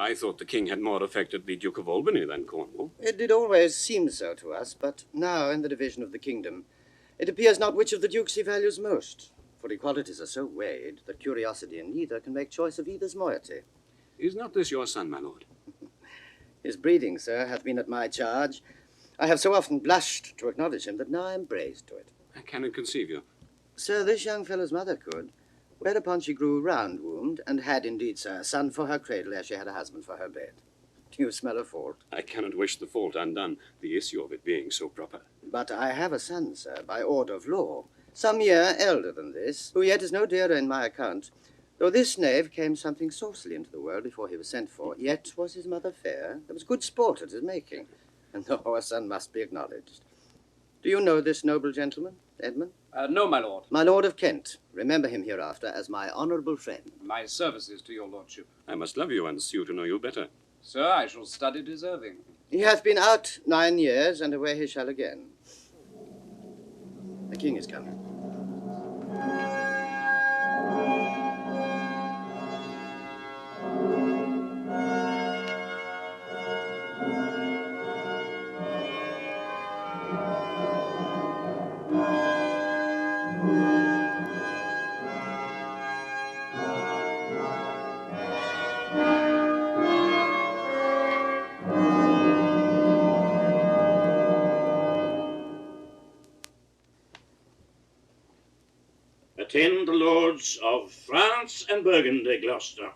I thought the king had more affected the Duke of Albany than Cornwall. It did always seem so to us, but now in the division of the kingdom, it appears not which of the dukes he values most, for equalities are so weighed that curiosity in neither can make choice of either's moiety. Is not this your son, my lord? His breeding, sir, hath been at my charge. I have so often blushed to acknowledge him that now I am braced to it. I cannot conceive you. Sir, this young fellow's mother could, whereupon she grew round-wombed, and had indeed, sir, a son for her cradle as she had a husband for her bed. Do you smell a fault? I cannot wish the fault undone, the issue of it being so proper. But I have a son, sir, by order of law, some year elder than this, who yet is no dearer in my account. Though this knave came something saucily into the world before he was sent for, yet was his mother fair. There was good sport at his making, and the our son must be acknowledged. Do you know this noble gentleman, Edmund? No, my lord. My lord of Kent. Remember him hereafter as my honourable friend. My services to your lordship. I must love you and sue to know you better. Sir, I shall study deserving. He hath been out 9 years, and away he shall again. The king is coming. Attend the lords of France and Burgundy, Gloucester.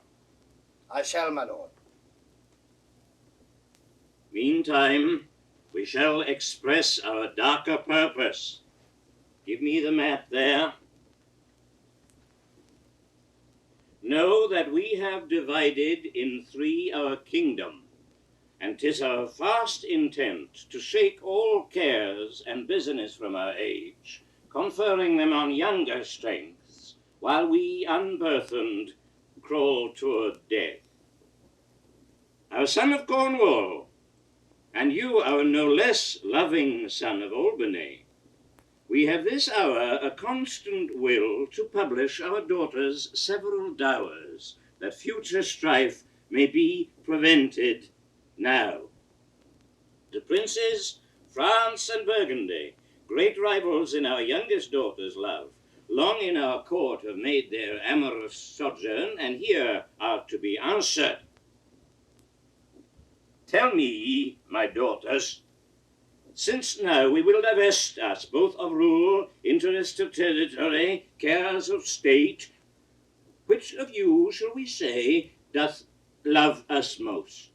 I shall, my lord. Meantime, we shall express our darker purpose. Give me the map there. Know that we have divided in 3 our kingdom, and 'tis our fast intent to shake all cares and business from our age, conferring them on younger strengths, while we, unburthened, crawl toward death. Our son of Cornwall, and you, our no less loving son of Albany, we have this hour a constant will to publish our daughter's several dowers, that future strife may be prevented now. The princes, France and Burgundy, great rivals in our youngest daughter's love, long in our court have made their amorous sojourn, and here are to be answered. Tell me, my daughters, since now we will divest us both of rule, interest of territory, cares of state, which of you, shall we say, doth love us most?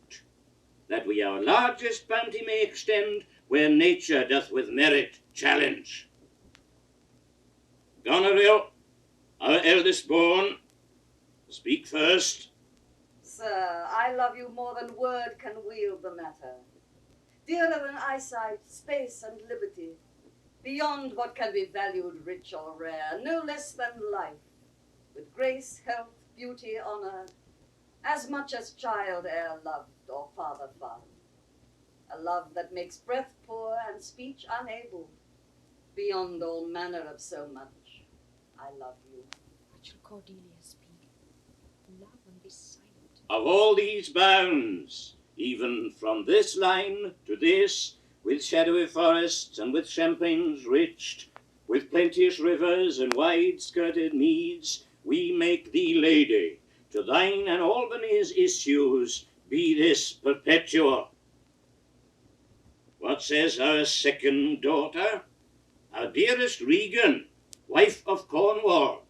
That we our largest bounty may extend, where nature doth with merit challenge. Goneril, our eldest born, speak first. Sir, I love you more than word can wield the matter. Dearer than eyesight, space, and liberty. Beyond what can be valued rich or rare, no less than life. With grace, health, beauty honored, as much as child e'er loved or father found. A love that makes breath poor and speech unable. Beyond all manner of so much, I love you. What shall Cordelia speak? Love and be silent. Of all these bounds, even from this line to this, with shadowy forests and with champaigns riched, with plenteous rivers and wide-skirted meads, we make thee lady. To thine and Albany's issues be this perpetual. What says our second daughter? Our dearest Regan, wife of Cornwall.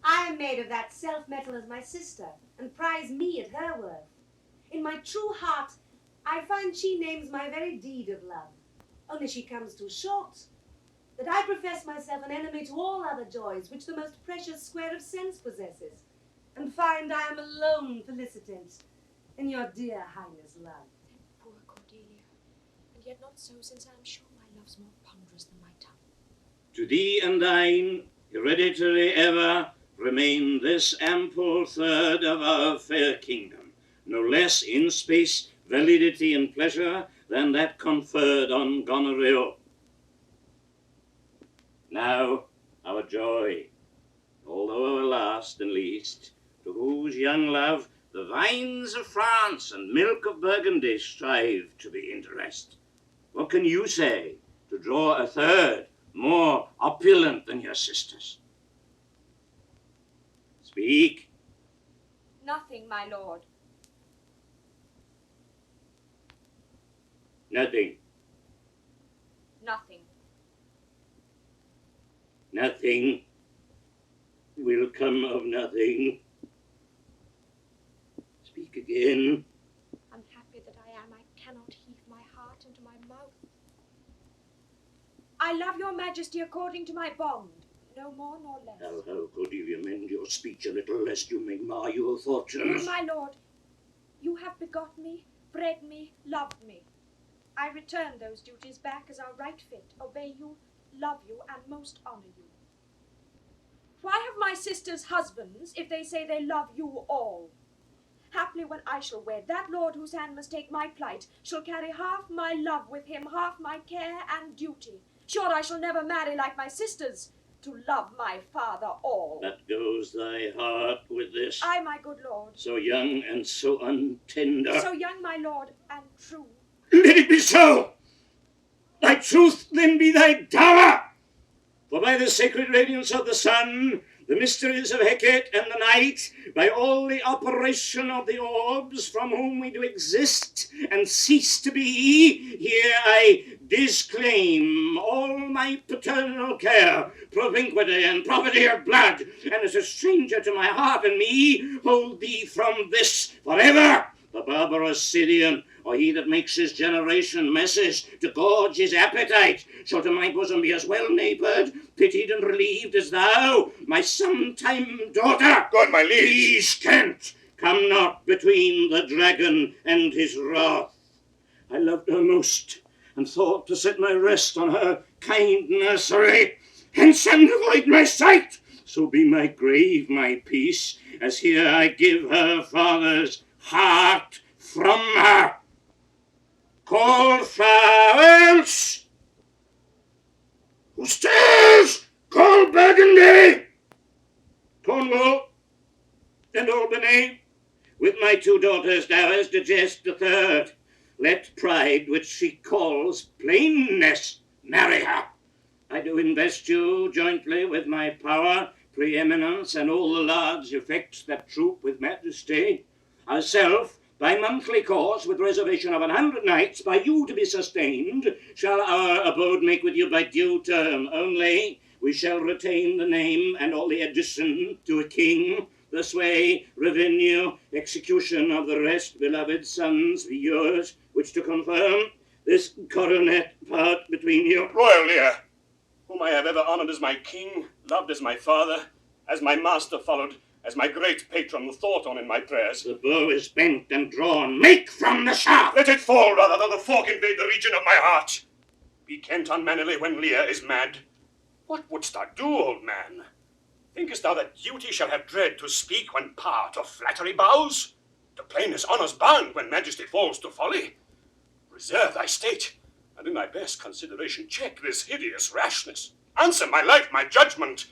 I am made of that self-metal as my sister, and prize me at her worth. In my true heart, I find she names my very deed of love. Only she comes too short. That I profess myself an enemy to all other joys, which the most precious square of sense possesses, and find I am alone felicitant in your dear highness' love. Poor Cordelia, and yet not so, since I am sure my love's more ponderous than my tongue. To thee and thine, hereditary ever, remain this ample third of our fair kingdom, no less in space, validity, and pleasure than that conferred on Goneril. Now, our joy, although our last and least, to whose young love the The vines of France and milk of Burgundy strive to be interest. What can you say to draw a third, more opulent than your sisters? Speak. Nothing, my lord. Nothing. Nothing. Nothing will come of nothing. Speak again. Unhappy that I am, I cannot heave my heart into my mouth. I love your majesty according to my bond, no more nor less. How could you amend your speech a little, lest you may mar your fortunes? My lord, you have begot me, bred me, loved me. I return those duties back as our right fit, obey you, love you, and most honor you. Why have my sisters husbands, if they say they love you all? Haply when I shall wed, that lord whose hand must take my plight shall carry half my love with him, half my care and duty. Sure I shall never marry like my sisters, to love my father all. That goes thy heart with this. Aye, my good lord. So young and so untender. So young, my lord, and true. Let it be so! Thy truth then be thy dower! For by the sacred radiance of the sun, the mysteries of Hecate and the night, by all the operation of the orbs from whom we do exist and cease to be, here I disclaim all my paternal care, propinquity and property of blood, and as a stranger to my heart and me, hold thee from this forever, the barbarous Scythian, or he that makes his generation messes to gorge his appetite, shall to my bosom be as well neighboured, pitied and relieved as thou, my sometime daughter. God, my liege. Please, Kent, come not between the dragon and his wrath. I loved her most, and thought to set my rest on her kind nursery. Hence and avoid my sight, so be my grave my peace, as here I give her father's heart from her. Call Flowers! Who stirs? Call Burgundy! Cornwall and Albany, with my two daughters' dowers, digest the third. Let pride, which she calls plainness, marry her. I do invest you jointly with my power, preeminence, and all the large effects that troop with majesty. Ourself, by monthly course, with reservation of 100 nights, by you to be sustained, shall our abode make with you by due term. Only we shall retain the name and all the addition to a king, the sway, revenue, execution of the rest, beloved sons, be yours, which to confirm this coronet part between you. Royal Lear, whom I have ever honoured as my king, loved as my father, as my master followed, as my great patron thought on in my prayers. The bow is bent and drawn. Make from the shaft! Let it fall, rather, though the fork invade the region of my heart. Be Kent unmannerly when Lear is mad. What wouldst thou do, old man? Thinkest thou that duty shall have dread to speak when power to flattery bows? To plainness honour's bound when majesty falls to folly? Reserve thy state, and in thy best consideration check this hideous rashness. Answer my life, my judgment.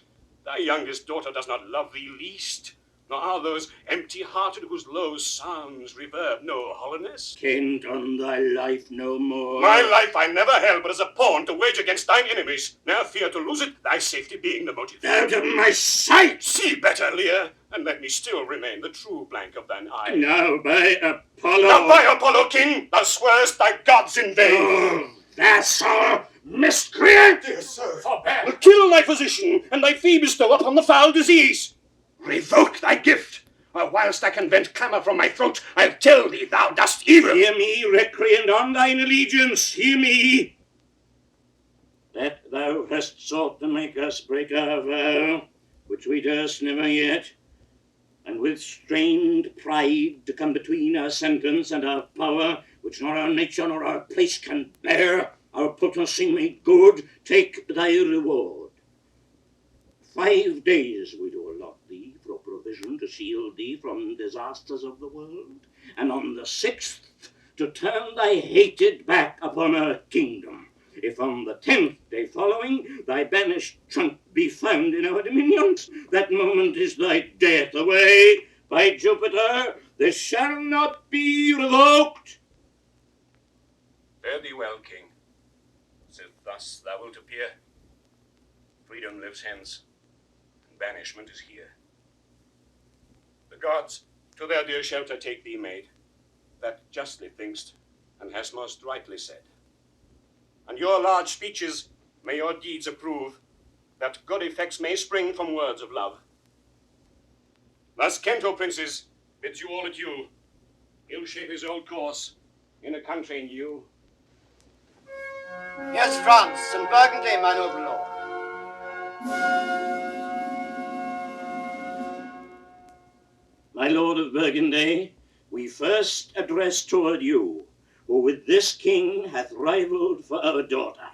Thy youngest daughter does not love thee least, nor are those empty-hearted whose low sounds reverb no hollowness. Kent on thy life no more. My life I never held but as a pawn to wage against thine enemies. Ne'er fear to lose it, thy safety being the motive. Out of my sight! See better, Lear, and let me still remain the true blank of thine eye. Now by Apollo! Now by Apollo, king, thou swearest thy gods in vain. Oh, vassal, miscreant! Dear sir, forbear. Will kill thy physician, and thy fee bestow upon the foul disease. Revoke thy gift, or whilst I can vent clamour from my throat, I'll tell thee thou dost evil. Hear me, recreant on thine allegiance, hear me. That thou hast sought to make us break our vow, which we durst never yet, and with strained pride to come between our sentence and our power, which nor our nature nor our place can bear, our potency made good, take thy reward. 5 days we do allot thee for provision to shield thee from disasters of the world, and on the 6th to turn thy hated back upon our kingdom. If on the 10th day following thy banished trunk be found in our dominions, that moment is thy death. Away, by Jupiter, This shall not be revoked. Fare thee well, King. Sith thus thou wilt appear, freedom lives hence, and banishment is here. The gods to their dear shelter take thee, maid, that justly think'st, and hast most rightly said. And your large speeches may your deeds approve, that good effects may spring from words of love. Thus Kent, O princes, bids you all adieu. He'll shape his old course in a country new. Here's France and Burgundy, my noble lord. My lord of Burgundy, we first address toward you, who with this king hath rivaled for our daughter.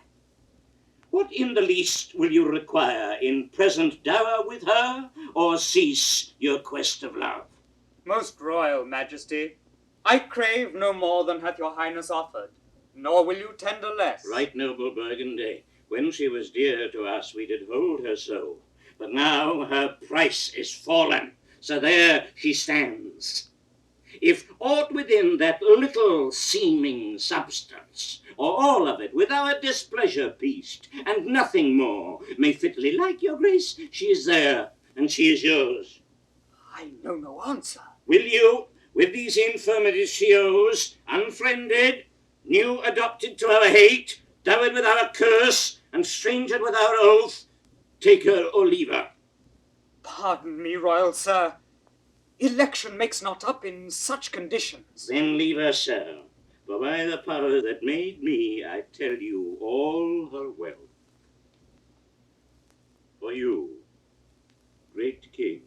What in the least will you require in present dower with her, or cease your quest of love? Most royal majesty, I crave no more than hath your highness offered, nor will you tender less. Right noble Burgundy, when she was dear to us, we did hold her so, but now her price is fallen, so there she stands. If aught within that little seeming substance, or all of it with our displeasure pieced, and nothing more, may fitly like your grace, she is there, and she is yours. I know no answer. Will you, with these infirmities she owes, unfriended, new adopted to our hate, dowered with our curse, and strangered with our oath, take her or leave her? Pardon me, royal sir. Election makes not up in such conditions. Then leave her, sir, for by the power that made me, I tell you all her wealth. For you, great king,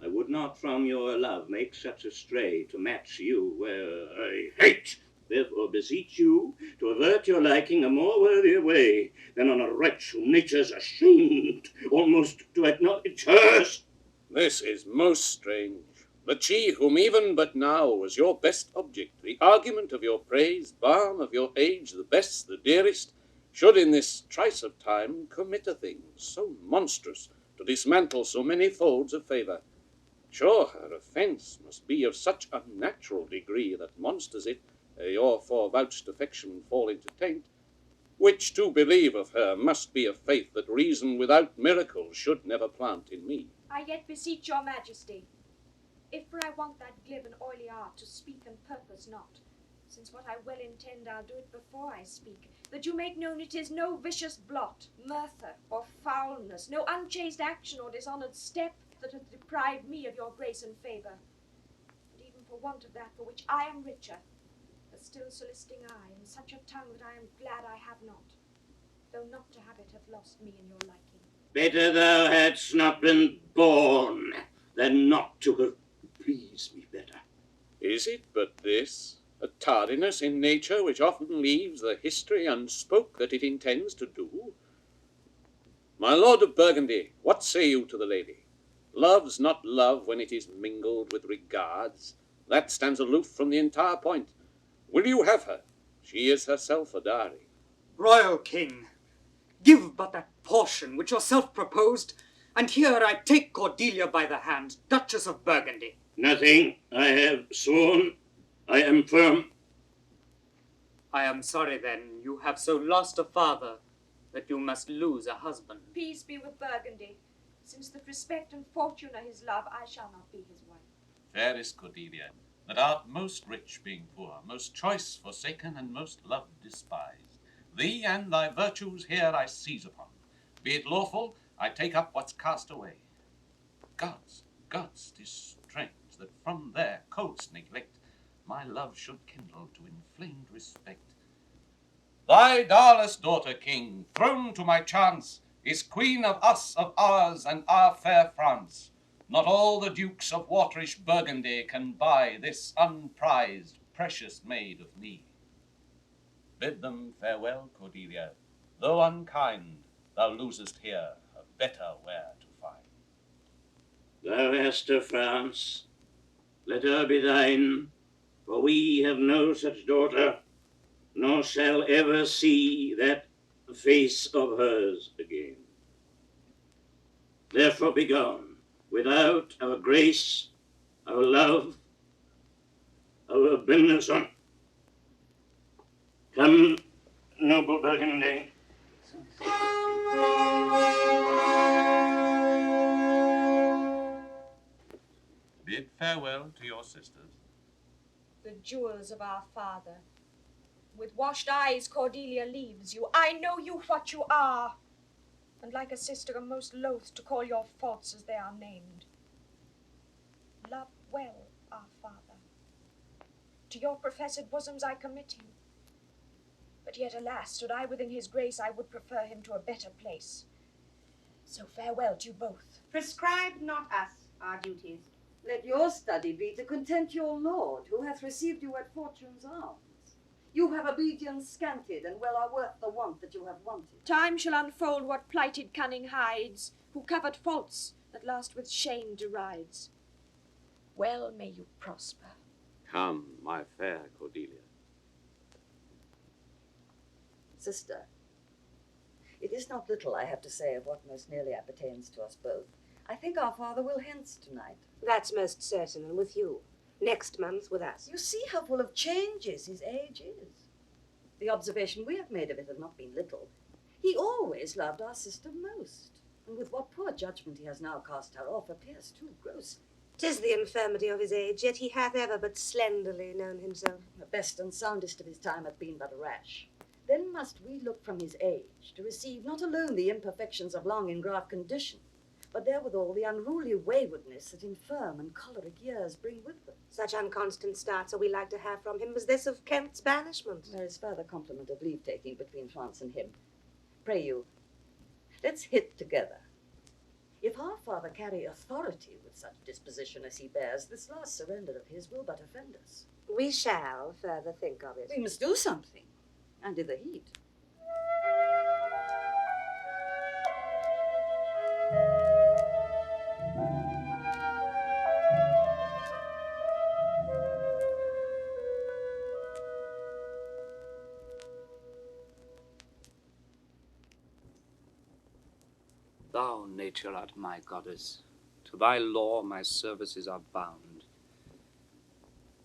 I would not from your love make such a stray to match you where I hate. Therefore beseech you to avert your liking a more worthier way than on a wretch whom nature's ashamed almost to acknowledge hers. This is most strange, that she whom even but now was your best object, the argument of your praise, balm of your age, the best, the dearest, should in this trice of time commit a thing so monstrous to dismantle so many folds of favour. Sure her offence must be of such unnatural degree that monsters it, your forevouched affection fall into taint, which to believe of her must be a faith that reason without miracles should never plant in me. I yet beseech your majesty, if for I want that glib and oily art to speak and purpose not, since what I well intend I'll do it before I speak, that you make known it is no vicious blot, mirther, or foulness, no unchaste action or dishonoured step that hath deprived me of your grace and favour. And even for want of that for which I am richer, a still soliciting eye, and such a tongue that I am glad I have not, though not to have it hath lost me in your liking. Better thou hadst not been born than not to have pleased me better. Is it but this, a tardiness in nature which often leaves the history unspoke that it intends to do? My lord of Burgundy, what say you to the lady? Love's not love when it is mingled with regards. That stands aloof from the entire point. Will you have her? She is herself a dowry. Royal king, give but that portion which yourself proposed, and here I take Cordelia by the hand, Duchess of Burgundy. Nothing. I have sworn. I am firm. I am sorry, then, you have so lost a father that you must lose a husband. Peace be with Burgundy. Since that respect and fortune are his love, I shall not be his wife. Fairest Cordelia, that art most rich being poor, most choice forsaken, and most loved despised. Thee and thy virtues here I seize upon. Be it lawful, I take up what's cast away. Gods, 'tis strange that from their coast neglect my love should kindle to inflamed respect. Thy darlest daughter, king, thrown to my chance, is queen of us, of ours, and our fair France. Not all the dukes of waterish Burgundy can buy this unprized, precious maid of me. Bid them farewell, Cordelia. Though unkind, thou losest here a better where to find. Thou hast of France, let her be thine, for we have no such daughter, nor shall ever see that face of hers again. Therefore be gone, without our grace, our love, our benison. Come, noble Burgundy. Bid farewell to your sisters. The jewels of our father. With washed eyes Cordelia leaves you. I know you what you are, and like a sister am most loath to call your faults as they are named. Love well our father. To your professed bosoms I commit him. But yet, alas, stood I within his grace, I would prefer him to a better place. So farewell to you both. Prescribe not us our duties. Let your study be to content your lord, who hath received you at fortune's arms. You have obedience scanted, and well are worth the want that you have wanted. Time shall unfold what plighted cunning hides, who covered faults at last with shame derides. Well may you prosper. Come, my fair Cordelia. Sister, it is not little I have to say of what most nearly appertains to us both. I think our father will hence tonight. That's most certain, and with you. Next month with us. You see how full of changes his age is. The observation we have made of it has not been little. He always loved our sister most, and with what poor judgment he has now cast her off appears too grossly. 'Tis the infirmity of his age, yet he hath ever but slenderly known himself. The best and soundest of his time hath been but a rash. Then must we look from his age to receive not alone the imperfections of long ingraft condition, but therewithal the unruly waywardness that infirm and choleric years bring with them. Such unconstant starts are we like to have from him as this of Kent's banishment. There is further compliment of leave-taking between France and him. Pray you, let's hit together. If our father carry authority with such disposition as he bears, this last surrender of his will but offend us. We shall further think of it. We must do something, and in the heat. Thou, nature, art my goddess. To thy law my services are bound.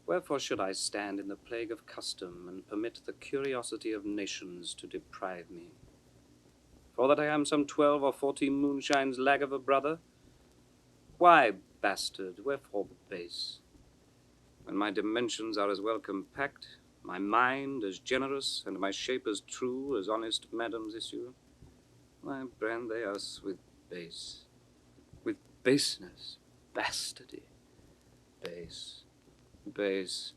Wherefore should I stand in the plague of custom and permit the curiosity of nations to deprive me? For that I am some 12 or 14 moonshines lag of a brother? Why, bastard, wherefore base? When my dimensions are as well compact, my mind as generous, and my shape as true as honest madam's issue, why brand they us with base, with baseness, bastardy, base, base,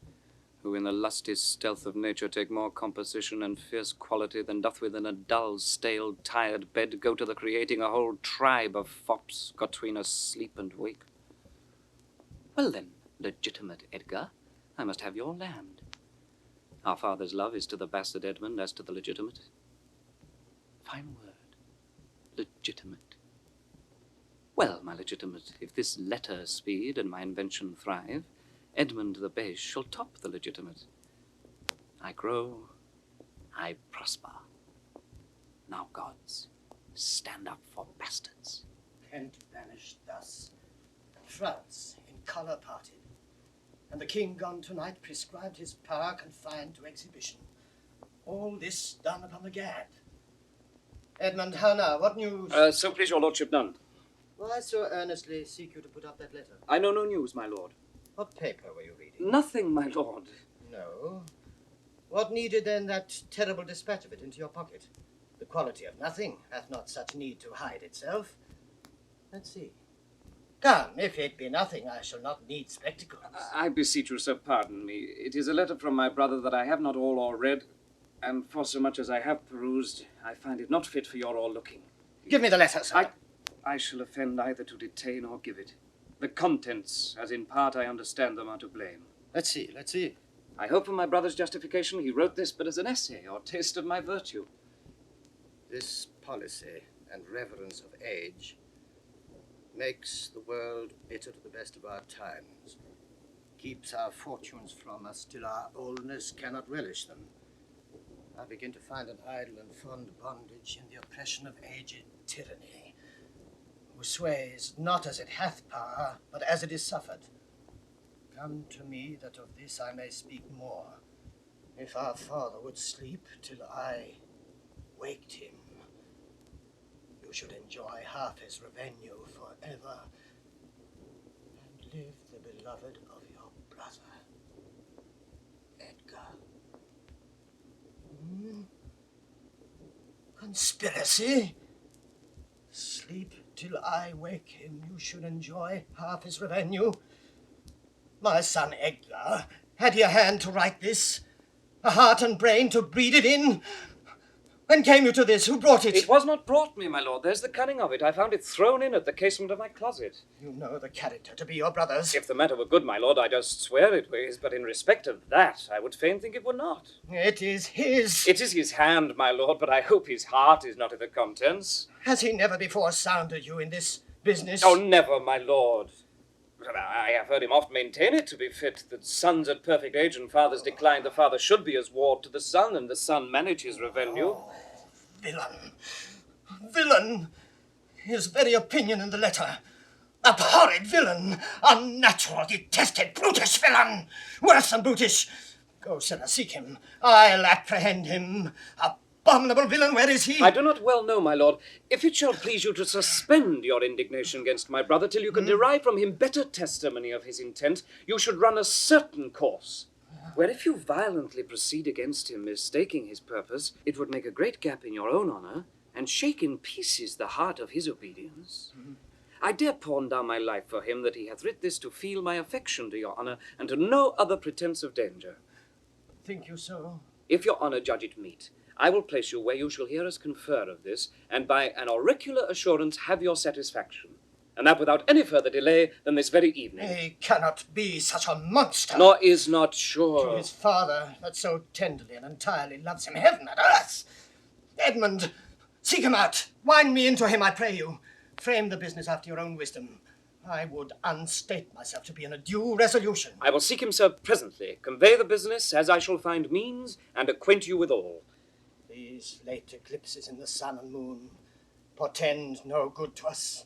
who in the lusty stealth of nature take more composition and fierce quality than doth within a dull, stale, tired bed go to the creating a whole tribe of fops got between a sleep and wake. Well then, legitimate Edgar, I must have your land. Our father's love is to the bastard Edmund as to the legitimate. Fine word. Legitimate. Well, my legitimate, if this letter speed and my invention thrive, Edmund the base shall top the legitimate. I grow, I prosper. Now, gods, stand up for bastards. Kent banished thus, and France in colour parted, and the king gone tonight prescribed his power confined to exhibition. All this done upon the gad. Edmund, how now? What news? So please your lordship, none. Why so earnestly seek you to put up that letter? I know no news, my lord. What paper were you reading? Nothing, my lord. No. What needed then that terrible dispatch of it into your pocket? The quality of nothing hath not such need to hide itself. Let's see. Come, if it be nothing, I shall not need spectacles. I beseech you, sir, pardon me. It is a letter from my brother that I have not all read, and for so much as I have perused, I find it not fit for your all looking. Give me the letter, sir. I shall offend either to detain or give it. The contents, as in part I understand them, are to blame. Let's see. I hope for my brother's justification he wrote this but as an essay or taste of my virtue. This policy and reverence of age makes the world bitter to the best of our times, keeps our fortunes from us till our oldness cannot relish them. I begin to find an idle and fond bondage in the oppression of aged tyranny, who sways not as it hath power, but as it is suffered. Come to me that of this I may speak more. If our father would sleep till I waked him, you should enjoy half his revenue forever, and live the beloved of your brother, Edgar. Conspiracy? Sleep till I wake him, you should enjoy half his revenue. My son Edgar, had he a hand to write this? A heart and brain to breed it in? When came you to this? Who brought it? It was not brought me, my lord. There's the cunning of it. I found it thrown in at the casement of my closet. You know the character to be your brother's. If the matter were good, my lord, I just swear it was, but in respect of that, I would fain think it were not. It is his. It is his hand, my lord, but I hope his heart is not in the contents. Has he never before sounded you in this business? Oh, never, my lord. I have heard him oft maintain it to be fit that sons at perfect age and fathers declined, the father should be as ward to the son, and the son manage his revenue. Oh, villain! Villain! His very opinion in the letter. Abhorred villain! Unnatural, detested, brutish villain! Worse than brutish! Go, sinner, seek him. I'll apprehend him. Abominable villain, where is he? I do not well know, my lord. If it shall please you to suspend your indignation against my brother till you can derive from him better testimony of his intent, you should run a certain course, where if you violently proceed against him, mistaking his purpose, it would make a great gap in your own honour, and shake in pieces the heart of his obedience. I dare pawn down my life for him that he hath writ this to feel my affection to your honour, and to no other pretence of danger. Think you so? If your honour judge it meet, I will place you where you shall hear us confer of this, and by an auricular assurance have your satisfaction, and that without any further delay than this very evening. He cannot be such a monster. Nor is not sure. To his father, that so tenderly and entirely loves him, heaven and earth. Edmund, seek him out. Wind me into him, I pray you. Frame the business after your own wisdom. I would unstate myself to be in a due resolution. I will seek him, sir, presently, convey the business as I shall find means, and acquaint you with all. These late eclipses in the sun and moon portend no good to us.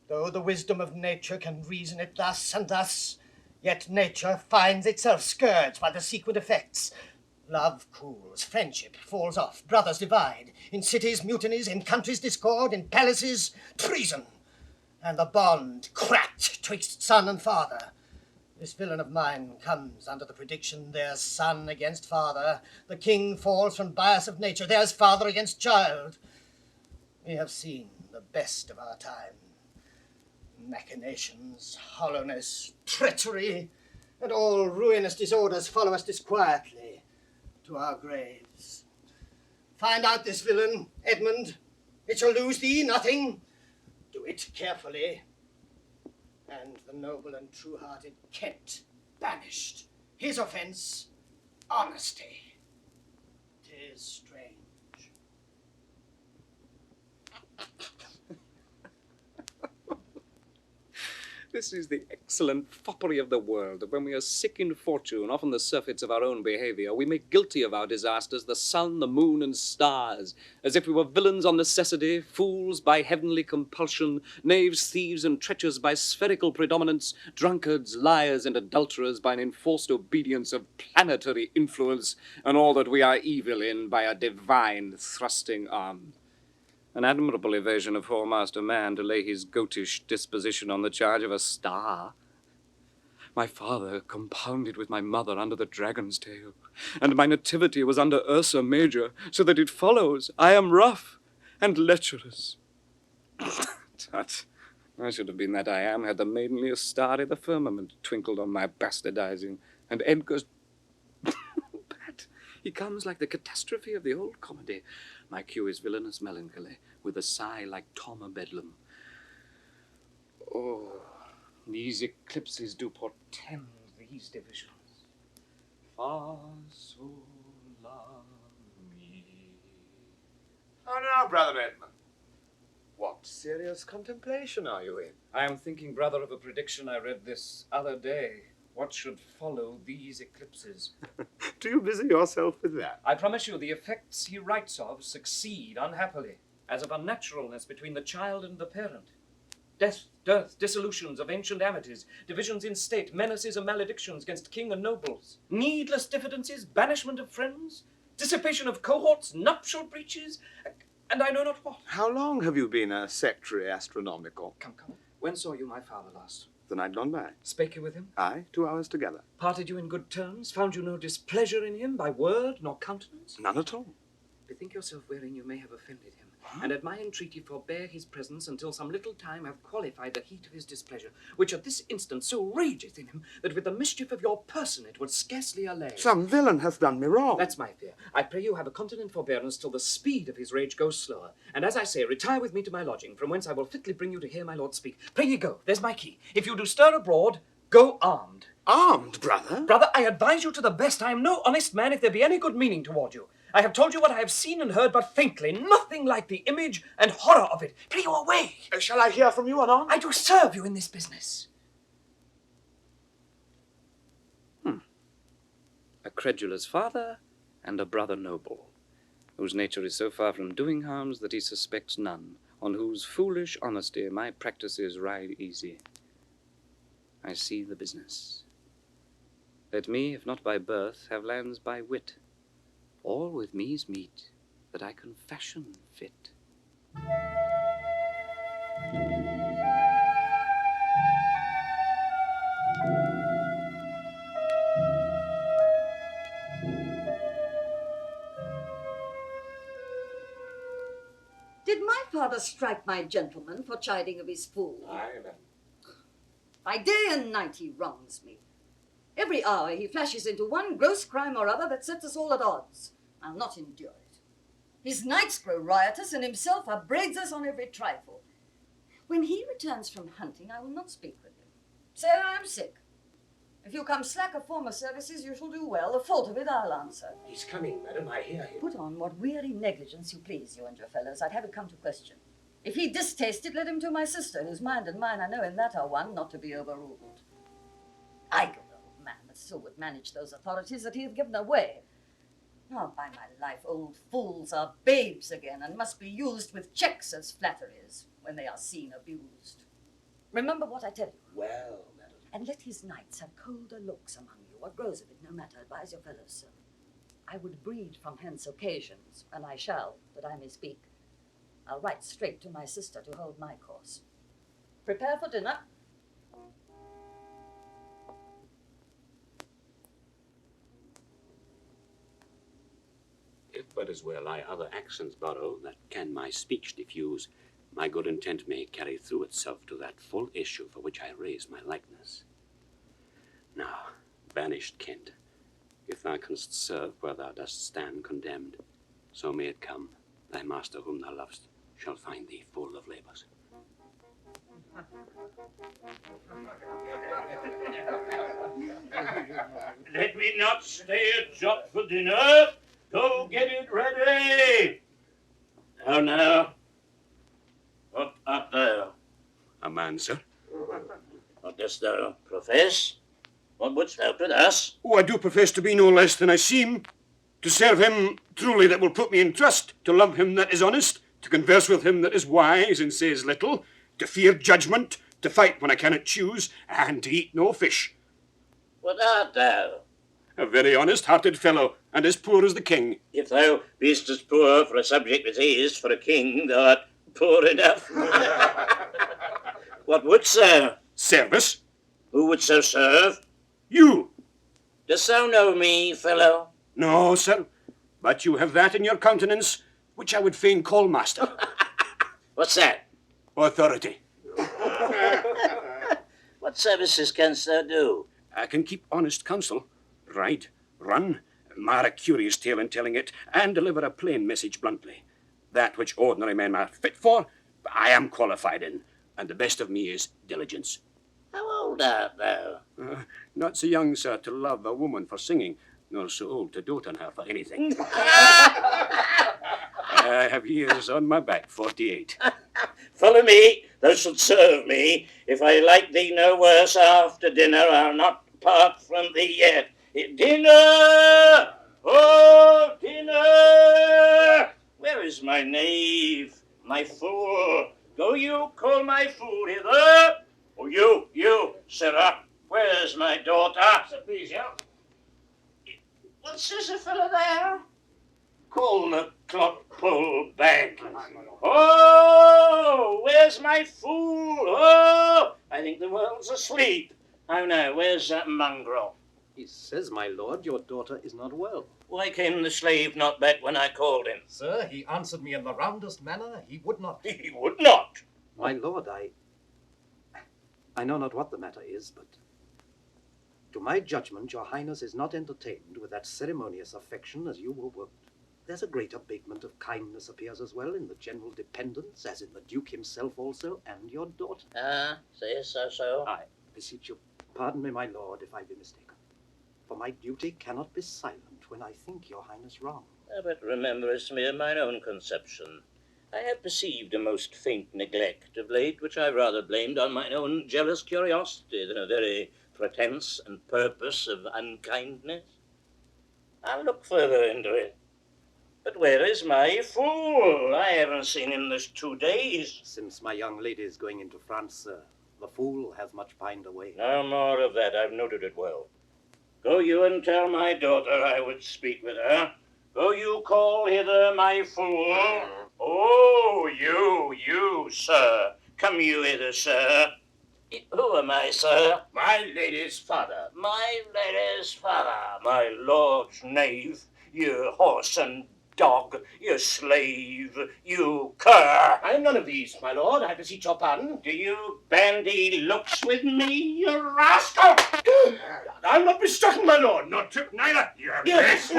Though the wisdom of nature can reason it thus and thus, yet nature finds itself scourged by the sequent effects. Love cools, friendship falls off, brothers divide, in cities mutinies, in countries discord, in palaces treason, and the bond cracked twixt son and father. This villain of mine comes under the prediction there's son against father. The king falls from bias of nature. There's father against child. We have seen the best of our time. Machinations, hollowness, treachery, and all ruinous disorders follow us disquietly to our graves. Find out this villain, Edmund. It shall lose thee nothing. Do it carefully. And the noble and true-hearted Kent banished. His offence, honesty. 'Tis strange. This is the excellent foppery of the world, that when we are sick in fortune, often the surfeits of our own behaviour, we make guilty of our disasters the sun, the moon, and stars, as if we were villains on necessity, fools by heavenly compulsion, knaves, thieves, and treachers by spherical predominance, drunkards, liars, and adulterers by an enforced obedience of planetary influence, and all that we are evil in by a divine thrusting arm. An admirable evasion of whoremaster man to lay his goatish disposition on the charge of a star. My father compounded with my mother under the dragon's tail, and my nativity was under Ursa Major, so that it follows I am rough and lecherous. Tut, I should have been that I am, had the maidenliest star in the firmament twinkled on my bastardizing, and Edgar's Pat, he comes like the catastrophe of the old comedy. My cue is villainous melancholy, with a sigh like Tom a Bedlam. Oh, these eclipses do portend these divisions. Far so long me. How now, Brother Edmund? What serious contemplation are you in? I am thinking, brother, of a prediction I read this other day. What should follow these eclipses? Do you busy yourself with that? I promise you the effects he writes of succeed unhappily, as of unnaturalness between the child and the parent. Death, dearth, dissolutions of ancient amities, divisions in state, menaces and maledictions against king and nobles, needless diffidences, banishment of friends, dissipation of cohorts, nuptial breaches, and I know not what. How long have you been a secretary astronomical? Come. When saw you my father last? The night gone by. Spake you with him? Aye, 2 hours together. Parted you in good terms? Found you no displeasure in him by word nor countenance? None at all. Bethink yourself wherein you may have offended him, and at my entreaty forbear his presence until some little time have qualified the heat of his displeasure, which at this instant so rageth in him that with the mischief of your person it would scarcely allay. Some villain hath done me wrong. That's my fear. I pray you have a continent forbearance till the speed of his rage goes slower. And as I say, retire with me to my lodging, from whence I will fitly bring you to hear my lord speak. Pray ye go. There's my key. If you do stir abroad, go armed. Armed, brother? Brother, I advise you to the best. I am no honest man if there be any good meaning toward you. I have told you what I have seen and heard but faintly, nothing like the image and horror of it. Pray you away. Shall I hear from you anon? I do serve you in this business. A credulous father and a brother noble, whose nature is so far from doing harms that he suspects none, on whose foolish honesty my practices ride easy. I see the business. Let me, if not by birth, have lands by wit. All with me's meet, that I can fashion fit. Did my father strike my gentleman for chiding of his fool? Aye, madam. By day and night he wrongs me. Every hour he flashes into one gross crime or other that sets us all at odds. I'll not endure it. His nights grow riotous, and himself upbraids us on every trifle. When he returns from hunting, I will not speak with him. Say I am sick. If you come slack of former services, you shall do well. The fault of it I'll answer. He's coming, madam. I hear him. Put on what weary negligence you please, you and your fellows. I'd have it come to question. If he distaste it, let him to my sister, whose mind and mine I know in that are one, not to be overruled. Idle old man that still would manage those authorities that he hath given away. Now, by my life, old fools are babes again, and must be used with checks as flatteries when they are seen abused. Remember what I tell you. Well, madam. And let his knights have colder looks among you. What grows of it, no matter. Advise your fellows so. I would breed from hence occasions, and I shall, that I may speak. I'll write straight to my sister to hold my course. Prepare for dinner. If but as well I other accents borrow, that can my speech diffuse, my good intent may carry through itself to that full issue for which I raise my likeness. Now, banished Kent, if thou canst serve where thou dost stand condemned, so may it come, thy master whom thou lovest shall find thee full of labours. Let me not stay a jot for dinner. Go get it ready. Now, what art thou? A man, sir. What dost thou profess? What wouldst thou with us? Oh, I do profess to be no less than I seem. To serve him truly that will put me in trust, to love him that is honest, to converse with him that is wise and says little, to fear judgment, to fight when I cannot choose, and to eat no fish. What art thou? A very honest-hearted fellow, and as poor as the king. If thou beest as poor for a subject as he is for a king, thou art poor enough. What wouldst thou? Service. Who wouldst thou serve? You. Dost thou know me, fellow? No, sir, but you have that in your countenance which I would fain call master. What's that? Authority. What services canst thou do? I can keep honest counsel, ride, run, mar a curious tale in telling it, and deliver a plain message bluntly. That which ordinary men are fit for, I am qualified in, and the best of me is diligence. How old art thou? Not so young, sir, to love a woman for singing, nor so old to dote on her for anything. I have years on my back, 48. Follow me, thou shalt serve me. If I like thee no worse after dinner, I'll not part from thee yet. Dinner! Oh, dinner! Where is my knave, my fool, Go you call my fool hither. Oh, you, sirrah. Where's my daughter? Please, yeah. What's this a fellow there? Call the clock pull back. Oh, where's my fool? Oh, I think the world's asleep. Oh no, where's that mongrel? He says, my lord, your daughter is not well. Why came the slave not back when I called him? Sir, he answered me in the roundest manner. He would not. He would not. My lord, I know not what the matter is, but to my judgment, your highness is not entertained with that ceremonious affection as you were wont. There's a great abatement of kindness appears as well in the general dependence, as in the duke himself also, and your daughter. Say so. I beseech you, pardon me, my lord, if I be mistaken. For my duty cannot be silent when I think your highness wrong. But remember, it's mere mine own conception. I have perceived a most faint neglect of late, which I rather blamed on mine own jealous curiosity than a very pretence and purpose of unkindness. I'll look further into it. But where is my fool? I haven't seen him this 2 days. Since my young lady is going into France, sir, the fool has much pined away. No more of that. I've noted it well. Go you and tell my daughter I would speak with her. Go you call hither my fool. Oh, you, sir. Come you hither, sir. Who am I, sir? My lady's father. My lady's father, my lord's knave, you horse and dog, you slave, you cur. I'm none of these, my lord. I beseech your pardon. Do you bandy looks with me, you rascal? I'll not be struck, my lord. Not took neither. Yes.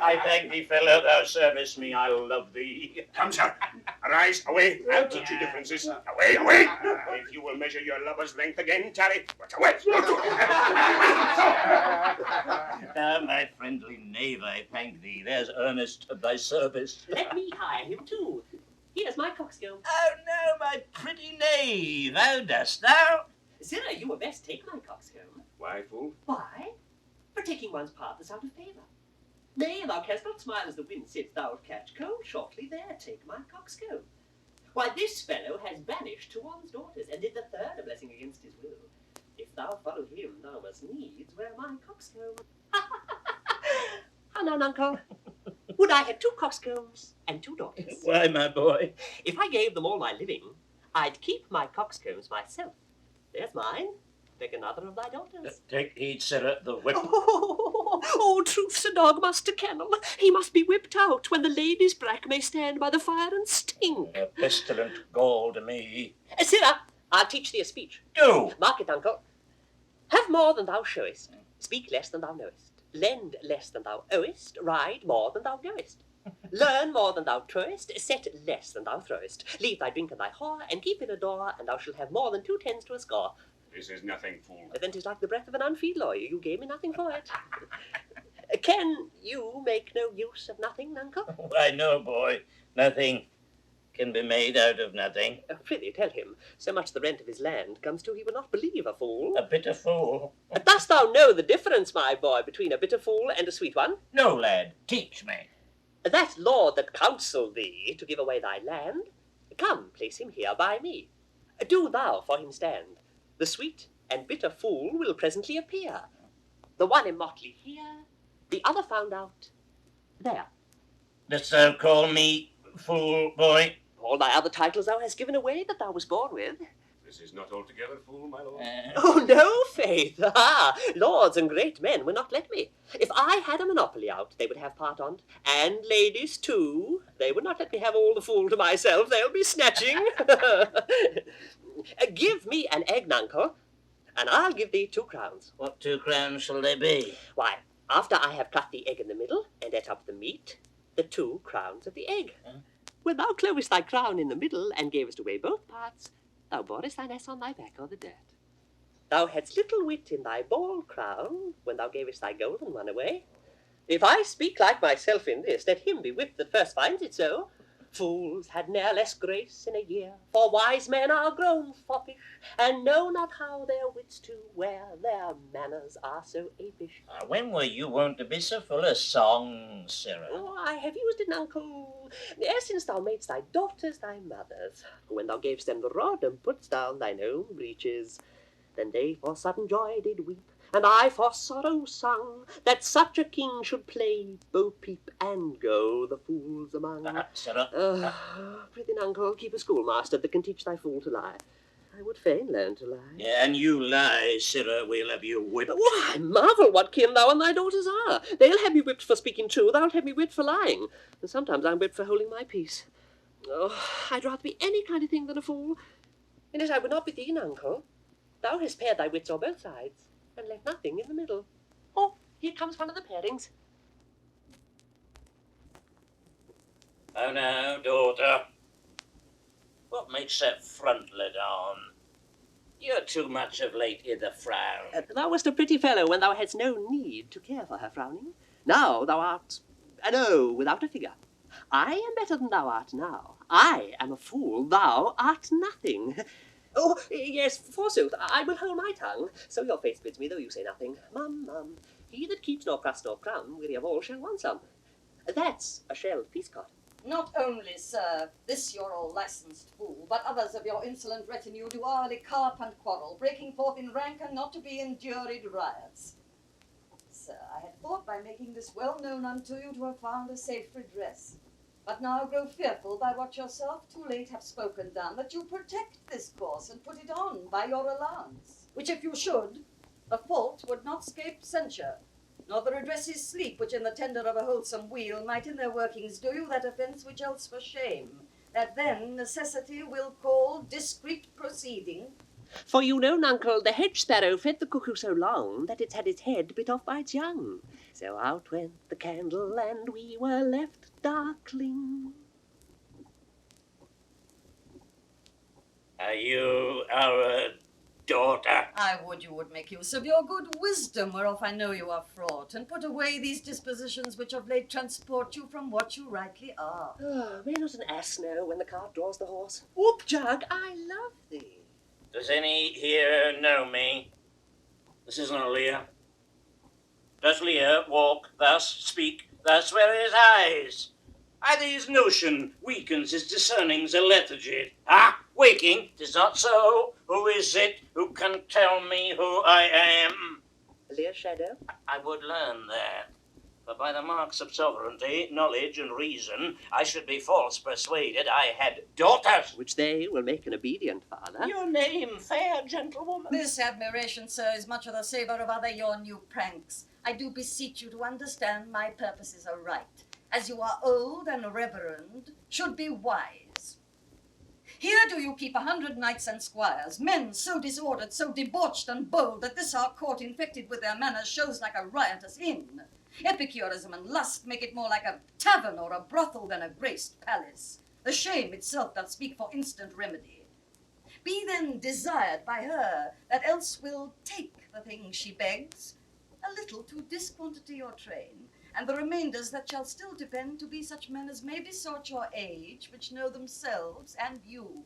I thank thee, fellow. Thou servest me. I'll love thee. Come, sir. Arise, away. I'll teach you differences. Away. If you will measure your lover's length again, tarry. But away. Now, my friendly knave, I thank thee. There's earnest of thy service. Let me hire him too. Here's my coxcomb. Oh, no, my pretty knave. How dost thou? Sirrah, you were best take my coxcomb. Why, fool? Why? For taking one's part that's out of favour. Nay, thou canst not smile as the wind sits, thou'lt catch cold shortly. There, take my coxcomb. Why, this fellow has banished to one's daughters, and did the third a blessing against his will. If thou follow him, thou must needs wear my coxcomb. How now, uncle? Would I had 2 coxcombs and 2 daughters? Why, my boy? If I gave them all my living, I'd keep my coxcombs myself. There's mine. Take another of thy daughters. Take heed, sirrah, the whip. Oh, truth's a dog, Master Kennel. He must be whipped out when the ladies black may stand by the fire and stink. A pestilent gall to me. Sirrah, I'll teach thee a speech. Do. Mark it, uncle. Have more than thou showest. Speak less than thou knowest. Lend less than thou owest. Ride more than thou goest. Learn more than thou trowest. Set less than thou throwest. Leave thy drink and thy whore, and keep in a door, and thou shalt have more than 2 tens to a score. This is nothing, fool. Then 'tis like the breath of an unfeed lawyer. You gave me nothing for it. Can you make no use of nothing, uncle? Why, no, boy. Nothing can be made out of nothing. Prithee, tell him, so much the rent of his land comes to he will not believe a fool. A bitter fool. Dost thou know the difference, my boy, between a bitter fool and a sweet one? No, lad, teach me. That lord that counselled thee to give away thy land, come, place him here by me. Do thou for him stand. The sweet and bitter fool will presently appear. The one in motley here, the other found out there. Dost thou call me fool, boy? All thy other titles thou hast given away that thou was born with. This is not altogether fool, my lord. Oh, no, faith. Lords and great men will not let me. If I had a monopoly out, they would have part on't. And ladies, too. They would not let me have all the fool to myself. They'll be snatching. Give me an egg, uncle, and I'll give thee 2 crowns. What 2 crowns shall they be? Why, after I have cut the egg in the middle, and ate up the meat, the 2 crowns of the egg. When thou clovest thy crown in the middle, and gavest away both parts, thou borest thine ass on thy back o'er the dirt. Thou hadst little wit in thy bald crown, when thou gavest thy golden one away. If I speak like myself in this, let him be whipped that first finds it so. Fools had ne'er less grace in a year, for wise men are grown foppish, and know not how their wits to wear, their manners are so apish. When were you wont to be so full of song, Cyril? Oh, I have used it, uncle, e'er since thou madest thy daughters thy mothers, when thou gavest them the rod and putst down thine own breeches. Then they for sudden joy did weep, and I for sorrow sung, that such a king should play bo peep and go the fools among. Cyril? Prithee, uncle, keep a schoolmaster that can teach thy fool to lie. I would fain learn to lie. Yeah, and you lie, Cyril, we'll have you whipped. Oh, I marvel what kin thou and thy daughters are. They'll have me whipped for speaking true, thou'lt have me whipped for lying, and sometimes I'm whipped for holding my peace. Oh, I'd rather be any kind of thing than a fool. And yet I would not be thee, uncle. Thou hast paired thy wits on both sides, and left nothing in the middle. Oh, here comes one of the pairings. Oh, no, daughter. What makes that frontlet on? You're too much of late i' the frown. Thou wast a pretty fellow when thou hadst no need to care for her frowning. Now thou art an O without a figure. I am better than thou art now. I am a fool, thou art nothing. Oh, yes, forsooth, I will hold my tongue, so your face bids me, though you say nothing. Mum, he that keeps nor crust nor crumb, weary of all shall want some. That's a shelled peascod. Not only, sir, this your all licensed fool, but others of your insolent retinue do hourly carp and quarrel, breaking forth in rank and not to be endured riots. Sir, I had thought by making this well known unto you to have found a safe redress, but now grow fearful by what yourself too late have spoken down, that you protect this course and put it on by your allowance, which if you should, the fault would not scape censure, nor the redresses sleep, which in the tender of a wholesome weal might in their workings do you that offence which else for shame, that then necessity will call discreet proceeding. For you know, nuncle, the hedge sparrow fed the cuckoo so long that it's had its head bit off by its young. So out went the candle, and we were left darkling. Are you our daughter? I would you would make use of your good wisdom, whereof I know you are fraught, and put away these dispositions which of late transport you from what you rightly are. Oh, may not an ass know when the cart draws the horse? Whoop, Jug, I love thee. Does any here know me? This isn't Lear. Does Lear walk thus, speak thus, where his eyes? Are these notion weakens his discernings a lethargy? Ah, waking, 'tis not so. Who is it who can tell me who I am? Lear Shadow? I would learn that. But by the marks of sovereignty, knowledge, and reason, I should be false persuaded I had daughters. Which they will make an obedient father. Your name, fair gentlewoman? This admiration, sir, is much of the savour of other your new pranks. I do beseech you to understand my purposes aright, as you are old and reverend, should be wise. Here do you keep 100 knights and squires, men so disordered, so debauched and bold, that this our court, infected with their manners, shows like a riotous inn. Epicurism and lust make it more like a tavern or a brothel than a graced palace. The shame itself doth speak for instant remedy. Be then desired by her, that else will take the thing she begs, a little to disquantity your train, and the remainders that shall still depend to be such men as may besort your age, which know themselves and you.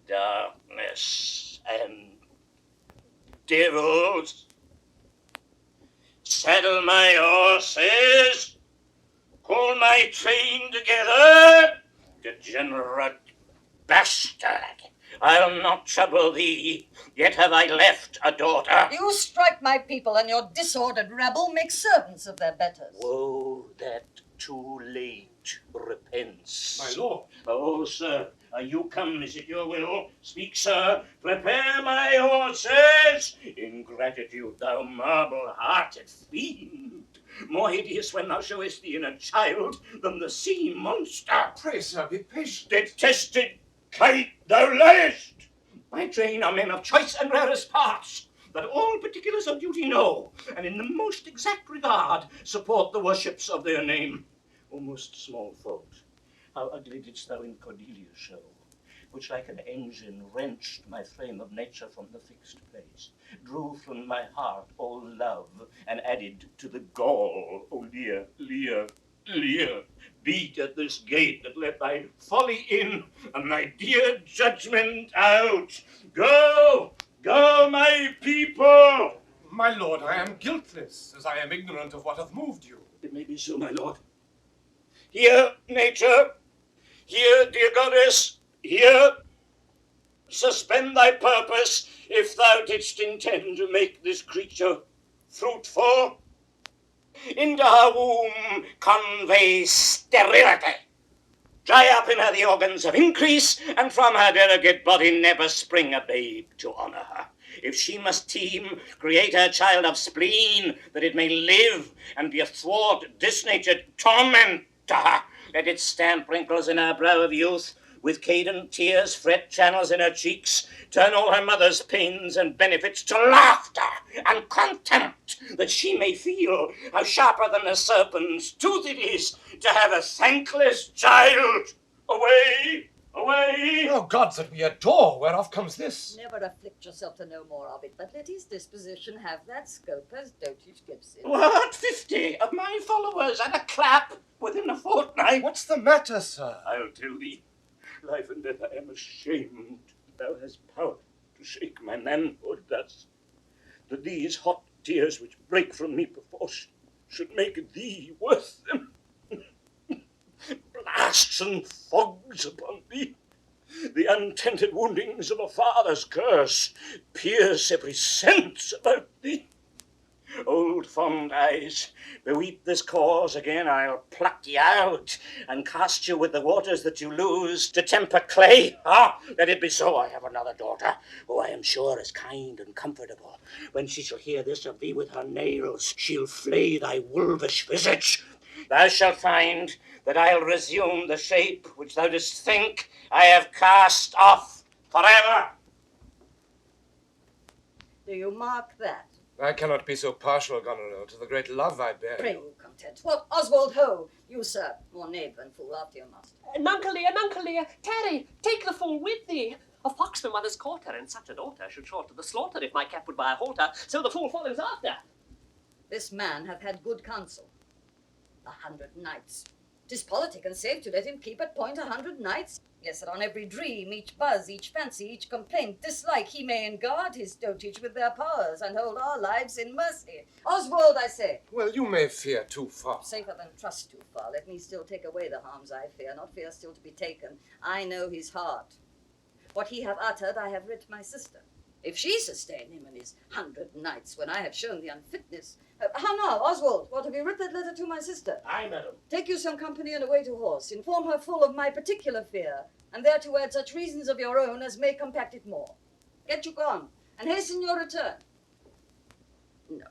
Darkness and devils. Saddle my horses, call my train together, degenerate bastard. I'll not trouble thee, yet have I left a daughter. You strike my people, and your disordered rabble make servants of their betters. Woe that too late repents. My lord. Oh, sir, are you come? Is it your will? Speak, sir. Prepare my horses. Ingratitude, thou marble-hearted fiend. More hideous when thou showest thee in a child than the sea monster. Pray, sir, be patient. Detested kite, thou liest. My train are men of choice and rarest parts, that all particulars of duty know, and in the most exact regard support the worships of their name. O most small fault, how ugly didst thou in Cordelia show, which like an engine wrenched my frame of nature from the fixed place, drew from my heart all love, and added to the gall, O Lear, Lear, Lear, beat at this gate that let thy folly in and thy dear judgment out. Go, go, my people! My lord, I am guiltless, as I am ignorant of what hath moved you. It may be so, my lord. Here, nature, here, dear goddess, here, suspend thy purpose, if thou didst intend to make this creature fruitful. Into her womb convey sterility. Dry up in her the organs of increase, and from her delicate body never spring a babe to honour her. If she must teem, create her child of spleen, that it may live and be a thwart, disnatured torment to her. Let it stamp wrinkles in her brow of youth, with cadent tears fret channels in her cheeks, turn all her mother's pains and benefits to laughter and contempt, that she may feel how sharper than a serpent's tooth it is to have a thankless child. Away, away! O gods that we adore, whereof comes this? Never afflict yourself to know more of it, but let his disposition have that scope as dotage gives it. What, 50 of my followers and a clap within a fortnight? What's the matter, sir? I'll tell thee. Life and death, I am ashamed thou hast power to shake my manhood thus, that these hot tears which break from me perforce should make thee worth them. Blasts and fogs upon thee, the untented woundings of a father's curse pierce every sense about thee. Old fond eyes, beweep this cause again, I'll pluck ye out, and cast you with the waters that you lose to temper clay. Ah, let it be so. I have another daughter, who I am sure is kind and comfortable. When she shall hear this of thee with her nails, she'll flay thy wolvish visage. Thou shalt find that I'll resume the shape which thou didst think I have cast off forever. Do you mark that? I cannot be so partial, Goneril, to the great love I bear Pray you. you content. Well, Oswald, ho! You, sir, more knave than fool, after your master. Nuncle Lear, tarry, take the fool with thee. A fox my mother's caught her, and such a daughter should short to the slaughter if my cap would buy a halter, so the fool follows after. This man hath had good counsel. 100 knights. 'Tis politic and safe to let him keep at point 100 knights. Yes, that on every dream, each buzz, each fancy, each complaint, dislike, he may enguard his dotage with their powers, and hold our lives in mercy. Oswald, I say. Well, you may fear too far. Safer than trust too far. Let me still take away the harms I fear, not fear still to be taken. I know his heart. What he hath uttered, I have writ my sister. If she sustain him and his 100 knights, when I have shown the unfitness. How now, Oswald, what have you writ that letter to my sister? Aye, madam. Take you some company and away to horse. Inform her full of my particular fear, and there to add such reasons of your own as may compact it more. Get you gone, and hasten your return. No,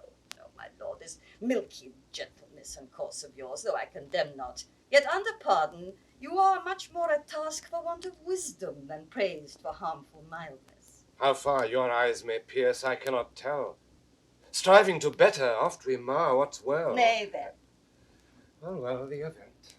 my lord, this milky gentleness and course of yours, though I condemn not, yet under pardon, you are much more at task for want of wisdom than praised for harmful mildness. How far your eyes may pierce, I cannot tell. Striving to better, oft we mar what's well. Nay, then. Well, the event.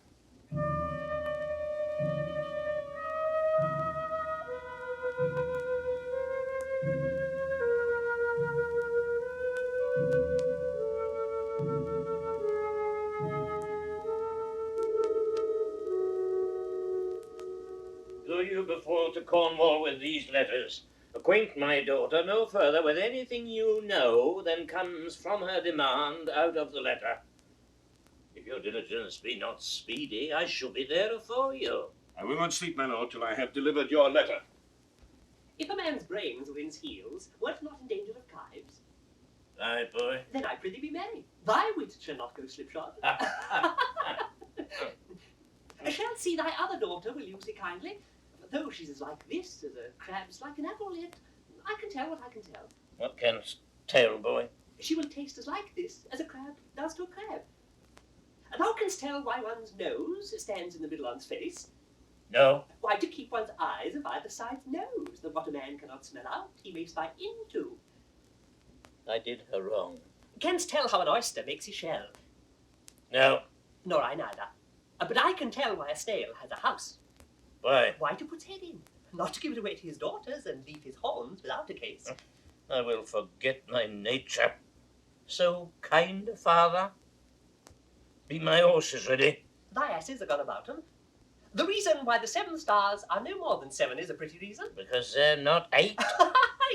Go you before to Cornwall with these letters. Acquaint my daughter no further with anything you know than comes from her demand out of the letter. If your diligence be not speedy, I shall be there afore you. I will not sleep, my lord, till I have delivered your letter. If a man's brains were in his heels, wert not in danger of gyves? Aye, boy. Then I prithee be merry. Thy wit shall not go slipshod. Shall see thy other daughter will use thee kindly. Though she's as like this as a crab's like an apple, yet I can tell what I can tell. What canst tell, boy? She will taste as like this as a crab does to a crab. And thou canst tell why one's nose stands in the middle of one's face. No. Why, to keep one's eyes of either side's nose, that what a man cannot smell out, he may spy into. I did her wrong. Canst tell how an oyster makes his shell? No. Nor I neither. But I can tell why a snail has a house. Why? Why to put his head in, not to give it away to his daughters and leave his horns without a case. I will forget my nature. So kind a father. Be my horses ready? Thy asses are gone about 'em. The reason why the 7 stars are no more than 7 is a pretty reason. Because they're not 8.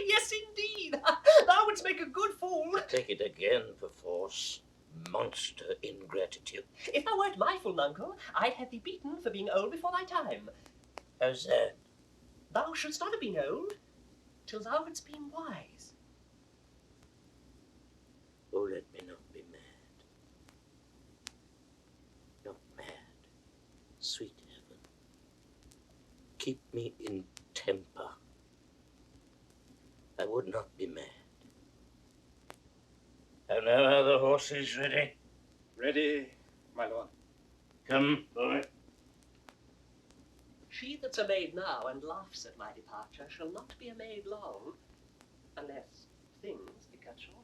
Yes, indeed. Thou wouldst make a good fool. Take it again, perforce. Monster ingratitude. If thou wert my full uncle, I'd have thee beaten for being old before thy time. How's that? Thou shouldst not have been old till thou hadst been wise. Oh, let me not be mad. Not mad. Sweet heaven. Keep me in temper. I would not be mad. And now are the horses ready? Ready, my lord. Come, boy. She that's a maid now and laughs at my departure shall not be a maid long, unless things be cut shorter.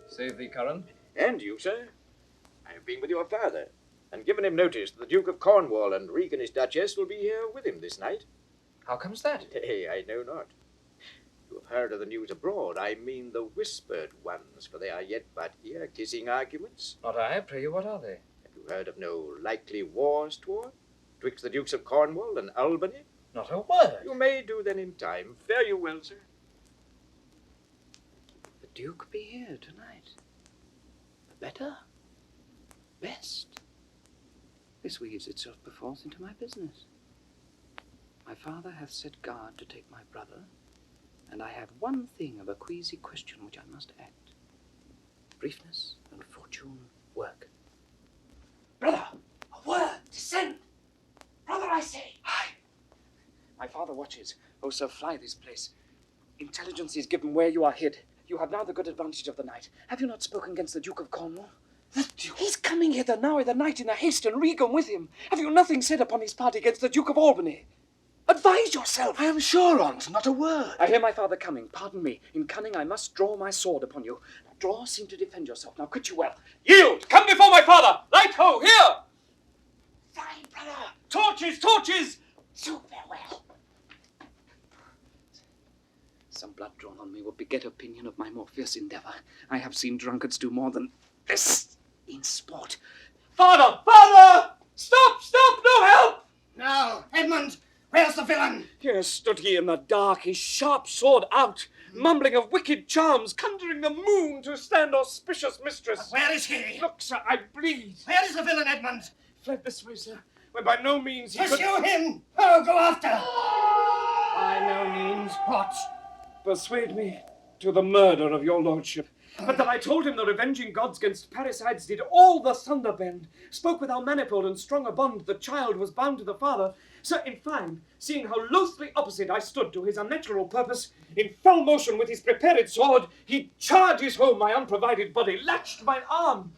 Save thee, Curan. And you, sir. I have been with your father, and given him notice that the Duke of Cornwall and Regan his Duchess will be here with him this night. How comes that? I know not. You have heard of the news abroad. I mean the whispered ones, for they are yet but ear-kissing arguments. Not I, pray you, what are they? Have you heard of no likely wars toward? Twixt the Dukes of Cornwall and Albany? Not a word. You may do then in time. Fare you well, sir. The Duke be here tonight. The better, best. This weaves itself perforce into my business. My father hath set guard to take my brother, and I have one thing of a queasy question which I must act. Briefness and fortune work. Brother, a word, descend. Brother, I say. Aye. My father watches. Oh, sir, fly this place. Intelligence is given where you are hid. You have now the good advantage of the night. Have you not spoken against the Duke of Cornwall? The Duke? He's coming hither now in the night in a haste, and Regan with him. Have you nothing said upon his part against the Duke of Albany? Advise yourself. I am sure on't, not a word. I hear my father coming. Pardon me. In cunning I must draw my sword upon you. Now, draw, seem to defend yourself. Now quit you well. Yield! Come before my father! Light ho! Here! Fly, brother! Torches! Torches! So farewell. Some blood drawn on me will beget opinion of my more fierce endeavour. I have seen drunkards do more than this in sport. Father! Father! Stop! Stop! No help! Now, Edmund, where's the villain? Here stood he in the dark, his sharp sword out, mumbling of wicked charms, conjuring the moon to stand auspicious mistress. Where is he? Look, sir, I bleed. Where is the villain, Edmund? Fled this way, sir, where by no means he Pursue him! Oh, go after! By no means. What? Persuade me to the murder of your lordship. But that I told him the revenging gods gainst parricides did all the thunder bend, spoke with how manifold and strong a bond the child was bound to the father. So, in fine, seeing how loathly opposite I stood to his unnatural purpose, in fell motion with his prepared sword, he charges home my unprovided body, lashed mine arm.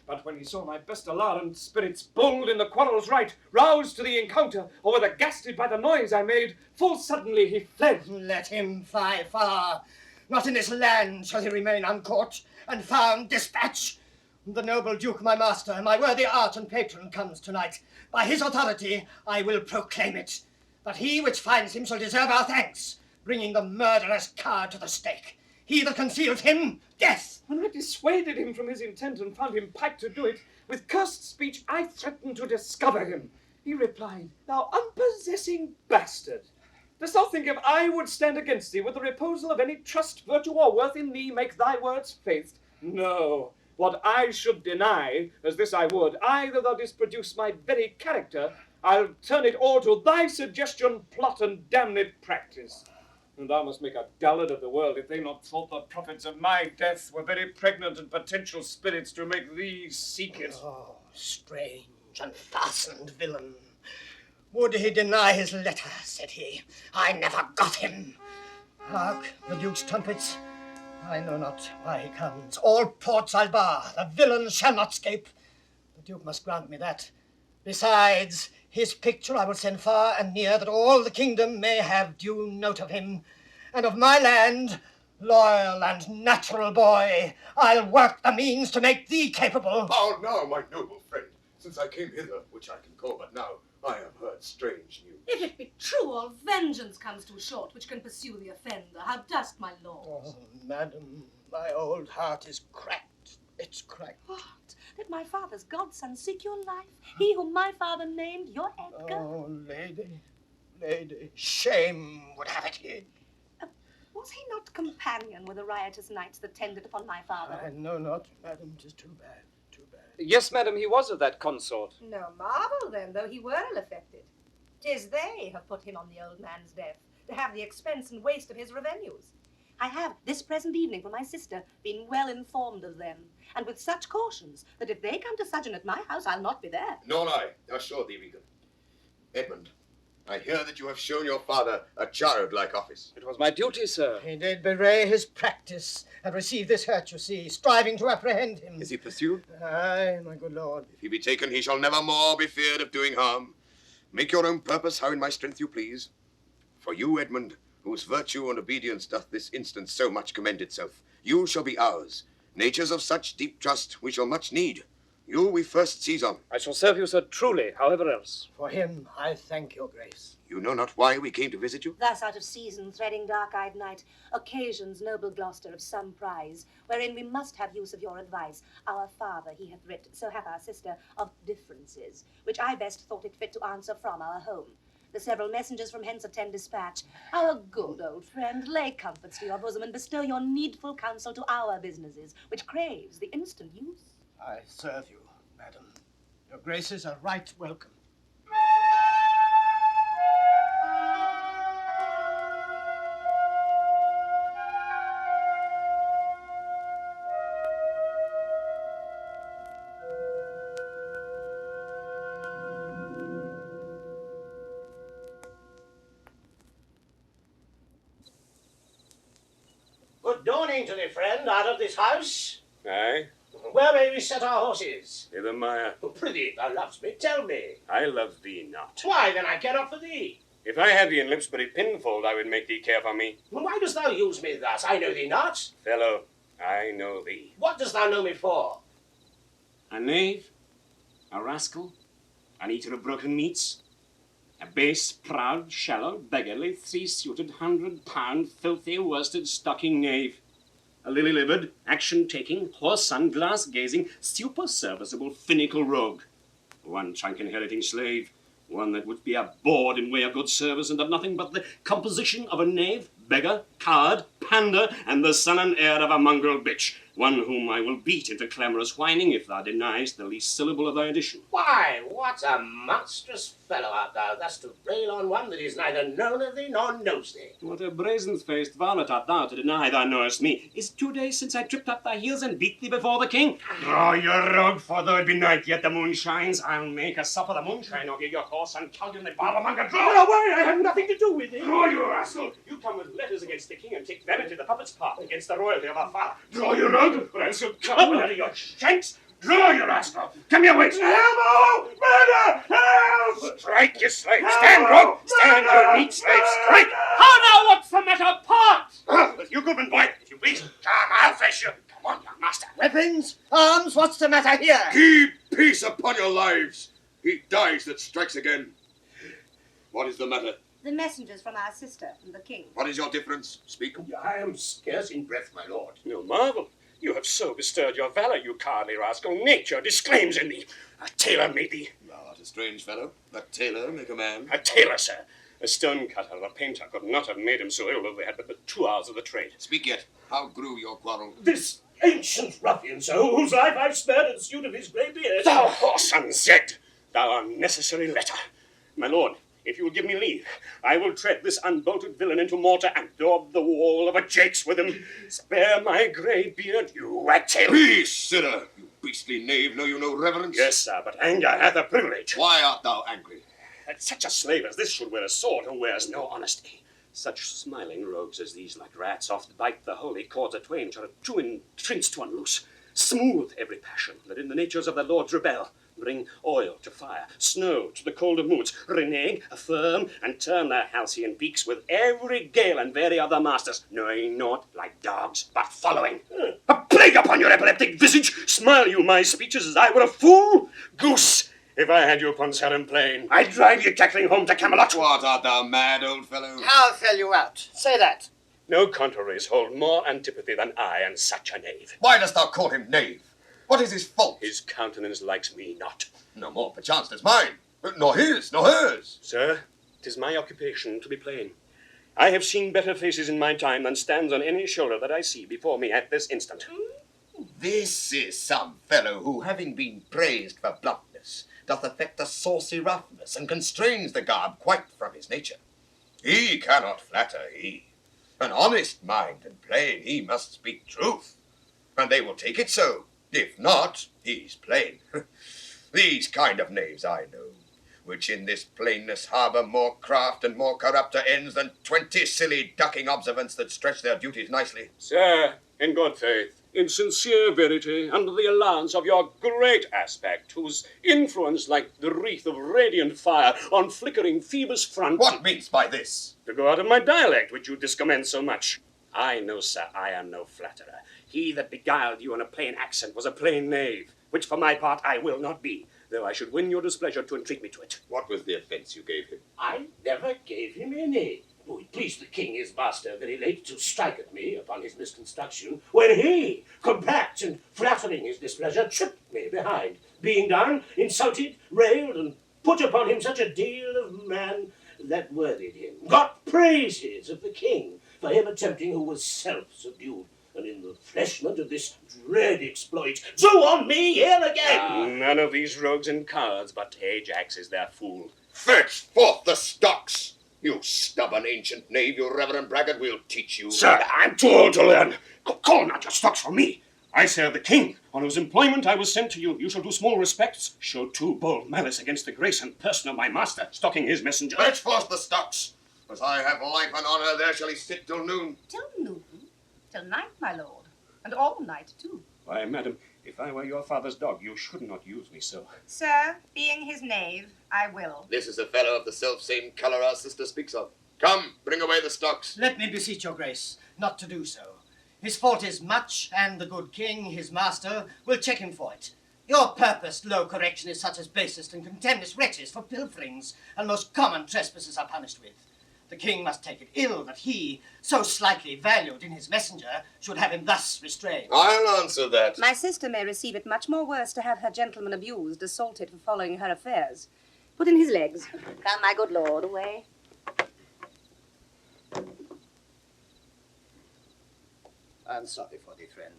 But when he saw my best alarmed spirits bold in the quarrel's right, roused to the encounter, or whether gasted by the noise I made, full suddenly he fled. Let him fly far. Not in this land shall he remain uncaught, and found dispatch. The noble Duke, my master, my worthy art and patron, comes tonight. By his authority I will proclaim it, that he which finds him shall deserve our thanks, bringing the murderous coward to the stake. He that conceals him, death. When I dissuaded him from his intent and found him piped to do it, with cursed speech I threatened to discover him. He replied, "Thou unpossessing bastard, dost thou think if I would stand against thee with the reposal of any trust, virtue, or worth in thee, make thy words faith? No. What I should deny, as this I would, either thou didst produce my very character, I'll turn it all to thy suggestion, plot, and damned practice. And thou must make a dullard of the world if they not thought the prophets of my death were very pregnant and potential spirits to make thee seek it." Oh, strange and fastened villain. Would he deny his letter, said he. I never got him. Hark, the Duke's trumpets. I know not why he comes. All ports I'll bar. The villain shall not scape. The Duke must grant me that. Besides, his picture I will send far and near, that all the kingdom may have due note of him, and of my land Loyal and natural boy, I'll work the means to make thee capable. How now, my noble friend? Since I came hither, which I can call but now, I have heard strange news. If it be true, all vengeance comes too short, which can pursue the offender. How dost, my lord? Oh, madam, my old heart is cracked. It's cracked. What? Did my father's godson seek your life? He whom my father named your Edgar? Oh, lady, shame would have it he. Was he not companion with the riotous knights that tended upon my father? I know not, madam, 'tis too bad, too bad. Yes, madam, he was of that consort. No marvel, then, though he were ill-affected. 'Tis they have put him on the old man's death, to have the expense and waste of his revenues. I have, this present evening, from my sister, been well informed of them, and with such cautions, that if they come to sojourn at my house, I'll not be there. Nor I, assure thee, Regan. Edmund, I hear that you have shown your father a childlike office. It was my duty, sir. He did bewray his practice, and receive this hurt, you see, striving to apprehend him. Is he pursued? Aye, my good lord. If he be taken, he shall never more be feared of doing harm. Make your own purpose how in my strength you please. For you, Edmund, whose virtue and obedience doth this instant so much commend itself, you shall be ours. Natures of such deep trust we shall much need. You we first seize on. I shall serve you, sir, truly, however else. For him I thank your grace. You know not why we came to visit you? Thus out of season, threading dark-eyed night, occasions, noble Gloucester, of some prize, wherein we must have use of your advice. Our father, he hath writ, so hath our sister, of differences, which I best thought it fit to answer from our home. The several messengers from hence attend dispatch. Our good old friend, lay comforts to your bosom, and bestow your needful counsel to our businesses, which craves the instant use. I serve you, madam. Your graces are right welcome. Good dawning to thee, friend, out of this house. Aye, Where may we set our horses? hither, Maya. Prithee, thou lovest me, tell me. I love thee not. Why, then I care not for thee. If I had thee in Lipsbury pinfold, I would make thee care for me. Well, why dost thou use me thus? I know thee not. Fellow, I know thee. What dost thou know me for? A knave, a rascal, an eater of broken meats, a base, proud, shallow, beggarly, three-suited, 100-pound, filthy, worsted, stocking knave. A lily-livered, action-taking, whoreson, glass-gazing, super-serviceable, finical rogue. One trunk-inheriting slave, one that would be a bawd in way of good service and of nothing but the composition of a knave, beggar, coward, pander, and the son and heir of a mongrel bitch. One whom I will beat into clamorous whining if thou deniest the least syllable of thy addition. Why, what a monstrous fellow art thou, thus to rail on one that is neither known of thee nor knows thee. What a brazen-faced varlet art thou to deny thou knowest me? Is 2 days since I tripped up thy heels and beat thee before the king? Draw your rogue, for though it be night, yet the moon shines. I'll make a sup of the moonshine, or give your horse uncaled in the barbermonger. Draw! Run away, I have nothing to do with thee. Draw, you rascal! You come with letters against the king and take them into the puppet's part against the royalty of our father. Draw your rogue, or else you'll come out of your shanks. Draw, you rascal! Come your way! Elbow! Murder! Help! Strike, you slave! Stand, rogue! Stand, you neat slave! Strike! How now, what's the matter? Part! With you, goodman boy, if you please. Come, I'll face you. Come on, young master. Weapons, arms, what's the matter here? Keep peace upon your lives. He dies that strikes again. What is the matter? The messengers from our sister and the king. What is your difference? Speak. I am scarce in breath, my lord. No marvel. You have so bestirred your valor, you cowardly rascal. Nature disclaims in thee. A tailor made thee. Thou art a strange fellow. A tailor make a man. A tailor, sir. A stone-cutter or a painter could not have made him so ill, though they had but the 2 hours of the trade. Speak yet. How grew your quarrel? This ancient ruffian, so, whose life I've spared in suit of his grey beard. Thou whoreson Zed! Thou unnecessary letter. My lord, if you will give me leave, I will tread this unbolted villain into mortar and daub the wall of a jakes with him. Spare my grey beard, you wagtail. Peace, sinner! You beastly knave, know you no reverence? Yes, sir, but anger hath a privilege. Why art thou angry? That such a slave as this should wear a sword who wears no honesty. Such smiling rogues as these, like rats, oft bite the holy cords atwain, shall too entrenched to unloose. Smooth every passion that in the natures of their lords rebel. bring oil to fire, snow to the colder moods, renege, affirm, and turn their halcyon beaks with every gale and very other masters, knowing not like dogs, but following. A plague upon your epileptic visage! Smile you my speeches as I were a fool? Goose! If I had you upon Sarum Plain, I'd drive you cackling home to Camelot. What, art thou mad, old fellow? I'll sell you out. Say that. No contraries hold more antipathy than I and such a knave. Why dost thou call him knave? What is his fault? His countenance likes me not. No more perchance does mine. Nor his, nor hers. Sir, 'tis my occupation to be plain. I have seen better faces in my time than stands on any shoulder that I see before me at this instant. This is some fellow who, having been praised for bluntness, doth affect a saucy roughness, and constrains the garb quite from his nature. He cannot flatter, he. An honest mind and plain, he must speak truth, and they will take it so. If not, he's plain. These kind of knaves I know, which in this plainness harbour more craft and more corrupter ends than 20 silly ducking observants that stretch their duties nicely. Sir, in good faith, in sincere verity, under the allowance of your great aspect, whose influence like the wreath of radiant fire on flickering Phoebus' front... What means by this? To go out of my dialect, which you discommend so much. I know, sir, I am no flatterer. He that beguiled you in a plain accent was a plain knave, which for my part I will not be, though I should win your displeasure to entreat me to it. What was the offence you gave him? I never gave him any. Oh, it pleased the king, his master, very late to strike at me upon his misconstruction, when he, compact and flattering his displeasure, tripped me behind, being done, insulted, railed, and put upon him such a deal of man that worthied him. Got praises of the king for him attempting who was self-subdued, and in the fleshment of this dread exploit, drew on me here again. None of these rogues and cowards, but Ajax is their fool. Fetch forth the stocks! You stubborn ancient knave, you reverend braggart, we'll teach you. Sir, I'm too old to learn. Call not your stocks for me. I serve the king, on whose employment I was sent to you. You shall do small respects. Show too bold malice against the grace and person of my master, stalking his messenger. Fetch forth the stocks. As I have life and honour, there shall he sit till noon. Till noon? Till night, my lord. And all night, too. Why, madam, if I were your father's dog, you should not use me so. Sir, being his knave, I will. This is the fellow of the self-same colour our sister speaks of. Come, bring away the stocks. Let me beseech your grace not to do so. His fault is much, and the good king, his master, will check him for it. Your purposed low correction is such as basest and contemnest wretches for pilferings and most common trespasses are punished with. The king must take it ill that he, so slightly valued in his messenger, should have him thus restrained. I'll answer that. My sister may receive it much more worse to have her gentleman abused, assaulted for following her affairs. Put in his legs. Come, my good lord, away. I'm sorry for thee, friend.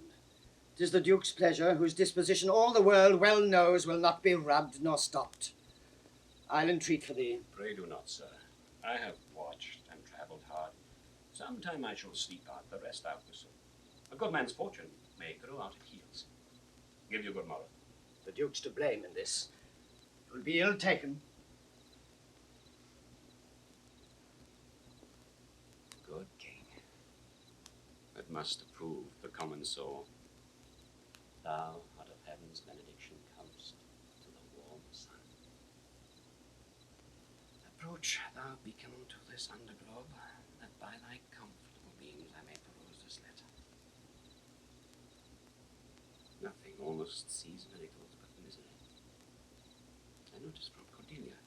'Tis the Duke's pleasure, whose disposition all the world well knows will not be rubbed nor stopped. I'll entreat for thee. Pray do not, sir. I have watched and travelled hard. Sometime I shall sleep out, the rest I'll whistle. A good man's fortune may grow out at heels. Give you good morrow. The Duke's to blame in this. It will be ill taken. Good king. That must approve the common soul. Thou, out of heaven's benediction, comest to the warm sun. Approach, thou beacon, to this underglobe, that by thy comfortable beams I may peruse this letter. Nothing almost sees miracles but misery. I notice from Cordelia,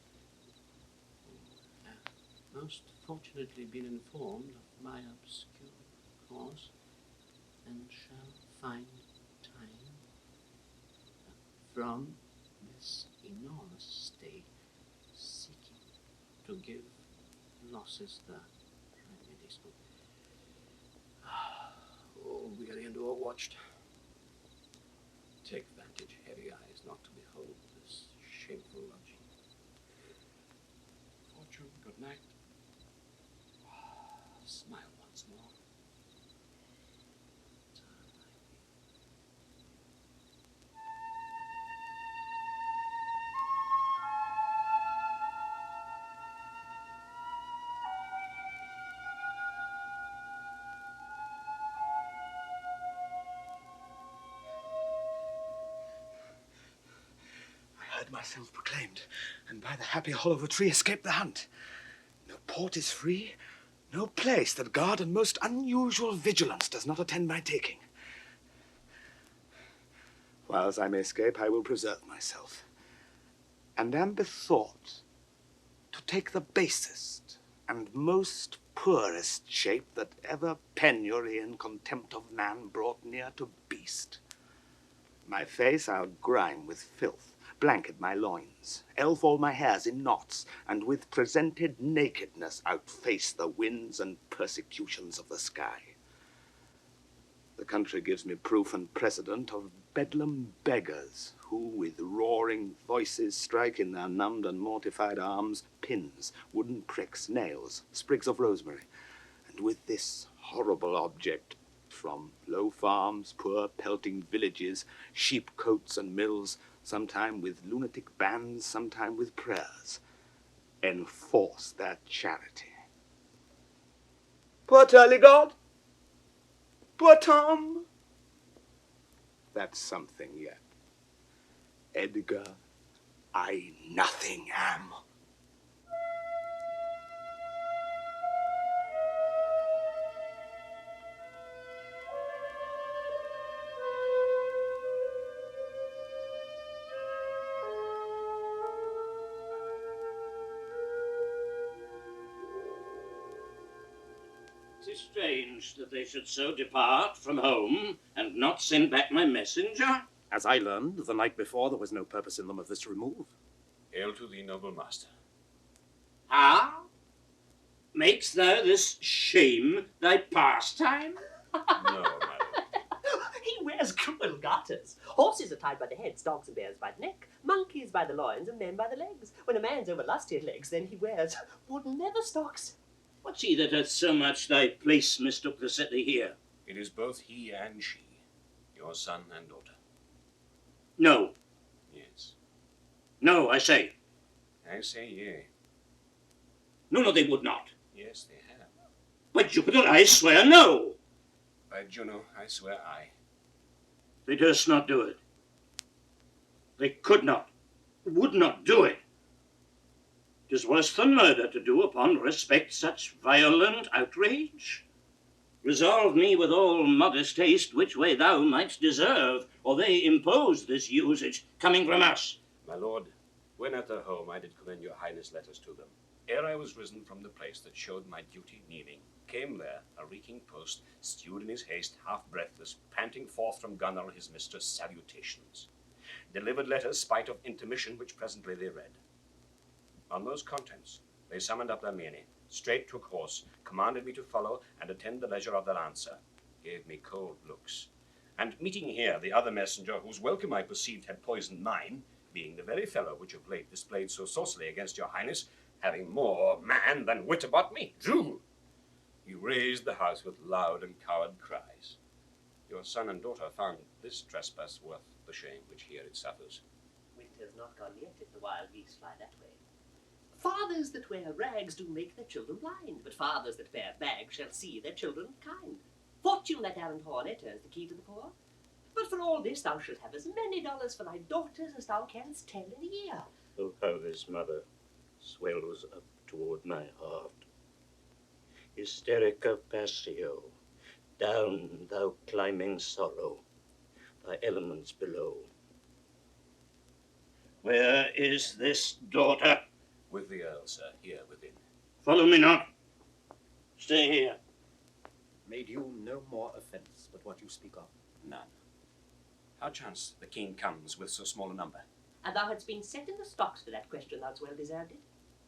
who hath most fortunately been informed of my obscure course, and shall find time from this enormous stake seeking to give losses the remedies. Oh, weary and o'erwatched. Take vantage, heavy eyes, not to behold this shameful lodging. Fortune, good night. Smile once more. myself proclaimed, and by the happy hollow of a tree escaped the hunt. No port is free, no place that guard and most unusual vigilance does not attend my taking. Whiles I may escape, I will preserve myself, and am bethought to take the basest and most poorest shape that ever penury and contempt of man brought near to beast. My face I'll grime with filth, blanket my loins, elf all my hairs in knots, and with presented nakedness outface the winds and persecutions of the sky. The country gives me proof and precedent of bedlam beggars who, with roaring voices, strike in their numbed and mortified arms pins, wooden pricks, nails, sprigs of rosemary, and with this horrible object, from low farms, poor pelting villages, sheep cotes and mills, sometime with lunatic bands, sometime with prayers, enforce their charity. Poor Turlygod! Poor Tom! That's something yet. Edgar, I nothing am. It is strange that they should so depart from home and not send back my messenger. As I learned the night before, there was no purpose in them of this remove. Hail to thee, noble master. How? Makes thou this shame thy pastime? No, my lord. He wears cruel garters. Horses are tied by the heads, dogs and bears by the neck, monkeys by the loins, and men by the legs. When a man's over lusty legs, then he wears wooden leather stocks. What's he that hath so much thy place mistook the city here? It is both he and she, your son and daughter. No. Yes. No, I say. I say yea. No, they would not. Yes, they have. By Jupiter, I swear no. By Juno, I swear aye. They durst not do it. They could not, would not do it. 'Tis worse than murder to do upon respect such violent outrage. Resolve me with all modest haste which way thou mightst deserve, or they impose this usage coming from us. My lord, when at their home I did commend your highness letters to them, ere I was risen from the place that showed my duty kneeling, came there a reeking post, stewed in his haste, half breathless, panting forth from Goneril his mistress' salutations. Delivered letters spite of intermission, which presently they read. On those contents they summoned up their meany, straight took horse, commanded me to follow and attend the leisure of their answer, gave me cold looks, and meeting here the other messenger, whose welcome I perceived had poisoned mine, being the very fellow which of late displayed so saucily against your highness, having more man than wit about me, drew. He raised the house with loud and coward cries. Your son and daughter found this trespass worth the shame which here it suffers. Winter's not gone yet if the wild geese fly that way. Fathers that wear rags do make their children blind, but fathers that wear bags shall see their children kind. Fortune that errant hornet is the key to the poor. But for all this thou shalt have as many dollars for thy daughters as thou canst tell in a year. Oh, how this, mother, swells up toward my heart. Hysterica passio, down thou climbing sorrow, thy elements below. Where is this daughter? With the Earl, sir, here within. Follow me not. Stay here. Made you no more offence but what you speak of? None. How chance the king comes with so small a number? And thou hadst been set in the stocks for that question, thou'dst well deserved it.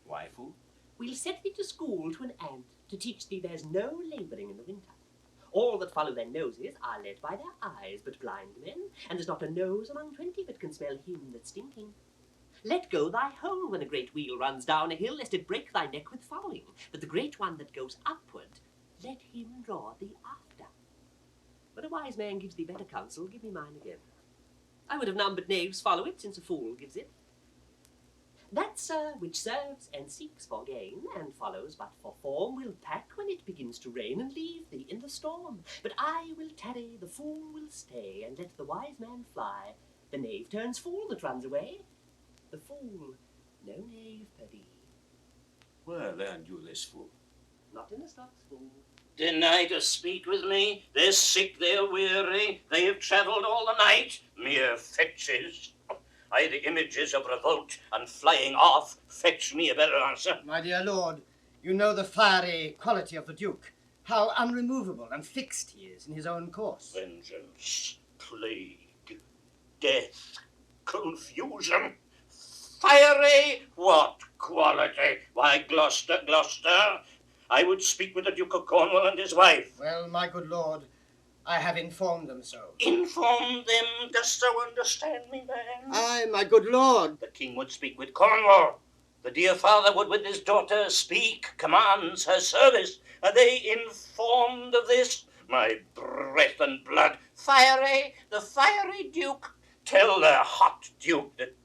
Why, fool? We'll set thee to school to an ant, to teach thee there's no labouring in the winter. All that follow their noses are led by their eyes, but blind men, and there's not a nose among 20 but can smell him that's stinking. Let go thy hole when a great wheel runs down a hill, lest it break thy neck with following. But the great one that goes upward, let him draw thee after. But a wise man gives thee better counsel, give me mine again. I would have none but knaves follow it, since a fool gives it. That, sir, which serves and seeks for gain, and follows but for form, will pack when it begins to rain, and leave thee in the storm. But I will tarry, the fool will stay, and let the wise man fly. The knave turns fool that runs away. The fool, no knave, Paddy. Where learned you this, fool? Not in the stocks, fool. Deny to speak with me? They're sick, they're weary, they have travelled all the night. Mere fetches. I, the images of revolt and flying off, fetch me a better answer. My dear lord, you know the fiery quality of the Duke, how unremovable and fixed he is in his own course. Vengeance, plague, death, confusion, fiery, what quality? Why, Gloucester, Gloucester, I would speak with the Duke of Cornwall and his wife. Well, my good lord, I have informed them so. Inform them, dost thou understand me, man? Aye, my good lord. The king would speak with Cornwall. The dear father would with his daughter speak, commands her service. Are they informed of this? My breath and blood, fiery, the fiery duke. Tell the hot duke that...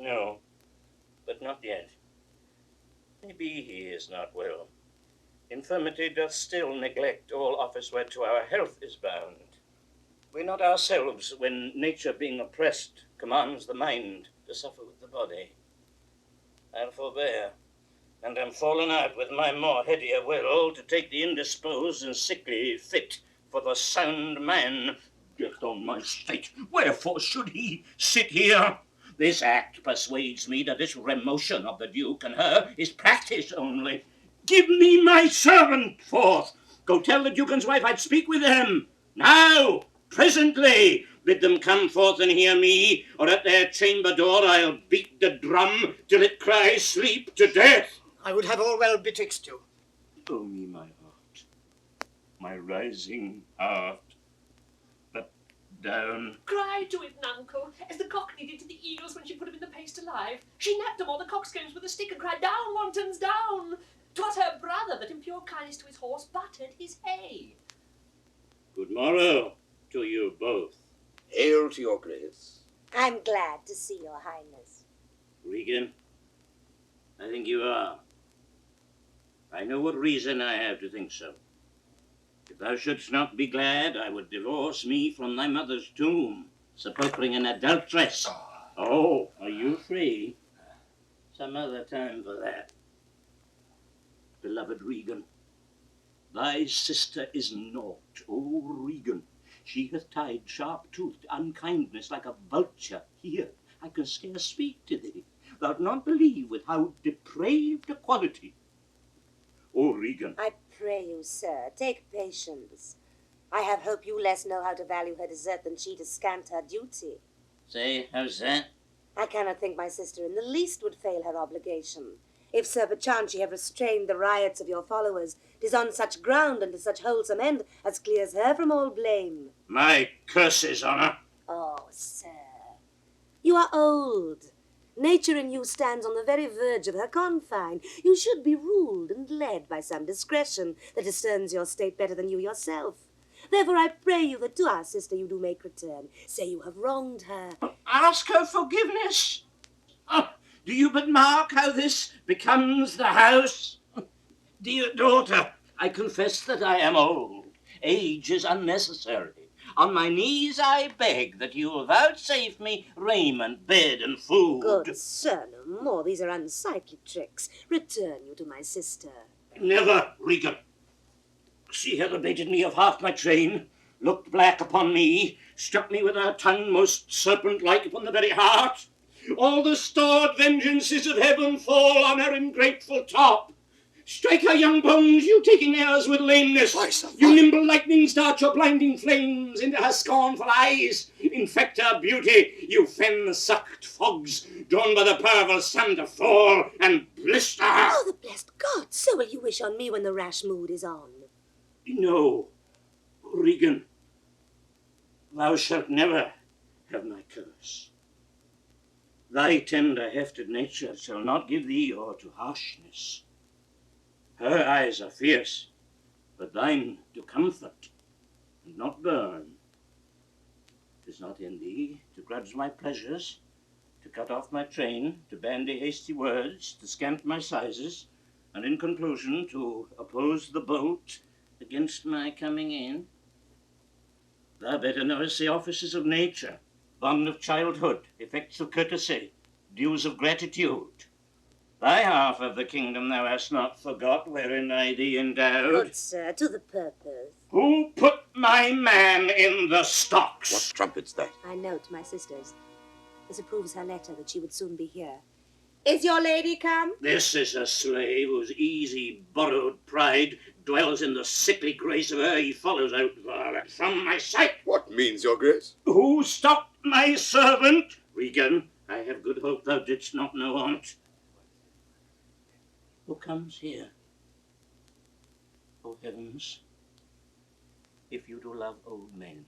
No, but not yet. Maybe he is not well. Infirmity doth still neglect all office whereto our health is bound. We not ourselves, when nature being oppressed, commands the mind to suffer with the body. I'll forbear, and am fallen out with my more headier will to take the indisposed and sickly fit for the sound man. Death on my state, wherefore should he sit here? This act persuades me that this remotion of the Duke and her is practice only. Give me my servant forth. Go tell the Duke and his wife I'd speak with them. Now, presently, bid them come forth and hear me, or at their chamber door I'll beat the drum till it cries sleep to death. I would have all well betwixt you. Oh me, my heart, my rising heart, but down. Cry to it, Nuncle, as the cockney did to the eagles when she put him in the paste alive. She napped them all the coxcombs with a stick and cried, "Down, wantons, down!" 'Twas her brother that in pure kindness to his horse buttered his hay. Good morrow to you both. Hail to your grace. I'm glad to see your highness. Regan, I think you are. I know what reason I have to think so. If thou shouldst not be glad, I would divorce me from thy mother's tomb, sepulchring an adulteress. Oh, are you free? Some other time for that. Beloved Regan, thy sister is naught, O Regan. She hath tied sharp-toothed unkindness like a vulture here. I can scarce speak to thee. Thou'lt not believe with how depraved a quality. O Regan. I pray you, sir, take patience. I have hope you less know how to value her desert than she to scant her duty. Say, how's that? I cannot think my sister in the least would fail her obligation. If, sir, perchance ye have restrained the riots of your followers, 'tis on such ground and to such wholesome end as clears her from all blame. My curses on her. Oh, sir, you are old. Nature in you stands on the very verge of her confine. You should be ruled and led by some discretion that discerns your state better than you yourself. Therefore I pray you that to our sister you do make return. Say you have wronged her. Ask her forgiveness. Oh, do you but mark how this becomes the house? Dear daughter, I confess that I am old. Age is unnecessary. On my knees I beg that you will vouchsafe me raiment, bed, and food. Good sir, no more. These are unsightly tricks. Return you to my sister. Never, Regan. She hath abated me of half my train, looked black upon me, struck me with her tongue most serpent-like upon the very heart. All the stored vengeances of heaven fall on her ingrateful top. Strike her young bones, you taking airs with lameness. You nimble lightnings dart your blinding flames into her scornful eyes. Infect her beauty, you fen-sucked fogs, drawn by the perverse sun to fall and blister her. Oh, the blessed God, so will you wish on me when the rash mood is on. No, Regan, thou shalt never have my curse. Thy tender-hefted nature shall not give thee o'er to harshness. Her eyes are fierce, but thine do comfort, and not burn. 'Tis not in thee to grudge my pleasures, to cut off my train, to bandy hasty words, to scant my sizes, and in conclusion to oppose the bolt against my coming in. Thou better knowest the offices of nature, bond of childhood, effects of courtesy, dues of gratitude. Thy half of the kingdom thou hast not forgot, wherein I thee endowed. Good sir, to the purpose. Who put my man in the stocks? What trumpet's that? I note my sister's. This approves her letter that she would soon be here. Is your lady come? This is a slave whose easy borrowed pride dwells in the sickly grace of her he follows out varlet from my sight. What means your grace? Who stopped my servant? Regan, I have good hope thou didst not know on't. Who comes here? O heavens, if you do love old men,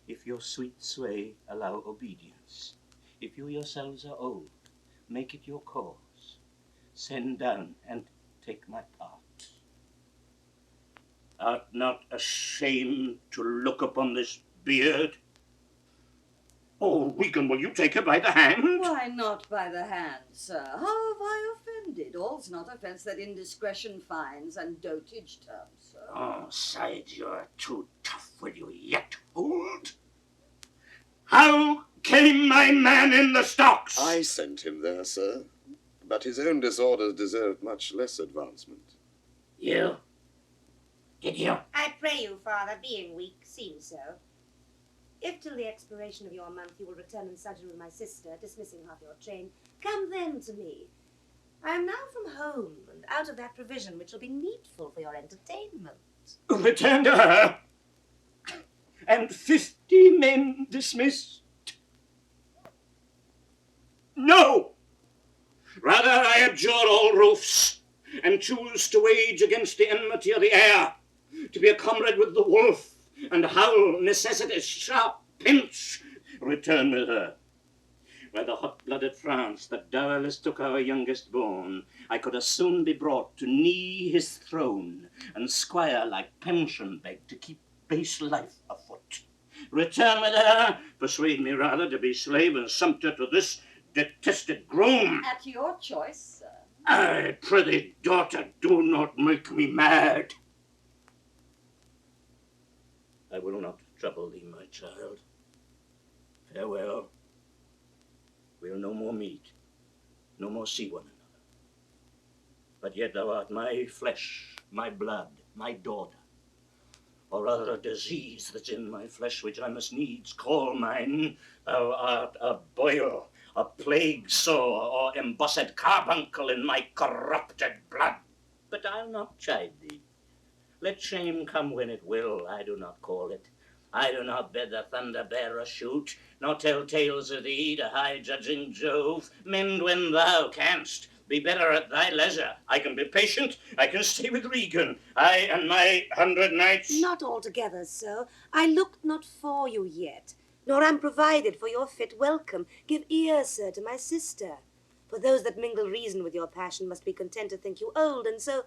if your sweet sway allow obedience, if you yourselves are old, make it your cause. Send down and take my part. Art not ashamed to look upon this beard? Oh, Regan, will you take her by the hand? Why not by the hand, sir? How have I offended? All's not offence that indiscretion finds and dotage terms, sir. Oh, sides, you're too tough. Will you yet hold? How came my man in the stocks? I sent him there, sir. But his own disorders deserved much less advancement. You? Did you? I pray you, father, being weak, seem so. If till the expiration of your month you will return in sojourn with my sister, dismissing half your train, come then to me. I am now from home, and out of that provision which will be needful for your entertainment. Return to her, and 50 men dismissed. No! Rather I abjure all roofs, and choose to wage against the enmity of the air, to be a comrade with the wolf, and howl necessity's sharp pinch. Return with her. By the hot-blooded France that dowerless took our youngest born, I could as soon be brought to knee his throne, and squire like pension beg to keep base life afoot. Return with her, persuade me rather to be slave and sumpter to this detested groom. At your choice, sir. I prithee, daughter, do not make me mad. I will not trouble thee, my child. Farewell. We'll no more meet, no more see one another. But yet thou art my flesh, my blood, my daughter, or rather a disease that's in my flesh which I must needs call mine. Thou art a boil, a plague sore, or embossed carbuncle in my corrupted blood. But I'll not chide thee. Let shame come when it will, I do not call it. I do not bid the thunder-bearer shoot, nor tell tales of thee to high-judging Jove. Mend when thou canst. Be better at thy leisure. I can be patient. I can stay with Regan. I and my 100 knights. Not altogether so. I looked not for you yet, nor am provided for your fit welcome. Give ear, sir, to my sister. For those that mingle reason with your passion must be content to think you old, and so...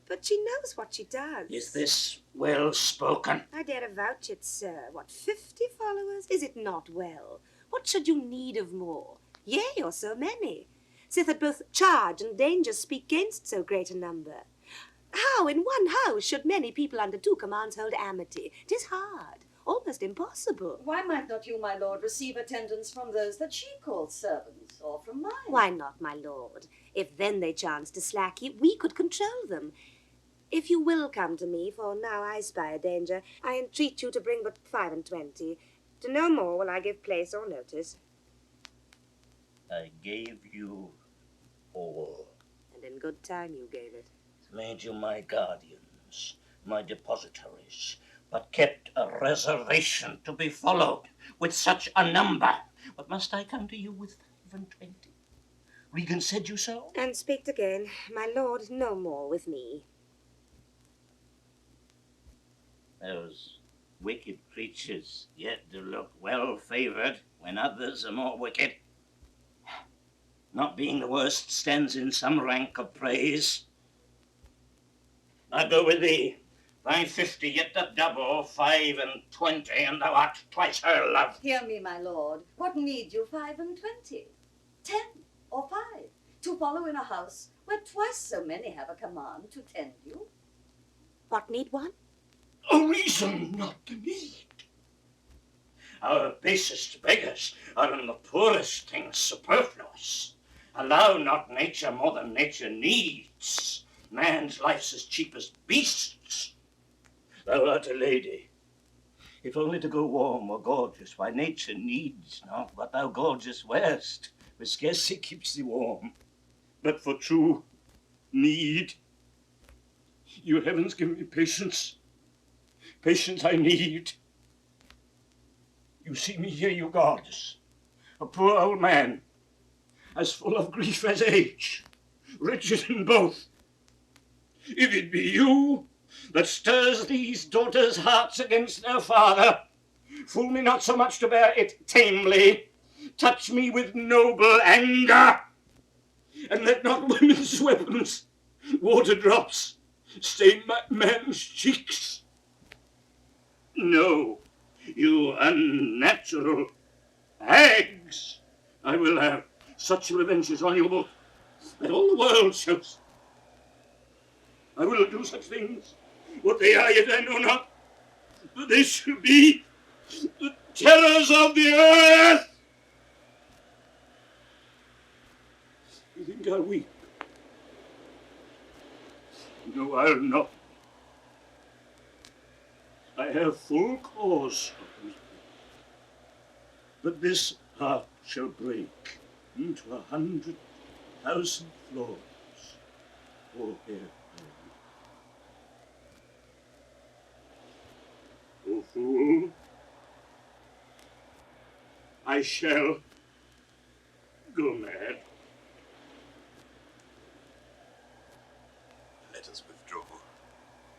But she knows what she does. Is this well spoken? I dare avouch it, sir. What, 50 followers? Is it not well? What should you need of more? Yea, or so many? Sith that both charge and danger speak gainst so great a number. How in one house should many people under 2 commands hold amity? 'Tis hard, almost impossible. Why might not you, my lord, receive attendance from those that she calls servants, or from mine? Why not, my lord? If then they chance to slack ye, we could control them. If you will come to me, for now I spy a danger, I entreat you to bring but 25. To no more will I give place or notice. I gave you all. And in good time you gave it. Made you my guardians, my depositaries, but kept a reservation to be followed with such a number. But must I come to you with 25? Regan said you so? And speak again, my lord, no more with me. Those wicked creatures yet do look well-favoured when others are more wicked. Not being the worst stands in some rank of praise. I go with thee. Thy 50 yet doth double 25, and thou art twice her love. Hear me, my lord. What need you 25? 10 or 5, to follow in a house where twice so many have a command to tend you? What need one? A reason, not the need. Our basest beggars are in the poorest things superfluous. Allow not nature more than nature needs. Man's life's as cheap as beasts. Thou art a lady. If only to go warm or gorgeous, why nature needs not what thou gorgeous wearest, which scarcely keeps thee warm. But for true need, you heavens give me patience. Patience I need. You see me here, you gods, a poor old man, as full of grief as age, wretched in both. If it be you that stirs these daughters' hearts against their father, fool me not so much to bear it tamely. Touch me with noble anger, and let not women's weapons, water drops, stain my man's cheeks. No, you unnatural hags, I will have such revenges on you both that all the world shall. I will do such things, what they are yet I know not, that they shall be the terrors of the earth. You think I weep? No, I'll not. I have full cause of weeping. But this heart shall break into 100,000 flaws. Oh, here. Oh, fool. I shall go mad. Let us withdraw.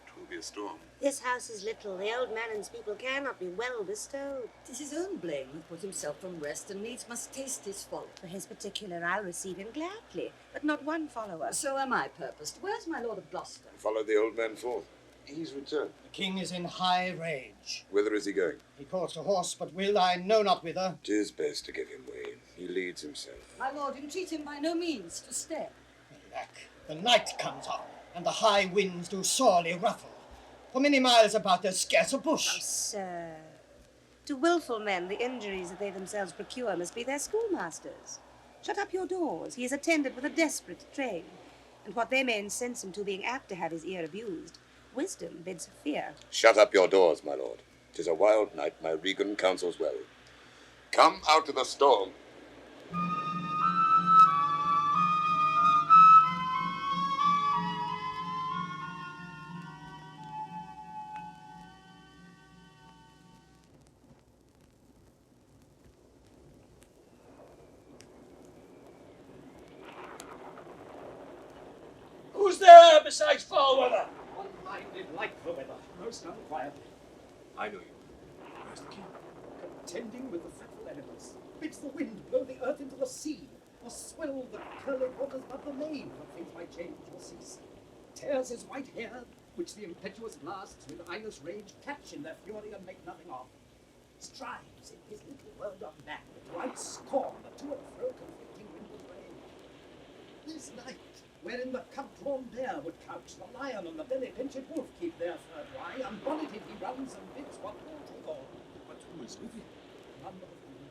'Twill be a storm. This house is little. The old man and his people cannot be well bestowed. 'Tis his own blame who put himself from rest and needs must taste his fault. For his particular, I'll receive him gladly, but not one follower. So am I purposed. Where's my lord of Gloucester? Follow the old man forth. He's returned. The king is in high rage. Whither is he going? He calls to horse, but will I know not whither. 'Tis best to give him way. He leads himself. My lord, entreat him by no means to stay. Alack, the night comes on, and the high winds do sorely ruffle. For many miles about there's scarce a bush. Oh, sir. To wilful men, the injuries that they themselves procure must be their schoolmasters. Shut up your doors. He is attended with a desperate train, and what they may incense him to being apt to have his ear abused, wisdom bids fear. Shut up your doors, my lord. 'Tis a wild night. My Regan counsels well. Come out of the storm. Who's there besides foul weather? One-minded like the weather, most unquiet. I know you. Where's the king? Contending with the fretful elements, bids the wind blow the earth into the sea, or swell the curling waters above the main, when things might change or cease. Tears his white hair, which the impetuous blasts with eyeless rage catch in their fury and make nothing of. Strives in his little world of man, to outscorn the to and fro conflicting wind and rain. This night, wherein the cub-drawn bear would couch, the lion and the belly-pinched wolf keep their third eye, unbonneted he runs and bids what will take on. But who is with him? None of whom,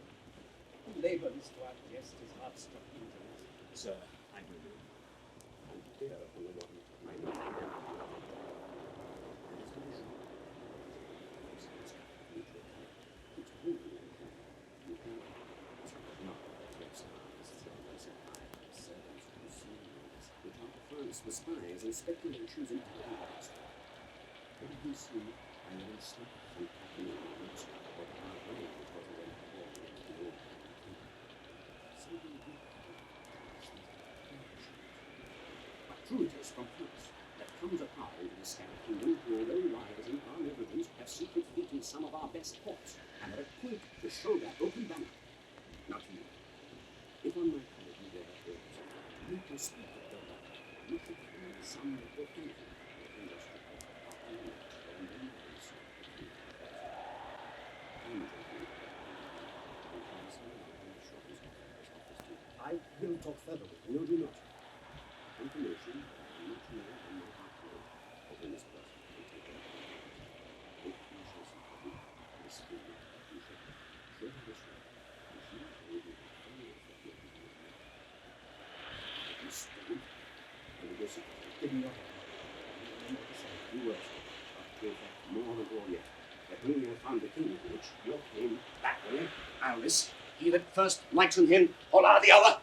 who labours to outjust his heart-struck injuries. Sir, I know you. And clear upon the one my mind. The spies and speculations and talents. When you see I will slip from packing arms, or our way with what we went along with the old so we will but true it is from hence that comes a power into the Scab kingdom who, although liars and are negligent, have secret feet in some of our best ports, and are quick to show that open banner. Not you. If on my part you bear words, you can speak of the law. You should find some little anything that hinders the I will talk further with you. No, do not. Information much more than my heart will open this person and take it. If you shall see me, this will not you shall. Give me your hand. You worship. Give that more than all yet. Let me have found the king, which your came back with it. Alice, he that first lights on him, holla the other.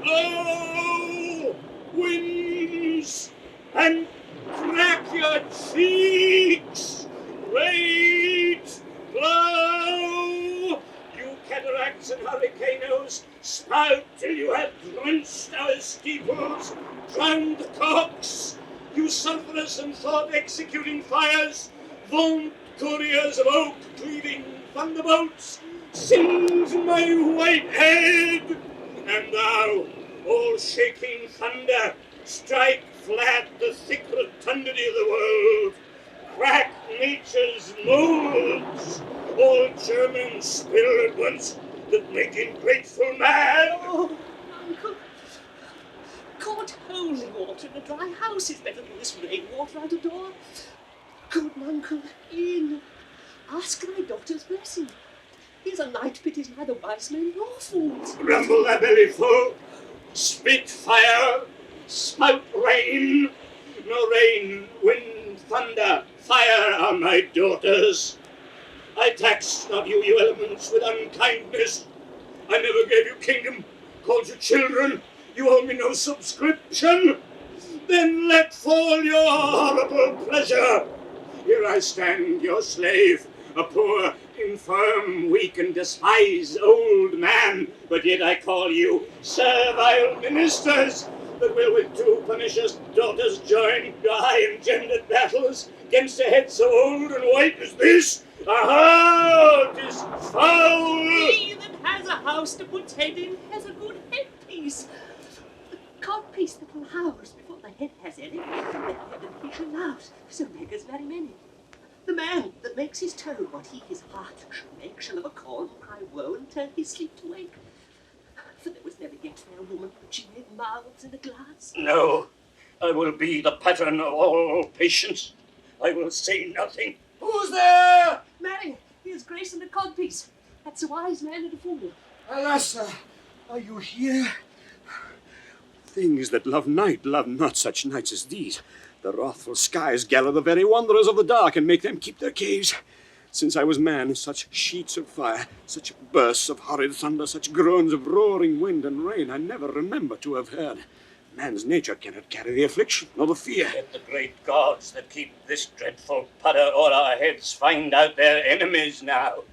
Blow, winds, and crack your cheeks. Great blow, you cataracts and hurricanes, spout till you have drenched our steeples, drowned the cocks, you sulphurous and thought-executing fires, vaunt couriers of oak cleaving thunderbolts, singe my white head, and thou, all shaking thunder, strike flat the thick rotundity of the world, crack nature's moulds, all Germans spill at once, that make ingrateful man. Oh, Uncle, cold holy water in a dry house is better than this rainwater out of door. Good Uncle, in, ask thy daughter's blessing. Here's a night pities neither wise men nor fools. Rumble thy belly full, spit fire, spout rain, no rain, wind, thunder, fire are my daughters. I tax not you, you elements, with unkindness. I never gave you kingdom, called you children, you owe me no subscription. Then let fall your horrible pleasure. Here I stand, your slave, a poor, infirm, weak, and despised old man, but yet I call you servile ministers, that will with two pernicious daughters join your high-engendered battles against a head so old and white as this. Aha! 'Tis foul! He that has a house to put head in has a good headpiece. The codpiece that will house before the head has any, the head and he shall out, so beggars very many. The man that makes his tone what he his heart shall make shall of a corn cry woe and turn his sleep to wake. For there was never yet fair woman but she made mouths in a glass. No, I will be the pattern of all patience. I will say nothing. Who's there? Marry, here's Grace and the codpiece. That's a wise man and a fool. Alas, sir, are you here? Things that love night love not such nights as these. The wrathful skies gather the very wanderers of the dark and make them keep their caves. Since I was man, such sheets of fire, such bursts of horrid thunder, such groans of roaring wind and rain I never remember to have heard. Man's nature cannot carry the affliction nor the fear. Let the great gods that keep this dreadful pudder o'er our heads find out their enemies now.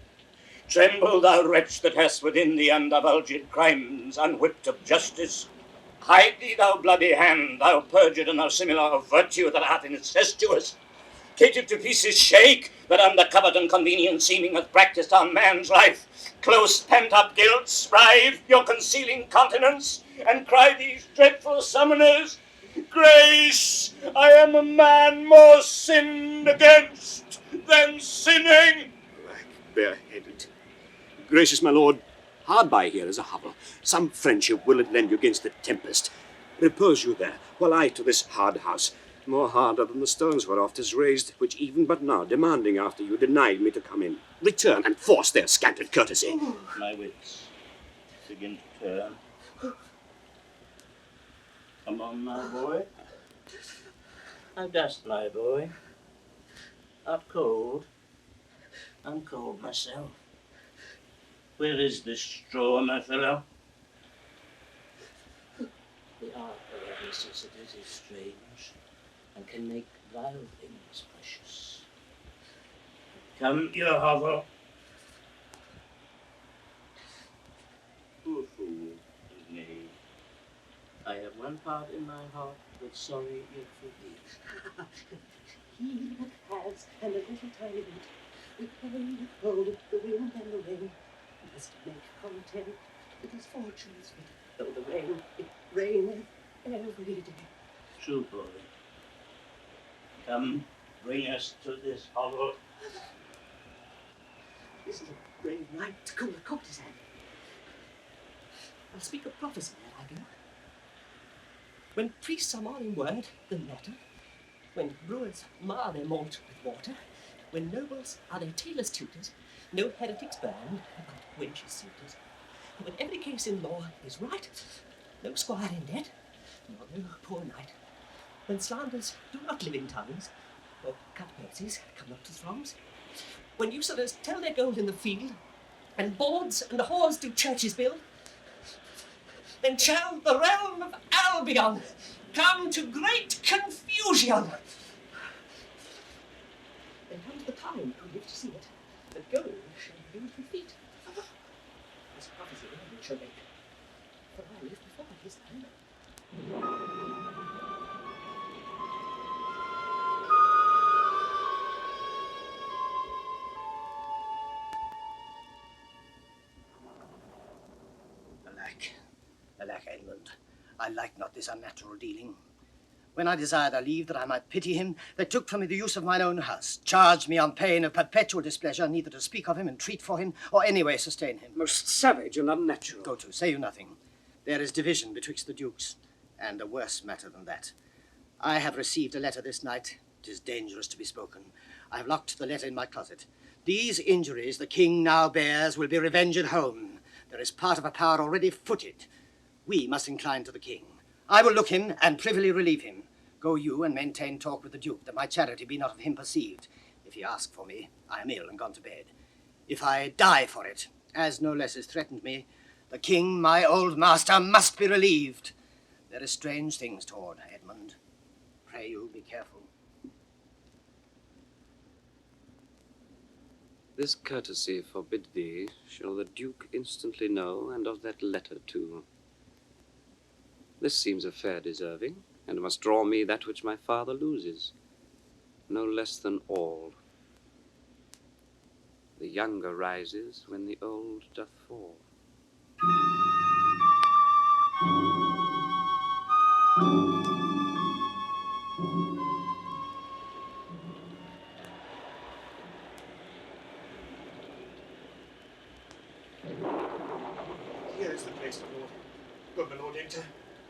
Tremble, thou wretch that hast within thee undivulged crimes, unwhipped of justice. Hide thee, thou bloody hand, thou perjured and thou similar of virtue that art incestuous. Caitiff to pieces shake, that under covert and convenient seeming hath practised on man's life. Close pent-up guilt, strive your concealing continence, and cry these dreadful summoners, Grace, I am a man more sinned against than sinning. Black, bareheaded. Gracious my lord, hard by here is a hovel. Some friendship will it lend you against the tempest. Repose you there, while I to this hard house, more harder than the stones whereof 'tis raised, which even but now, demanding after you, denied me to come in. Return and force their scanted courtesy. My wits begin to turn. Come on, my boy. How dost lie, boy? Art cold? I'm cold myself. Where is this straw, my fellow? The art of our necessity is strange, and can make vile things precious. Come, your hovel. Poor fool and knave. I have one part in my heart that's sorry yet for thee. He that has and a little tiny bit, withhold hold of the wind and the rain, must make content with his fortunes fit, though the rain, it raineth every day. True, boy. Come, bring us to this hovel. This is a brave night to call a courtesan. I'll speak of prophecy ere I go. When priests are more in word than letter, when brewers mar their malt with water, when nobles are their tailors' tutors, no heretics burned, but wenches' suitors, when every case in law is right, no squire in debt, nor no poor knight, when slanders do not live in tongues, or cut purses come not to throngs, when usurers tell their gold in the field, and bawds and whores do churches build, then shall the realm of Albion come to great confusion. Then comes the time who live to see it, that gold shall be used with feet. This prophecy I shall make, for I live before his time. Alack, Edmund, I like not this unnatural dealing. When I desired a leave that I might pity him, they took from me the use of mine own house, charged me on pain of perpetual displeasure, neither to speak of him, entreat for him, or any way sustain him. Most savage and unnatural. Go to, say you nothing. There is division betwixt the dukes, and a worse matter than that. I have received a letter this night. 'Tis dangerous to be spoken. I have locked the letter in my closet. These injuries the king now bears will be revenged home. There is part of a power already footed. We must incline to the king. I will look him and privily relieve him. Go you and maintain talk with the duke, that my charity be not of him perceived. If he ask for me, I am ill and gone to bed. If I die for it, as no less is threatened me, the king, my old master, must be relieved. There is strange things toward, Edmund. Pray you be careful. This courtesy forbid thee, shall the duke instantly know, and of that letter too. This seems a fair deserving, and must draw me that which my father loses, no less than all. The younger rises when the old doth fall. Here is the place, my lord. Good, my lord, enter.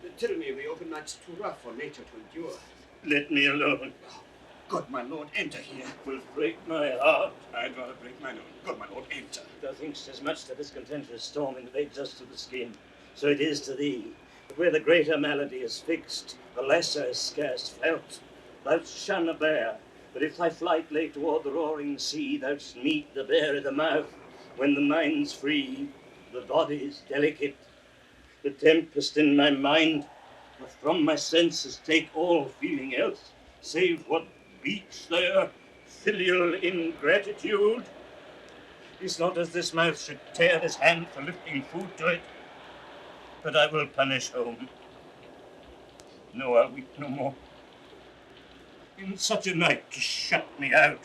The tyranny of the open night's too rough for nature to endure. Let me alone. Good, my lord, enter here. Will break my heart. I'd rather break mine own. Good, my lord, enter. Thou think'st as much to this contentious storm invades us to the skin. So it is to thee. But where the greater malady is fixed, the lesser is scarce felt. Thou'st shun a bear, but if thy flight lay toward the roaring sea, thou'st meet the bear i' the mouth. When the mind's free, the body's delicate. The tempest in my mind doth from my senses take all feeling else, save what beats there, filial ingratitude. It's not as this mouth should tear this hand for lifting food to it, but I will punish home. No, I'll weep no more. In such a night to shut me out.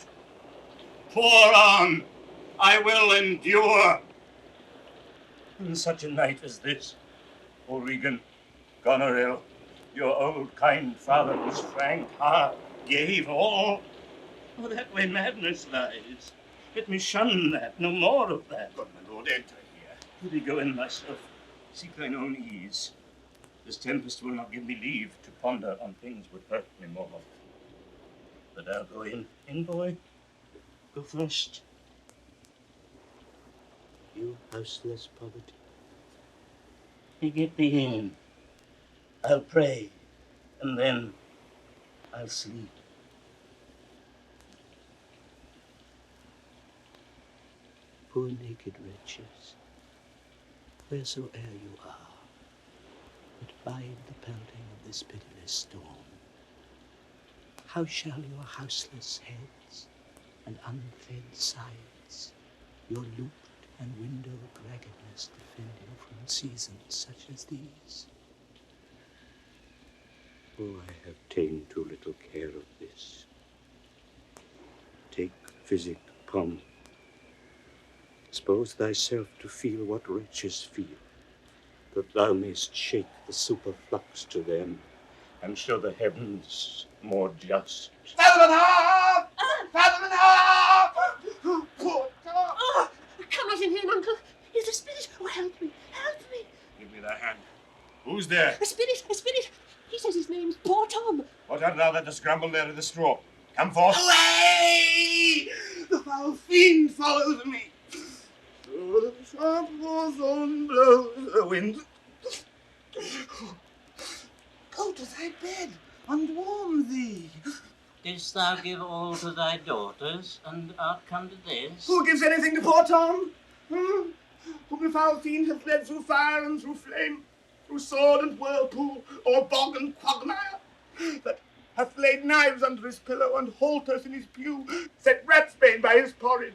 Pour on, I will endure. In such a night as this, O Regan, Goneril, your old kind father whose frank heart gave all. Oh, that way madness lies. Let me shun that, no more of that. Good, my lord, enter here. Do thee go in thyself, seek thine own ease. This tempest will not give me leave to ponder on things would hurt me more. But I'll go in. In, boy. Go first. You houseless poverty. Get me in. I'll pray, and then I'll sleep. Poor naked wretches, wheresoe'er you are, that bide the pelting of this pitiless storm, how shall your houseless heads and unfed sides, your looped and windowed raggedness defend you from seasons such as these? Oh, I have ta'en too little care of this. Take physic, Pom. Expose thyself to feel what wretches feel, that thou mayst shake the superflux to them, and show the heavens more just. Fathom and half! Fathom and half! Poor dog! Oh, come not in here, uncle. He's a spirit. Oh, help me, help me. Give me thy hand. Who's there? A spirit, a spirit. He says his name's Poor Tom. What art thou that dost grumble there in the straw? Come forth. Away! The foul fiend follows me. Through the sharp hawthorn blows the wind. Go to thy bed and warm thee. Didst thou give all to thy daughters, and art come to this? Who gives anything to poor Tom? Whom the foul fiend hath led through fire and through flame, through sword and whirlpool, or bog and quagmire, that hath laid knives under his pillow and halters in his pew, set ratsbane by his porridge,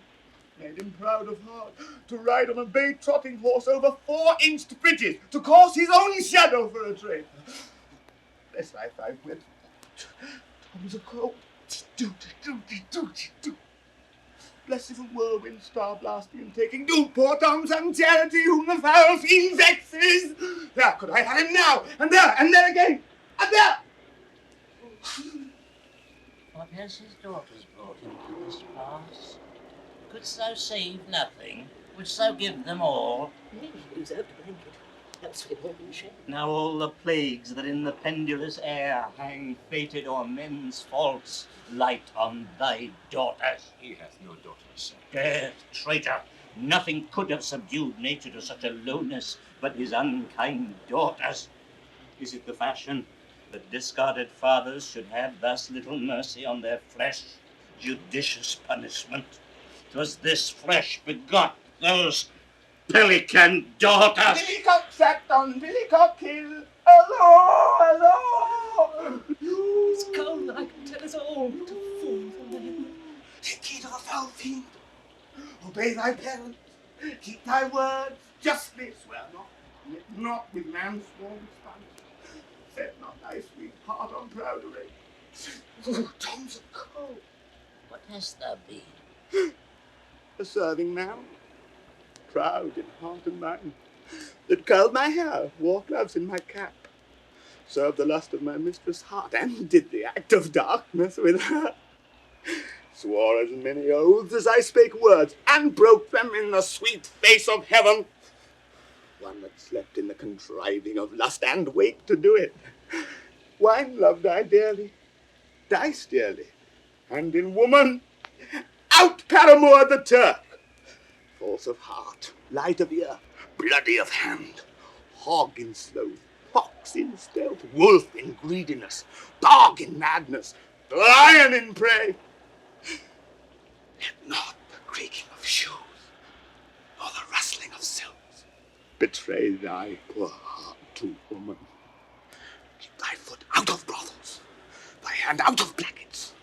made him proud of heart, to ride on a bay-trotting horse over 4-inched bridges, to cause his own shadow for a traitor. Bless thy 5 wit. Tom's a cold. Do. Bless if a whirlwind star blasting and taking. Do poor Tom's uncharity, whom the foul fiend vexes. There could I have him now, and there again, and there. What has his daughters brought him to this pass? Couldst thou save nothing? Wouldst thou give them all? Nay, reserve the blanket. Else we'd all been shamed. Now all the plagues that in the pendulous air hang fated o'er men's faults, light on thy daughters. He hath no daughters, sir. Death, traitor! Nothing could have subdued nature to such a lowness but his unkind daughters. Is it the fashion that discarded fathers should have thus little mercy on their flesh? Judicious punishment. 'Twas this flesh begot those pelican daughters. Billycock sat on Billycock hill. Hello. It's cold, I can tell us all. What a fool for men. Take heed of the foul fiend. Obey thy parents. Keep thy words. Justly swear not. Yet not with man's sworn spite. Set not thy sweet heart on proudery. Oh, Tom's a cold. What hast thou been? A serving man, proud in heart and mind, that curled my hair, wore gloves in my cap, served the lust of my mistress' heart, and did the act of darkness with her. Swore as many oaths as I spake words, and broke them in the sweet face of heaven. One that slept in the contriving of lust, and waked to do it. Wine loved I dearly, dice dearly, and in woman out paramour the Turk. False of heart, light of ear, bloody of hand, hog in sloth, fox in stealth, wolf in greediness, dog in madness, lion in prey. Let not the creaking of shoes, nor the rustling of silks, betray thy poor heart to woman. Keep thy foot out of brothels, thy hand out of blackets,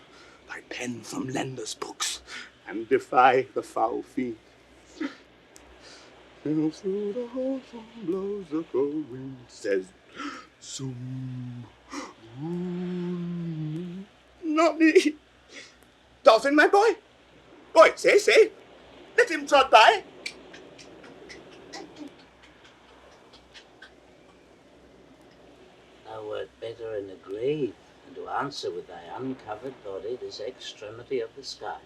thy pen from lenders' books, and defy the foul fiend. Till through the hawthorn blows the cold wind, says, Zoom. Not me. Dolphin, my boy. Boy, say. Let him trot by. Thou wert better in a grave than to answer with thy uncovered body this extremity of the skies.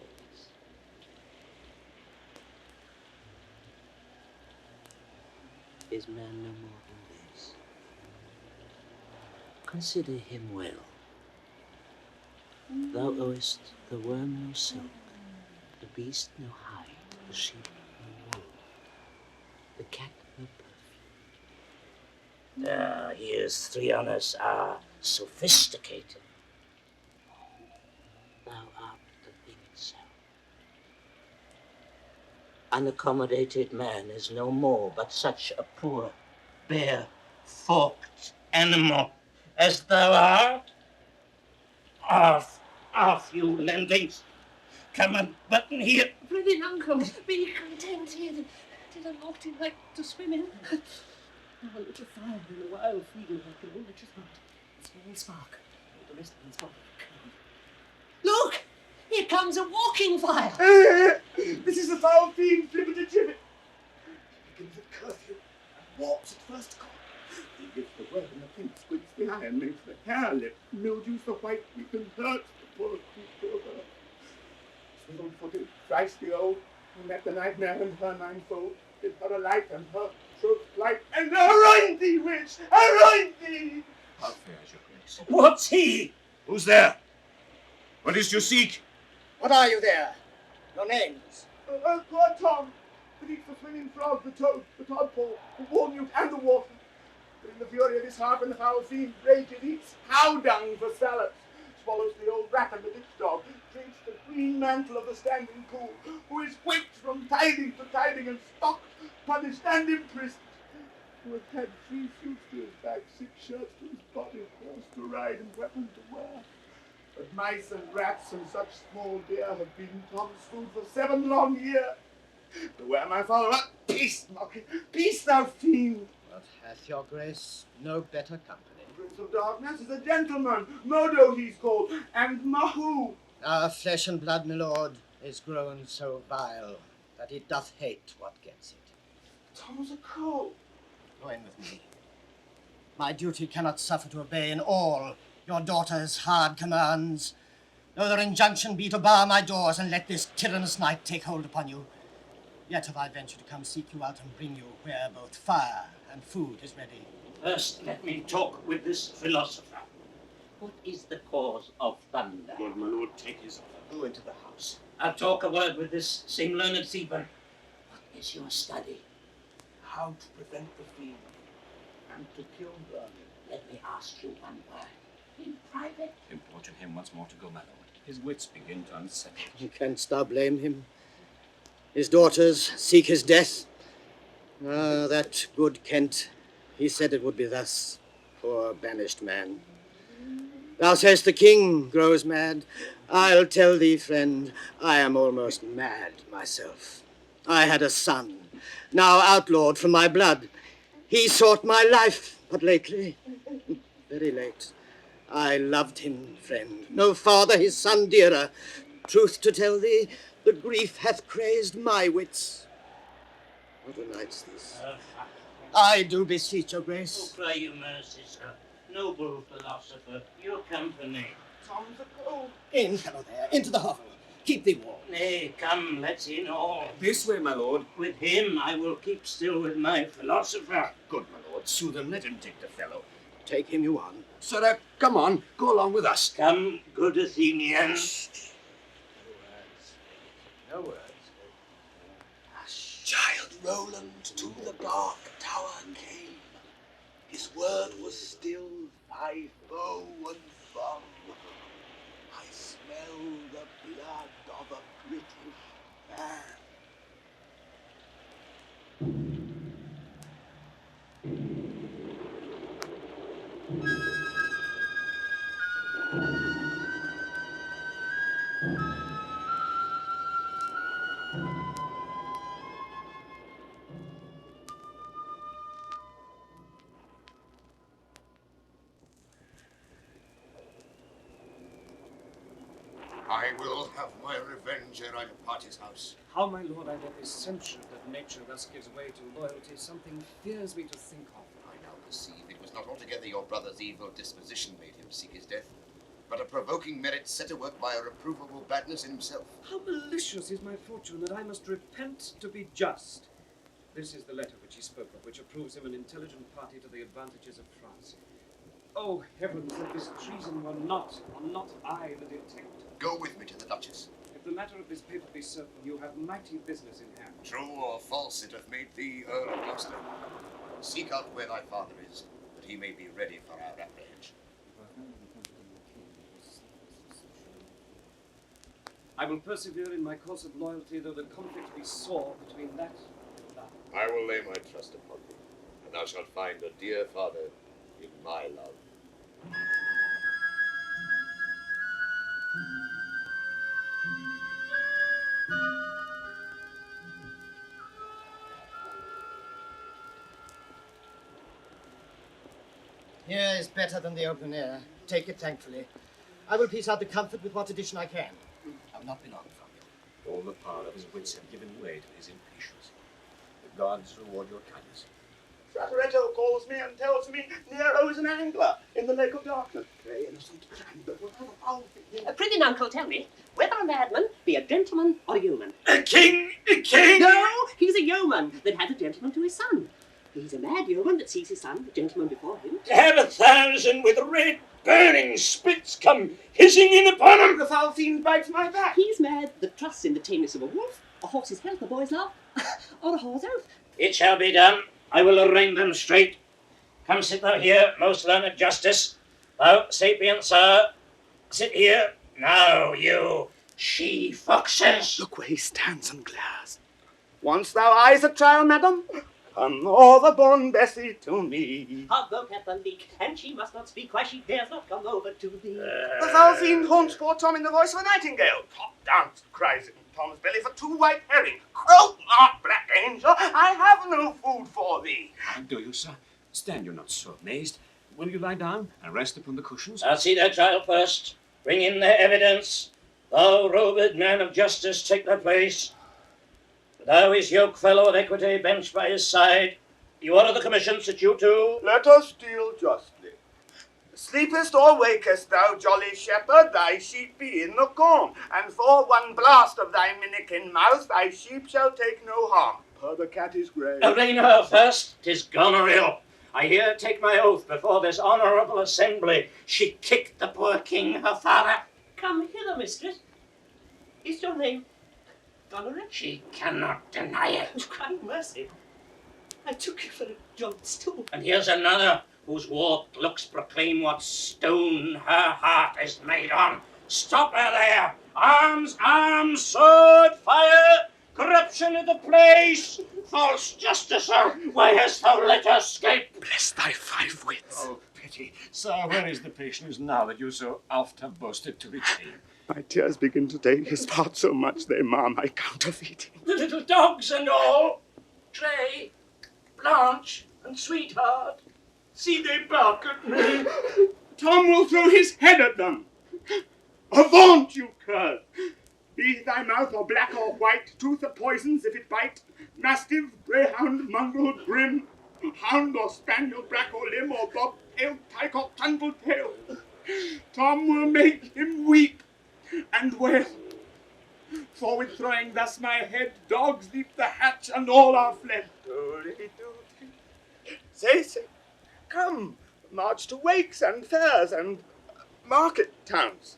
Is man no more than this? Consider him well. Thou owest the worm no silk, the beast no hide, the sheep no wool, the cat no perfume. Here's three on us are sophisticated. Thou art the thing itself. Unaccommodated man is no more but such a poor, bare, forked animal as thou art. Off, you lendings. Come and button here. Brilliant uncle, be contented. Did I not like to swim in? Now a little fire in the wild freedom of like an old witch's heart. A small spark. The rest of the spark. Look! Here comes a walking fire! This is the foul fiend, flibbertigibbet. He gives a curfew and walks at first call. He gives the word and the pink squints the iron, makes the hair lip, mildews the white wheat, and hurts the poor creature of earth. Swivel-footed, thrice the old, who met the nightmare and her ninefold, did her a light and her truth light, and anoint thee, witch, anoint thee! How fares your grace? What's he? Who's there? What is you seek? What are you there? Your names? Poor Tom, that eats the swimming frog, the toad, the tadpole, the walnut, and the water. But in the fury of his heart, when the foul fiend rages, eats cow dung for salads, swallows the old rat and the ditch dog, drinks the green mantle of the standing pool, who is whipped from tiding to tiding and stocked, punished, and imprisoned, who has had 3 suits to his back, 6 shirts to his body, horse to ride, and weapon to wear. But mice and rats and such small deer have been Tom's food for 7 long years. Beware, my father. Peace, monkey. Peace, thou fiend. But hath your grace no better company? The Prince of Darkness is a gentleman. Modo he's called, and Mahu. Our flesh and blood, my lord, is grown so vile that it doth hate what gets it. Tom's a cold. Go in with me. My duty cannot suffer to obey in all your daughter's hard commands. Though their injunction be to bar my doors and let this tyrannous night take hold upon you, yet have I ventured to come seek you out and bring you where both fire and food is ready. First, let me talk with this philosopher. What is the cause of thunder? Lord, my lord, take his offer. Go into the house. I'll talk a word with this same learned seaman. What is your study? How to prevent the fiend and to kill Burgundy. Let me ask you one word. In private? Importune him once more to go, my lord. His wits begin to unsettle. Canst thou blame him? His daughters seek his death. Ah, that good Kent, he said it would be thus. Poor banished man. Thou sayest the king grows mad. I'll tell thee, friend, I am almost mad myself. I had a son, now outlawed from my blood. He sought my life, but lately, very late, I loved him, friend. No father his son dearer. Truth to tell thee, the grief hath crazed my wits. What a night's this? I do beseech your grace. Oh, cry you mercy, sir. Noble philosopher, your company. Tom's a cold. In, fellow there, into the hovel. Keep thee warm. Nay, come, let's in all. This way, my lord. With him I will keep still with my philosopher. Good, my lord. Soothe him. Let him take the fellow. Take him you on. Sir, come on. Go along with us. Come, good Athenians. No words. Child Roland to the dark tower came. His word was still thy bow and thumb. I smell the blood of a British man. I will have my revenge ere I depart his house. How, my lord, I yet censured that nature thus gives way to loyalty, something fears me to think of. I now perceive it was not altogether your brother's evil disposition made him seek his death, but a provoking merit set to work by a reprovable badness in himself. How malicious is my fortune that I must repent to be just. This is the letter which he spoke of, which approves him an intelligent party to the advantages of France. Oh, heavens, that this treason were not I the detector. Go with me to the Duchess. If the matter of this paper be certain, you have mighty business in hand. True or false, it hath made thee Earl of Gloucester. Seek out where thy father is, that he may be ready for our apprehension. I will persevere in my course of loyalty, though the conflict be sore between that and that. I will lay my trust upon thee, and thou shalt find a dear father in my love. Here is better than the open air. Take it thankfully. I will piece out the comfort with what addition I can. I will not be long from you. All the power of his wits have given way to his impatience. The gods reward your kindness. Frateretto calls me and tells me Nero is an angler in the Lake of Darkness. Very innocent, but we'll have a foul thing. Prithee, uncle, tell me, whether a madman be a gentleman or a yeoman? A king! A king! No, he's a yeoman that has a gentleman to his son. He's a mad yeoman that sees his son, a gentleman before him. To have 1,000 with red burning spits come hissing in upon him. The foul fiend bites my back. He's mad that trusts in the tameness of a wolf, a horse's health, a boy's love, or a whore's oath. It shall be done. I will arraign them straight. Come sit thou here, most learned justice. Thou sapient sir, sit here. Now, you she-foxes. Look where he stands and glares. Once thou eyes at trial, madam, come o'er the born Bessie to me. Hard look at the leak, and she must not speak, why she dares not come over to thee. The foul fiend haunts poor Tom in the voice of a nightingale. Top danced, cries it in Tom's belly for 2 white herring. Croak not, black angel, I have no food for thee. Do you, sir? Stand you not so amazed. Will you lie down and rest upon the cushions? I'll see their trial first. Bring in their evidence. Thou, robed man of justice, take thy place. Thou, his yoke fellow of equity, benched by his side. You order the commission, sit you too. Let us deal justly. Sleepest or wakest thou, jolly shepherd, thy sheep be in the corn, and for one blast of thy minikin mouth thy sheep shall take no harm. Per the cat is grey. Arraign her first, 'tis Goneril. I here take my oath before this honourable assembly. She kicked the poor king, her father. Come hither, mistress. Is your name Goneril? She cannot deny it. Oh, crying mercy. I took you for a jolly stool. And here's another whose warped looks proclaim what stone her heart is made on. Stop her there! Arms, arms, sword, fire! Corruption of the place! False justicer, why hast thou let her escape? Bless thy 5 wits. Oh, pity. Sir, where is the patience now that you so oft have boasted to retain? My tears begin to take his part so much they mar my counterfeiting. The little dogs and all! Tray, Blanche, and Sweetheart, see they bark at me. Tom will throw his head at them. Avaunt, you cur! Be thy mouth or black or white, tooth of poisons if it bite, mastiff, greyhound, mongrel, grim, hound or spaniel, black or limb, or bob-tailed, tyke or trundle-tail. Tom will make him weep and wail. For with throwing thus my head, dogs leap the hatch and all are fled. Say, come, march to wakes and fairs and market towns.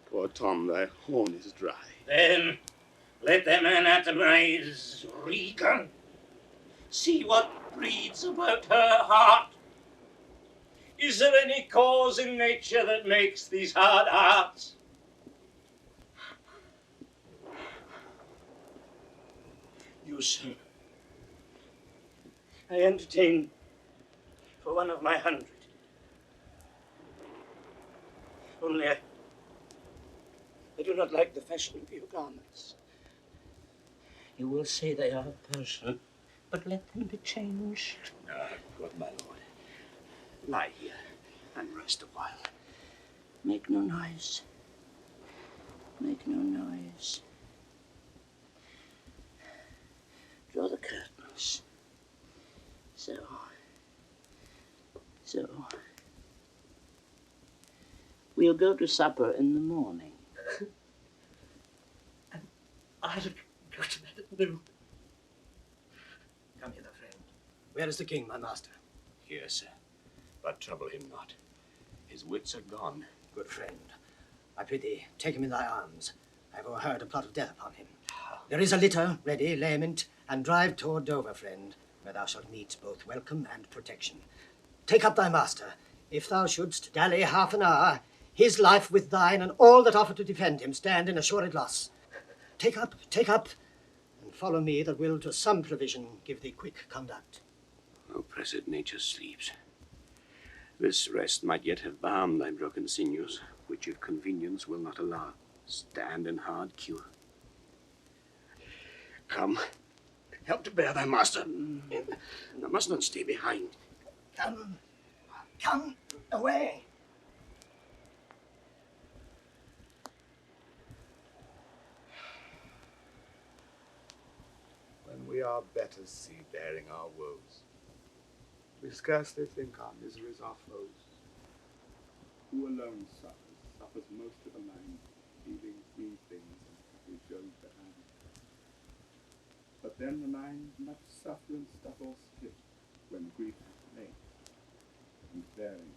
Poor Tom, thy horn is dry. Then let them anatomize Regan. See what breeds about her heart. Is there any cause in nature that makes these hard hearts? You, sir, I entertain for one of my 100. Only I do not like the fashion of your garments. You will say they are Persian, but let them be changed. Good my lord. Lie here and rest a while. Make no noise. Make no noise. Draw the curtains. So. We'll go to supper in the morning. And I'll go to bed at noon. Come hither, friend. Where is the king, my master? Here, sir. But trouble him not. His wits are gone. Good friend, I prithee, take him in thy arms. I have overheard a plot of death upon him. There is a litter ready, lament, and drive toward Dover, friend, where thou shalt meet both welcome and protection. Take up thy master. If thou shouldst dally half an hour, his life with thine and all that offer to defend him stand in assured loss. Take up, and follow me that will to some provision give thee quick conduct. Oppressed nature sleeps. This rest might yet have balmed thy broken sinews, which if convenience will not allow, stand in hard cure. Come, help to bear thy master. Thou must not stay behind. Come away. When we are better see bearing our woes, we scarcely think our miseries our foes. Who alone suffers most of the mind, leaving free things and happy shows behind. But then the mind much suffer and stuff or split when grief hath made, and bearing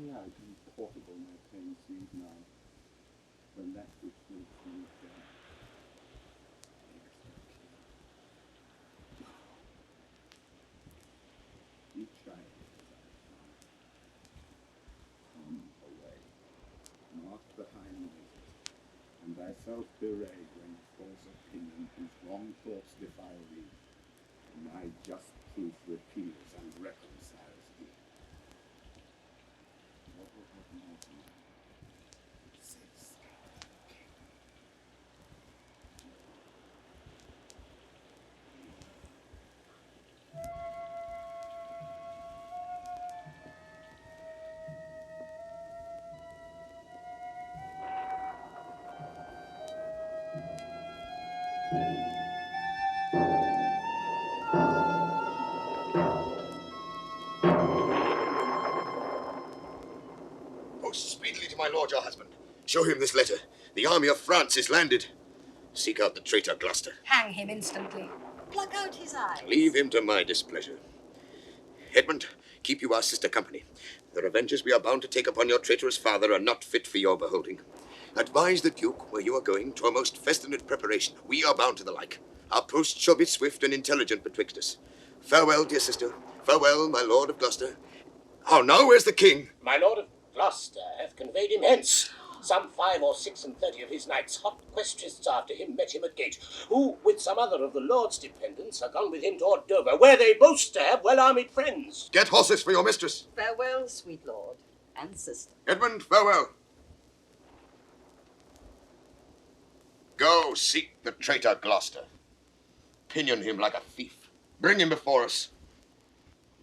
light and portable my pain seems now, when that which makes me dead makes me kill. You try it as I found. Come away, not behind me, and thyself bewray when false opinion and wrong thoughts defile thee, and my just truth repeals and reconciles thee. What will happen else now? Says the king. Post speedily to my lord your husband. Show him this letter. The army of France is landed. Seek out the traitor Gloucester. Hang him instantly. Pluck out his eyes. Leave him to my displeasure. Edmund, keep you our sister company. The revenges we are bound to take upon your traitorous father are not fit for your beholding. Advise the Duke where you are going to a most festinate preparation. We are bound to the like. Our post shall be swift and intelligent betwixt us. Farewell, dear sister. Farewell, my lord of Gloucester. How now, where's the king? My lord of Gloucester hath conveyed him hence. Some 5 or 36 of his knights, hot questrists after him, met him at gate, who, with some other of the lord's dependents, are gone with him toward Dover, where they boast to have well-armed friends. Get horses for your mistress. Farewell, sweet lord and sister. Edmund, farewell. Go seek the traitor Gloucester. Pinion him like a thief. Bring him before us.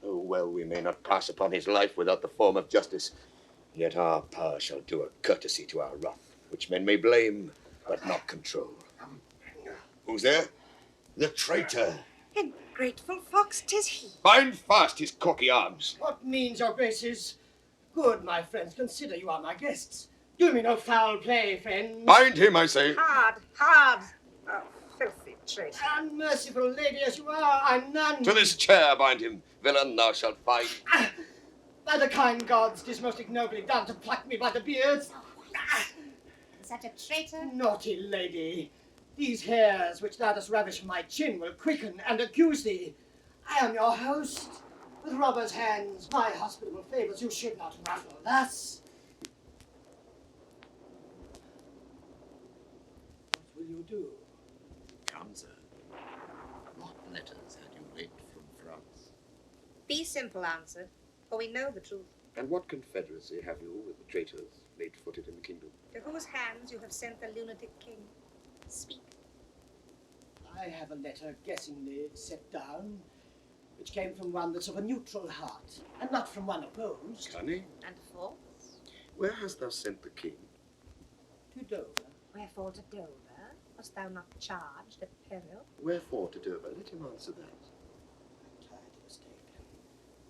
Though well we may not pass upon his life without the form of justice, yet our power shall do a courtesy to our wrath, which men may blame, but not control. Who's there? The traitor. Ungrateful fox, 'tis he. Bind fast his corky arms. What means your graces? Good, my friends, consider you are my guests. Do me no foul play, friends. Bind him, I say. Hard, hard. Oh, filthy traitor. Unmerciful lady as you are, I'm none. To this chair bind him. Villain, thou shalt find. By the kind gods, 'tis most ignobly done to pluck me by the beard. Such a traitor? Naughty lady. These hairs which thou dost ravish from my chin will quicken and accuse thee. I am your host. With robber's hands, my hospitable favours you should not ruffle thus. What will you do? Come, sir. What letters had you late from France? Be simple answered, for we know the truth. And what confederacy have you with the traitors late-footed in the kingdom? To whose hands you have sent the lunatic king? Speak. I have a letter guessingly set down, which came from one that's of a neutral heart, and not from one opposed. Cunning. And false? Where hast thou sent the king? To Dover. Wherefore to Dover? Wast thou not charged at peril? Wherefore to Dover? Let him answer that. I tried to escape.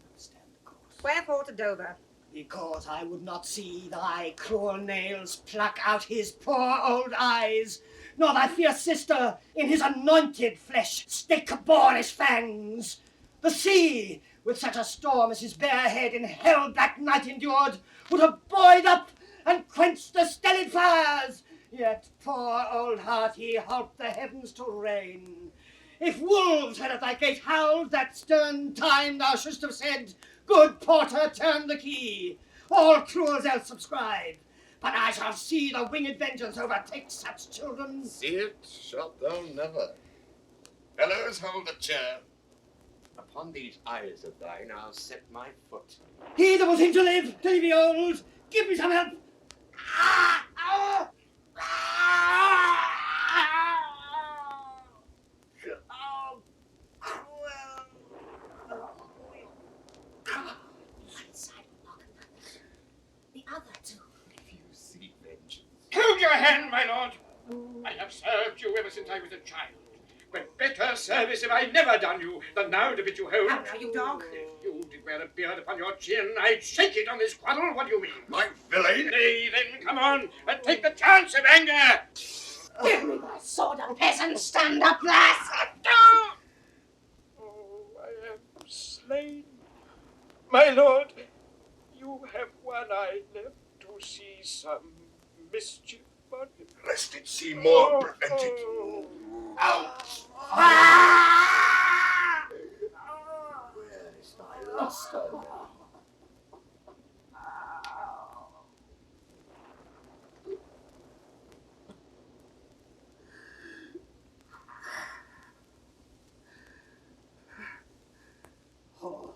Understand the course. Wherefore to Dover? Because I would not see thy cruel nails pluck out his poor old eyes, nor thy fierce sister in his anointed flesh stick boarish fangs. The sea, with such a storm as his bare head in hell-black night endured, would have buoyed up and quenched the stellid fires. Yet, poor old heart, he helped the heavens to rain. If wolves had at thy gate howled that stern time, thou shouldst have said, "Good porter, turn the key. All cruels else subscribe. But I shall see the winged vengeance overtake such children." See it shalt thou never. Fellows, hold the chair. Upon these eyes of thine I'll set my foot. He that will think to live till he be old, give me some help. Ah! Ah! Oh, cruel. One side will knock another. The other two. If you seek vengeance. Hold your hand, my lord. I have served you ever since I was a child. But better service have I never done you than now to bid you hold. How now, you dog? If you did wear a beard upon your chin, I'd shake it on this quarrel. What do you mean? My villain? Nay, then come on and take the chance of anger. Give me my sword, and peasant, stand up thus. Oh, I am slain. My lord, you have one eye left to see some mischief, but Lest it see more, prevent it. Out! Where is thy luster now? Oh.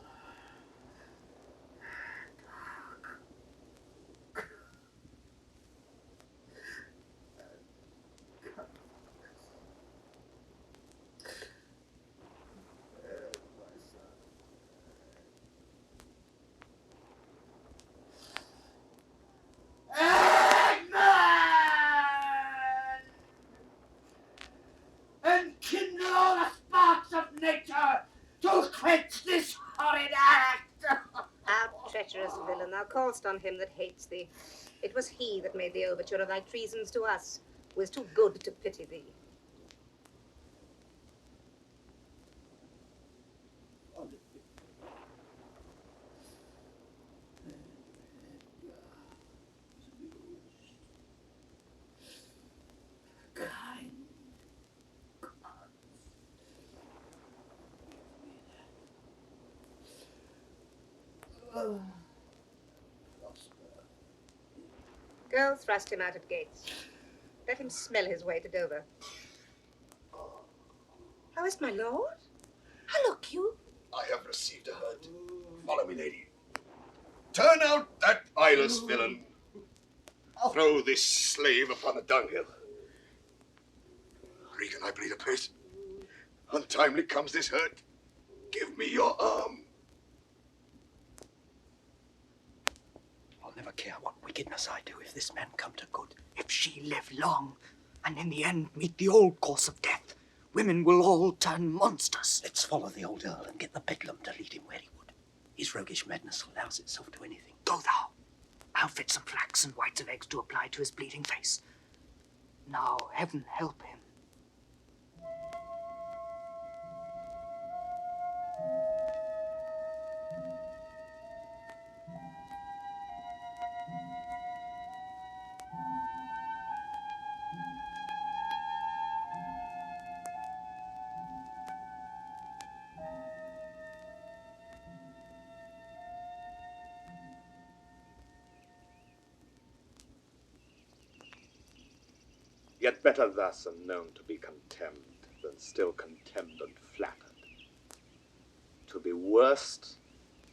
And kindle all the sparks of nature to quench this horrid act. Thou treacherous villain, thou call'st on him that hates thee. It was he that made the overture of thy treasons to us, who is too good to pity thee. Go thrust him out at gates. Let him smell his way to Dover. How is my lord? How look you? I have received a hurt. Follow me, lady. Turn out that eyeless villain. Throw this slave upon the dunghill. Regan, I bleed apace. Untimely comes this hurt. Give me your arm. I'll never care what wickedness I do if this man come to good. If she live long, and in the end meet the old course of death, women will all turn monsters. Let's follow the old Earl and get the bedlam to lead him where he would. His roguish madness allows itself to anything. Go thou. I'll fetch some flax and whites of eggs to apply to his bleeding face. Now, heaven help him. Yet better thus and known to be contemned than still contemned and flattered. To be worst,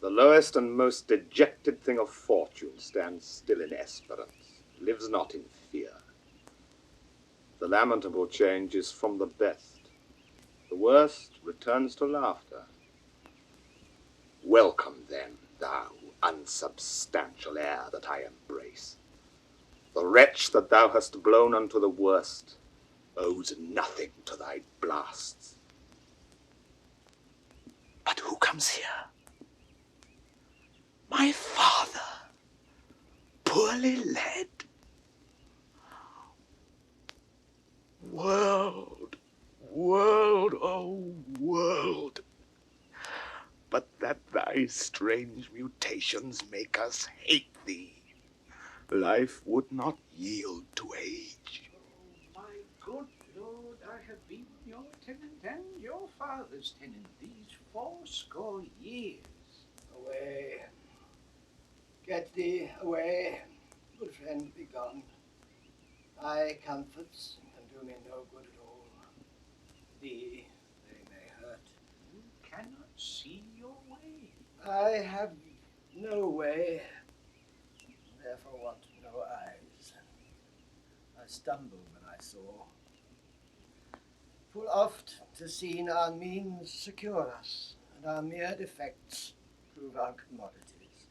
the lowest and most dejected thing of fortune stands still in esperance, lives not in fear. The lamentable change is from the best. The worst returns to laughter. Welcome then, thou unsubstantial air that I embrace. The wretch that thou hast blown unto the worst owes nothing to thy blasts. But who comes here? My father, poorly led. World, world, oh world, but that thy strange mutations make us hate thee. Life would not yield to age. My good lord, I have been your tenant and your father's tenant these 80 years. Away. Get thee away. Good friend, be gone. Thy comforts can do me no good at all. Thee they may hurt. You cannot see your way. I have no way, therefore want no eyes. I stumbled when I saw. Full oft to seen our means secure us, and our mere defects prove our commodities.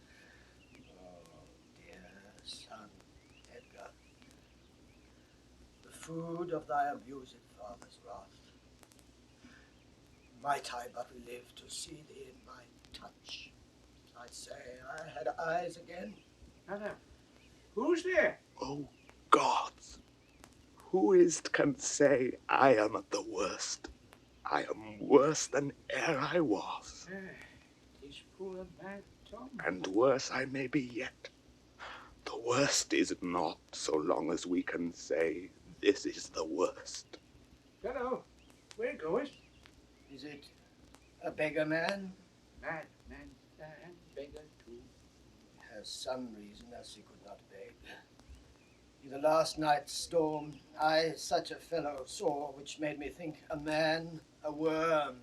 Oh, dear son, Edgar, the food of thy abused father's wrath. Might I but live to see thee in my touch. I say I had eyes again. Brother, who's there? Oh, gods, who is't can say I am at the worst? I am worse than e'er I was. Tis poor mad and worse I may be yet. The worst is not, so long as we can say this is the worst. Fellow, where goest? Is it a beggar man? Man, and beggar too. Has some reason as he could not beg. In the last night's storm, I such a fellow saw, which made me think a man, a worm.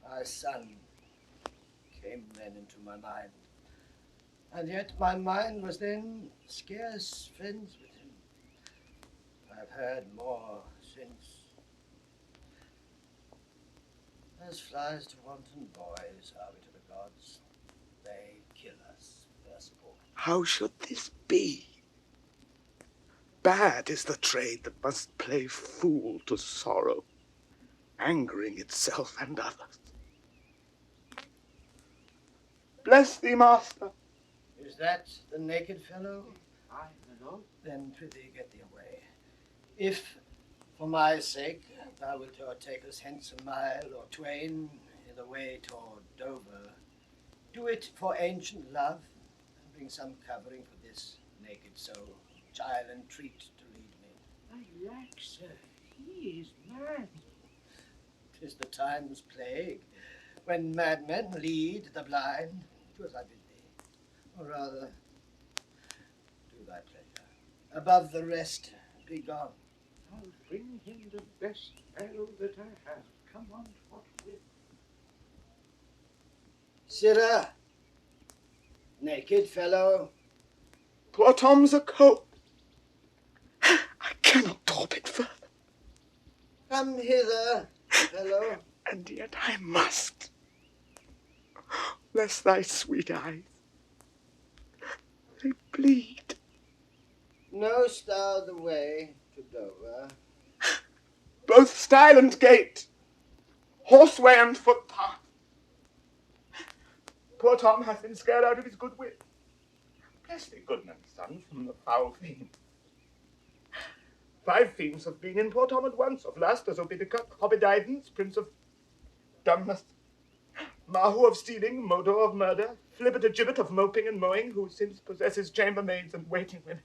My son came then into my mind, and yet my mind was then scarce friends with him. I've heard more since. As flies to wanton boys are we to the gods. They kill us, their sport. How should this be? Bad is the trade that must play fool to sorrow, angering itself and others. Bless thee, master. Is that the naked fellow? Aye, my lord. Then prithee get thee away. If, for my sake, thou wilt o'ertake us hence a mile or twain in the way toward Dover, do it for ancient love, and bring some covering for this naked soul, which I'll entreat to lead me. I lack, sir. He is mad. 'Tis the time's plague, when madmen lead the blind. Do as I bid thee, or rather, do thy pleasure. Above the rest, be gone. I'll bring him the best arrow that I have. Come on, what with? Sirrah, naked fellow. Poor Tom's a coat. I cannot talk it further. Come hither, fellow. And yet I must, lest thy sweet eyes, they bleed. Know'st thou the way to Dover? Both stile and gate, horseway and footpath. Poor Tom hath been scared out of his good wit. Bless thee, goodman, son, from the foul fiend. 5 fiends have been in poor Tom at once, of last as Obidica, Hobbididens, Prince of Dumbness, Mahu of stealing, Modo of murder, Flibbit a gibbet of moping and mowing, who since possesses chambermaids and waiting women.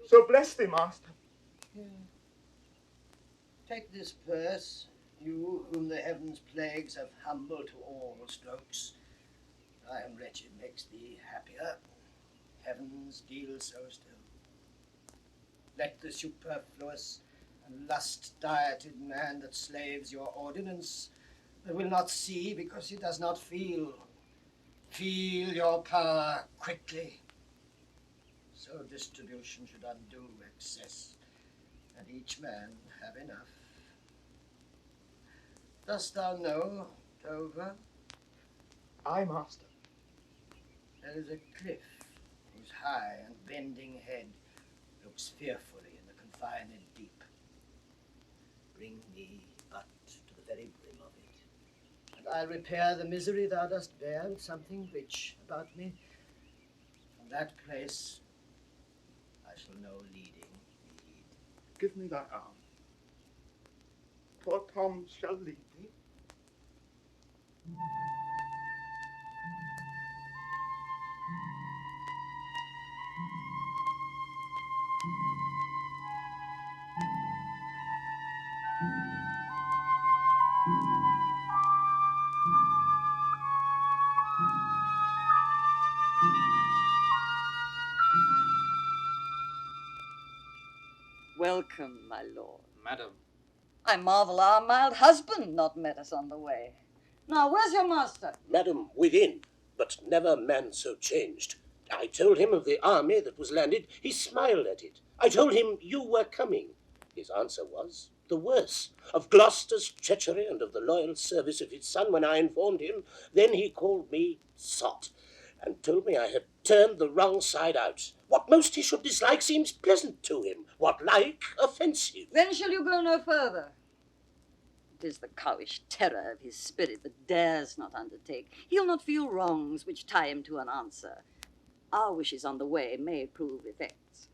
So bless thee, master. Here. Take this purse, you whom the heavens' plagues have humbled to all strokes. I am wretched makes thee happier. Heavens deal so still. Let the superfluous and lust-dieted man that slaves your ordinance, that will not see because he does not feel your power quickly. So distribution should undo excess, and each man have enough. Dost thou know Dover? Aye, master. There is a cliff whose high and bending head looks fearfully in the confined deep. Bring me but to the very brim of it, and I'll repair the misery thou dost bear, and something rich about me. From that place I shall know leading need. Give me thy arm. Poor Tom shall lead thee. Welcome, my lord. Madam. I marvel our mild husband not met us on the way. Now, where's your master? Madam, within, but never man so changed. I told him of the army that was landed. He smiled at it. I told him you were coming. His answer was the worse, of Gloucester's treachery and of the loyal service of his son when I informed him. Then he called me sot, and told me I had turned the wrong side out. What most he should dislike seems pleasant to him, what like offensive. Then shall you go no further. It is the cowish terror of his spirit that dares not undertake. He'll not feel wrongs which tie him to an answer. Our wishes on the way may prove effects.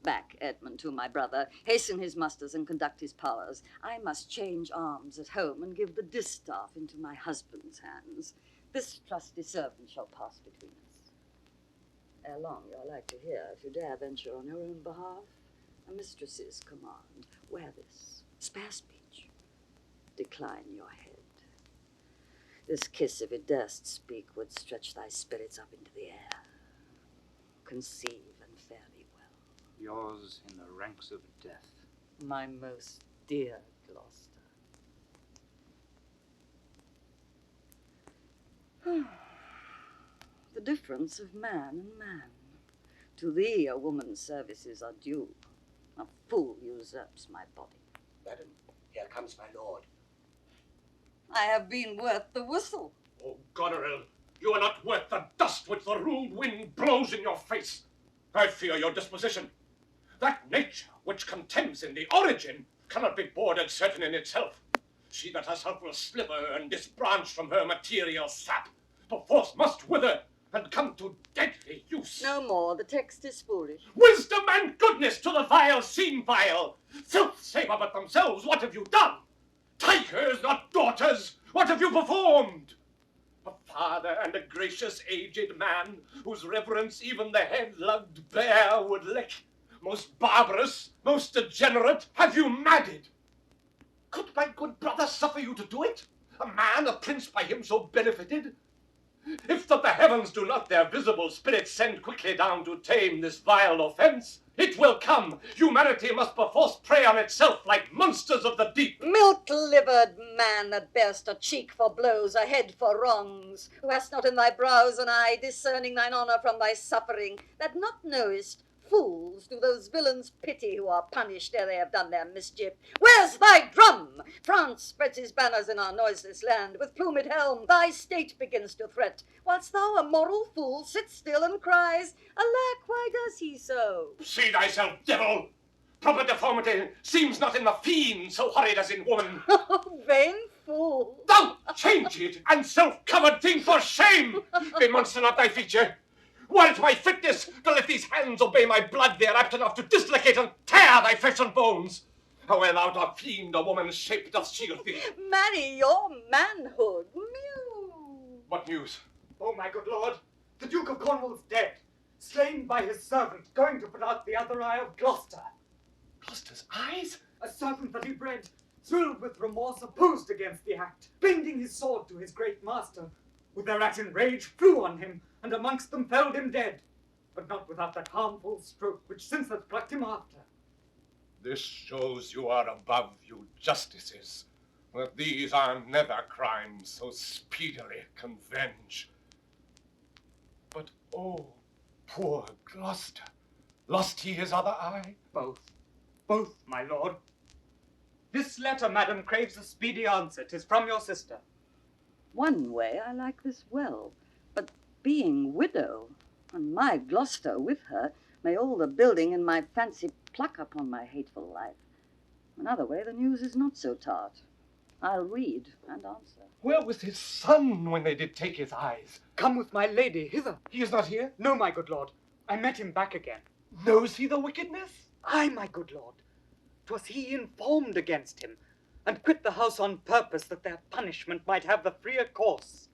back Edmund to my brother, hasten his musters and conduct his powers. I must change arms at home and give the distaff into my husband's hands. This trusty servant shall pass between us. Ere long you're like to hear, if you dare venture on your own behalf, a mistress's command. Wear this. Spare speech. Decline your head. This kiss, if it durst speak, would stretch thy spirits up into the air. Conceive and fare thee well. Yours in the ranks of death. My most dear Gloucester. The difference of man and man. To thee a woman's services are due. A fool usurps my body. Madam, here comes my lord. I have been worth the whistle. Oh, Goneril, you are not worth the dust which the rude wind blows in your face. I fear your disposition. That nature which contemns in the origin cannot be bordered certain in itself. She that herself will sliver and disbranch from her material sap, perforce must wither and come to deadly use. No more, the text is foolish. Wisdom and goodness to the vile seem vile. Filth savour but themselves, what have you done? Tigers, not daughters, what have you performed? A father and a gracious aged man, whose reverence even the head-lugged bear would lick. Most barbarous, most degenerate, have you madded? Could my good brother suffer you to do it? A man, a prince by him so benefited? If that the heavens do not their visible spirits send quickly down to tame this vile offence, it will come. Humanity must perforce prey on itself like monsters of the deep. Milk-livered man that bear'st a cheek for blows, a head for wrongs, who hast not in thy brows an eye discerning thine honour from thy suffering, that not knowest fools do those villains pity who are punished ere they have done their mischief. Where's thy drum? France spreads his banners in our noiseless land. With plumed helm thy state begins to threat, whilst thou, a moral fool, sits still and cries, alack, why does he so? See thyself, devil! Proper deformity seems not in the fiend so horrid as in woman. Vain fool! Thou change it, and self-covered thing, for shame! Be monster not thy feature. Were it my fitness to let these hands obey my blood, they are apt enough to dislocate and tear thy flesh and bones. However thou art fiend, a woman's shape doth shield thee. Marry your manhood. Mew. What news? Oh, my good lord, the Duke of Cornwall's dead, slain by his servant, going to put out the other eye of Gloucester. Gloucester's eyes? A servant that he bred, thrilled with remorse, opposed against the act, bending his sword to his great master, who thereat in rage flew on him, and amongst them felled him dead, but not without that harmful stroke which since hath plucked him after. This shows you are above you justices, that these are never crimes so speedily can venge. But oh, poor Gloucester, lost he his other eye? Both, my lord. This letter, madam, craves a speedy answer. 'Tis from your sister. One way I like this well, but being widow, and my Gloucester with her, may all the building in my fancy pluck upon my hateful life. Another way the news is not so tart. I'll read and answer. Where was his son when they did take his eyes? Come with my lady hither. He is not here? No, my good lord. I met him back again. Knows he the wickedness? Aye, my good lord. 'Twas he informed against him, and quit the house on purpose that their punishment might have the freer course.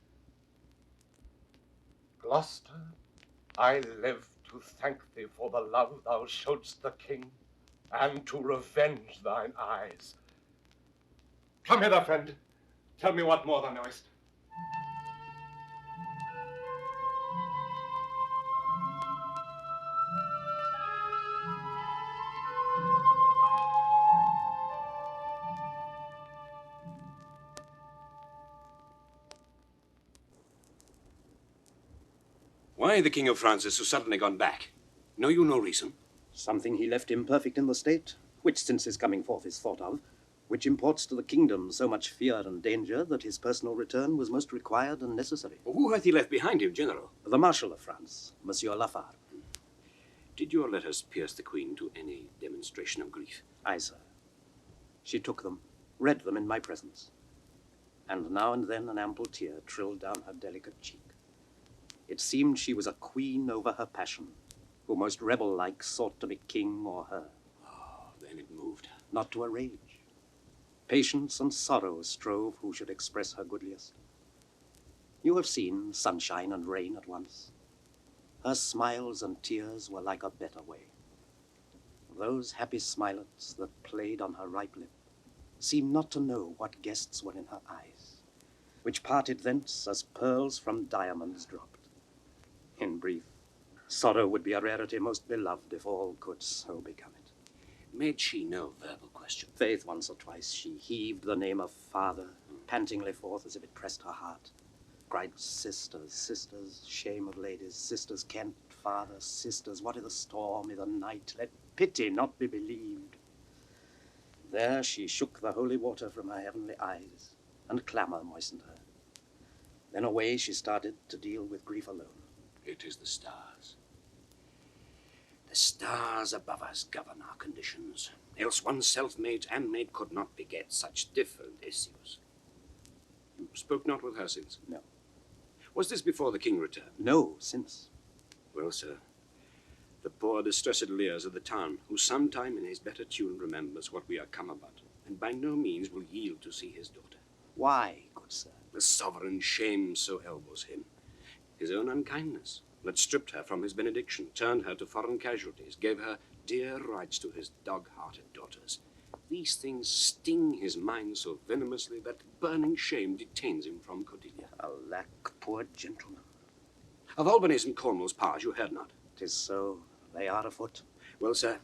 Gloucester, I live to thank thee for the love thou showedst the king, and to revenge thine eyes. Come hither, friend. Tell me what more thou knowest. Why the King of France is so suddenly gone back? Know you no reason? Something he left imperfect in the state, which since his coming forth is thought of, which imports to the kingdom so much fear and danger that his personal return was most required and necessary. Who hath he left behind him, General? The Marshal of France, Monsieur Lafargue. Did your letters pierce the Queen to any demonstration of grief? Aye, sir. She took them, read them in my presence, and now and then an ample tear trilled down her delicate cheek. It seemed she was a queen over her passion, who most rebel-like sought to be king or her. Oh, then it moved her. Not to a rage. Patience and sorrow strove who should express her goodliest. You have seen sunshine and rain at once. Her smiles and tears were like a better way. Those happy smilets that played on her ripe lip seemed not to know what guests were in her eyes, which parted thence as pearls from diamonds dropped. In brief, sorrow would be a rarity most beloved if all could so become it. Made she no verbal question? Faith, once or twice she heaved the name of father, pantingly forth as if it pressed her heart. Cried, sisters, sisters, shame of ladies, sisters Kent, father, sisters, what i' the storm, i' the night, let pity not be believed. There she shook the holy water from her heavenly eyes, and clamour moistened her. Then away she started to deal with grief alone. It is the stars. The stars above us govern our conditions, else one self-made handmaid could not beget such different issues. You spoke not with her since? No. Was this before the king returned? No, since. Well, sir, the poor distressed Lears of the town, who sometime in his better tune remembers what we are come about, and by no means will yield to see his daughter. Why, good sir? The sovereign shame so elbows him. His own unkindness, that stripped her from his benediction, turned her to foreign casualties, gave her dear rights to his dog-hearted daughters. These things sting his mind so venomously that burning shame detains him from Cordelia. Alack, poor gentleman. Of Albany's and Cornwall's powers you heard not. 'Tis so. They are afoot. Well, sir,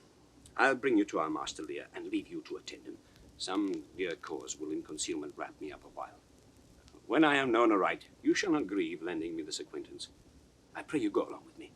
I'll bring you to our master Lear and leave you to attend him. Some dear cause will in concealment wrap me up a while. When I am known aright, you shall not grieve lending me this acquaintance. I pray you go along with me.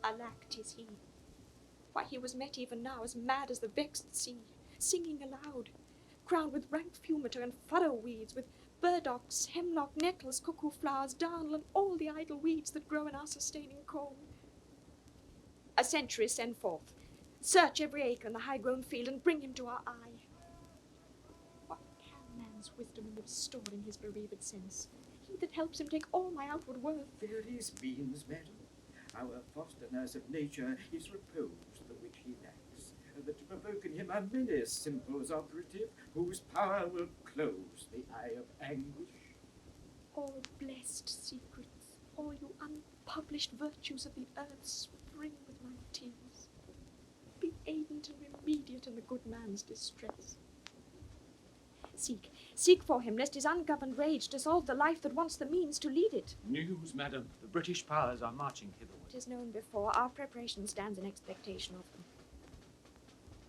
Alack, 'tis he. Why, he was met even now as mad as the vexed sea, singing aloud, crowned with rank fumiter and furrow weeds, with burdocks, hemlock, nettles, cuckoo flowers, darnel, and all the idle weeds that grow in our sustaining corn. A sentry send forth, search every acre in the high-grown field, and bring him to our eye. What can man's wisdom in restoring his bereaved sense? He that helps him take all my outward worth. Various beams, madam. Our foster nurse of nature is reposed, the which he lacks, that to provoke in him are many simples operative, whose power will close the eye of anguish. All blessed secrets, all you unpublished virtues of the earth, spring with my tears. Be aidant and remediate in the good man's distress. Seek for him, lest his ungoverned rage dissolve the life that wants the means to lead it. News, madam. The British powers are marching hitherward. 'Tis known before. Our preparation stands in expectation of them.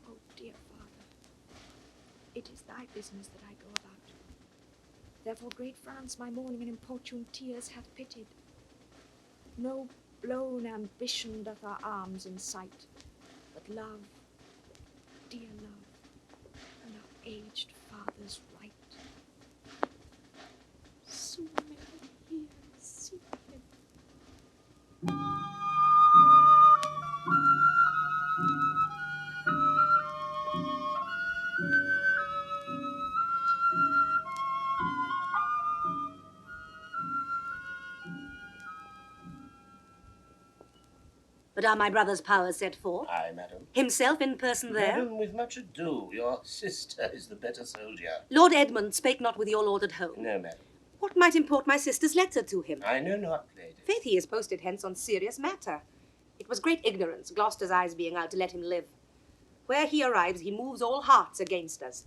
Oh, dear father, it is thy business that I go about. Therefore great France my mourning and importune tears hath pitied. No blown ambition doth our arms incite, but love, dear love, and our aged father's right. Soon may I hear and see him. But are my brother's powers set forth? Aye, madam. Himself in person there? Madam, with much ado, your sister is the better soldier. Lord Edmund spake not with your lord at home. No, madam. What might import my sister's letter to him? I know not, lady. Faith, he is posted hence on serious matter. It was great ignorance, Gloucester's eyes being out to let him live. Where he arrives, he moves all hearts against us.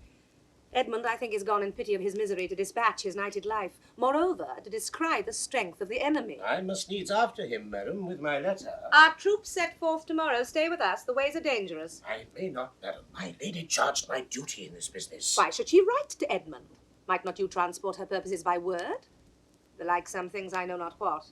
Edmund, I think, is gone in pity of his misery to dispatch his nighted life. Moreover, to descry the strength of the enemy. I must needs after him, madam, with my letter. Our troops set forth tomorrow. Stay with us. The ways are dangerous. I may not, madam. My lady charged my duty in this business. Why should she write to Edmund? Might not you transport her purposes by word? Belike some things I know not what.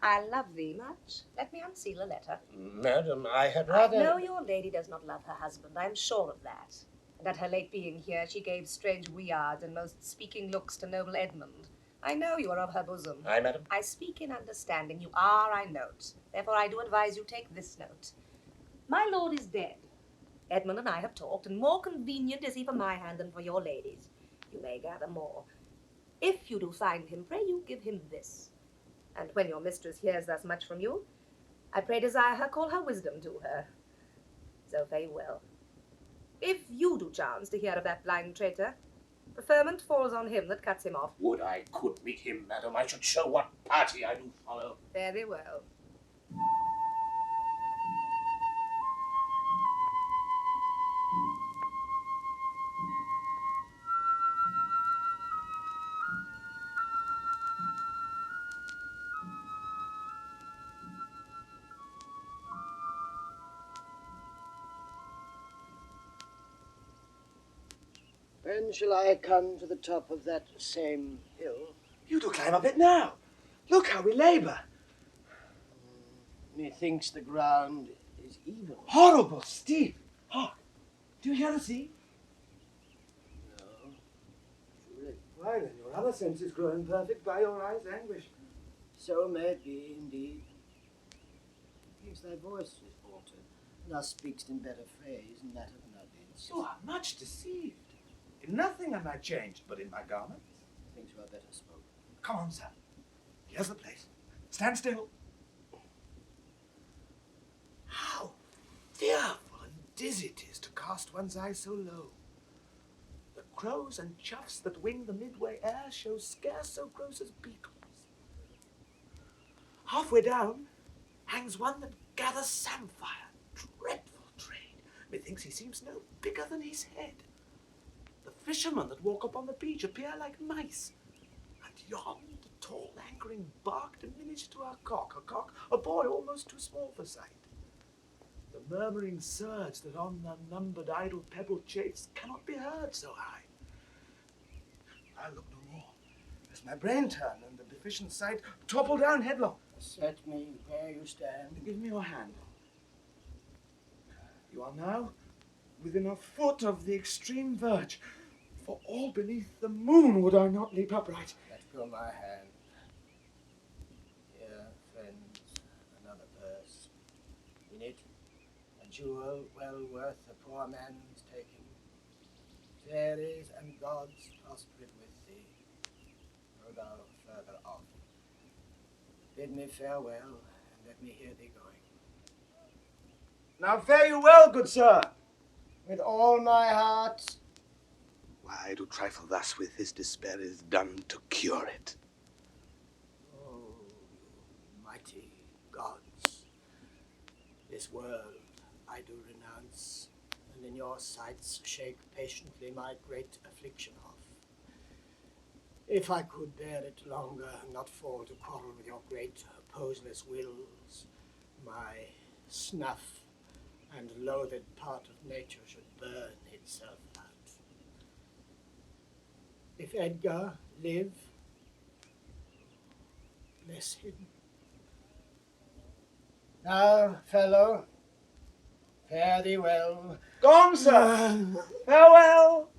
I love thee much. Let me unseal a letter. Madam, I had rather... I know your lady does not love her husband. I am sure of that. And at her late being here, she gave strange weird and most speaking looks to noble Edmund, I know you are of her bosom. Aye, madam. I speak in understanding. You are, I note. Therefore, I do advise you take this note. My lord is dead. Edmund and I have talked, and more convenient is he for my hand than for your lady's. You may gather more. If you do find him, pray you give him this. And when your mistress hears thus much from you, I pray desire her call her wisdom to her. So fare you well. If you do chance to hear of that blind traitor, preferment falls on him that cuts him off. Would I could meet him, madam. I should show what party I do follow. Very well. When shall I come to the top of that same hill? You do climb up it now. Look how we labour. Methinks the ground is even. Horrible steep. Hark. Do you hear the sea? No. Truly. Why then, your other senses grow imperfect by your eyes' anguish. So may it be, indeed. Methinks thy voice is altered. Thou speakst in better phrase than that of Nuggets. You are much deceived. In nothing am I changed, but in my garments. Methinks you are better spoken. Come on, sir. Here's the place. Stand still. How fearful and dizzy it is to cast one's eyes so low. The crows and choughs that wing the midway air show scarce so gross as beetles. Halfway down hangs one that gathers samphire. Dreadful trade. Methinks he seems no bigger than his head. The fishermen that walk up on the beach appear like mice. And yon, the tall anchoring bark diminished to a cock, a boy almost too small for sight. The murmuring surge that on the numbered idle pebble chafes cannot be heard so high. I look no more, as my brain turned and the deficient sight toppled down headlong. Set me where you stand. Give me your hand. You are now within a foot of the extreme verge. For all beneath the moon would I not leap upright. Let go my hand. Here, friends, another purse. In it, a jewel well worth a poor man's taking. Fairies and gods prosper it with thee. Go thou further off. Bid me farewell, and let me hear thee going. Now fare you well, good sir. With all my heart. Why to trifle thus with his despair is done to cure it. Oh, mighty gods, this world I do renounce, and in your sights shake patiently my great affliction off. If I could bear it longer, and not fall to quarrel with your great opposeless wills, my snuff and loathed part of nature should burn itself out. If Edgar live, bless him. Now, fellow, fare thee well. Gone, sir. Farewell.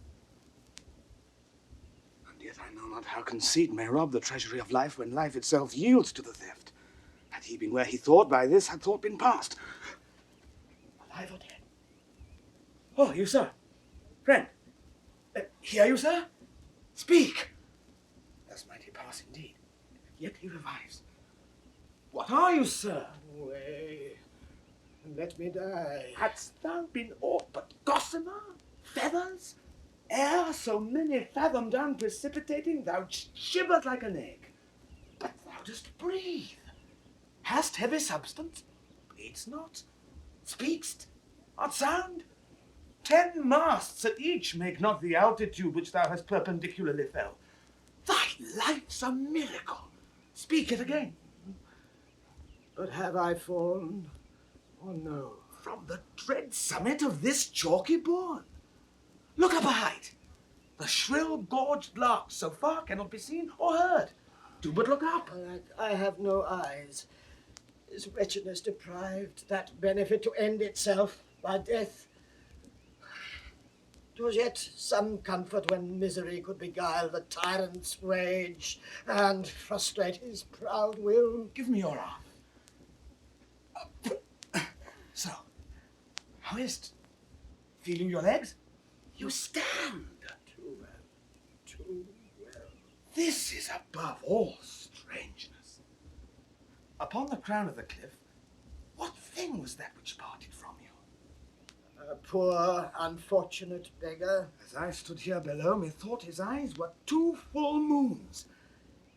And yet I know not how conceit may rob the treasury of life when life itself yields to the theft. Had he been where he thought, by this had thought been past. Alive or dead? Oh, you, sir. Friend. Hear you, sir? Speak! Thus might he pass indeed, yet he revives. What are you, sir? Away, and let me die. Hadst thou been aught but gossamer, feathers, air so many fathom down precipitating, thou shivered like an egg. But thou dost breathe. Hast heavy substance, bleedst not, speakst, art sound. 10 masts at each make not the altitude which thou hast perpendicularly fell. Thy life's a miracle. Speak it again. But have I fallen, or no? From the dread summit of this chalky bourne. Look up a height. The shrill gorged larks so far cannot be seen or heard. Do but look up. I have no eyes. Is wretchedness deprived that benefit to end itself by death? 'Twas yet some comfort when misery could beguile the tyrant's rage and frustrate his proud will. Give me your arm. So, how is't? Feeling your legs? You stand. Too well, too well. This is above all strangeness. Upon the crown of the cliff, what thing was that which parted from you? A poor, unfortunate beggar. As I stood here below, methought his eyes were 2 full moons.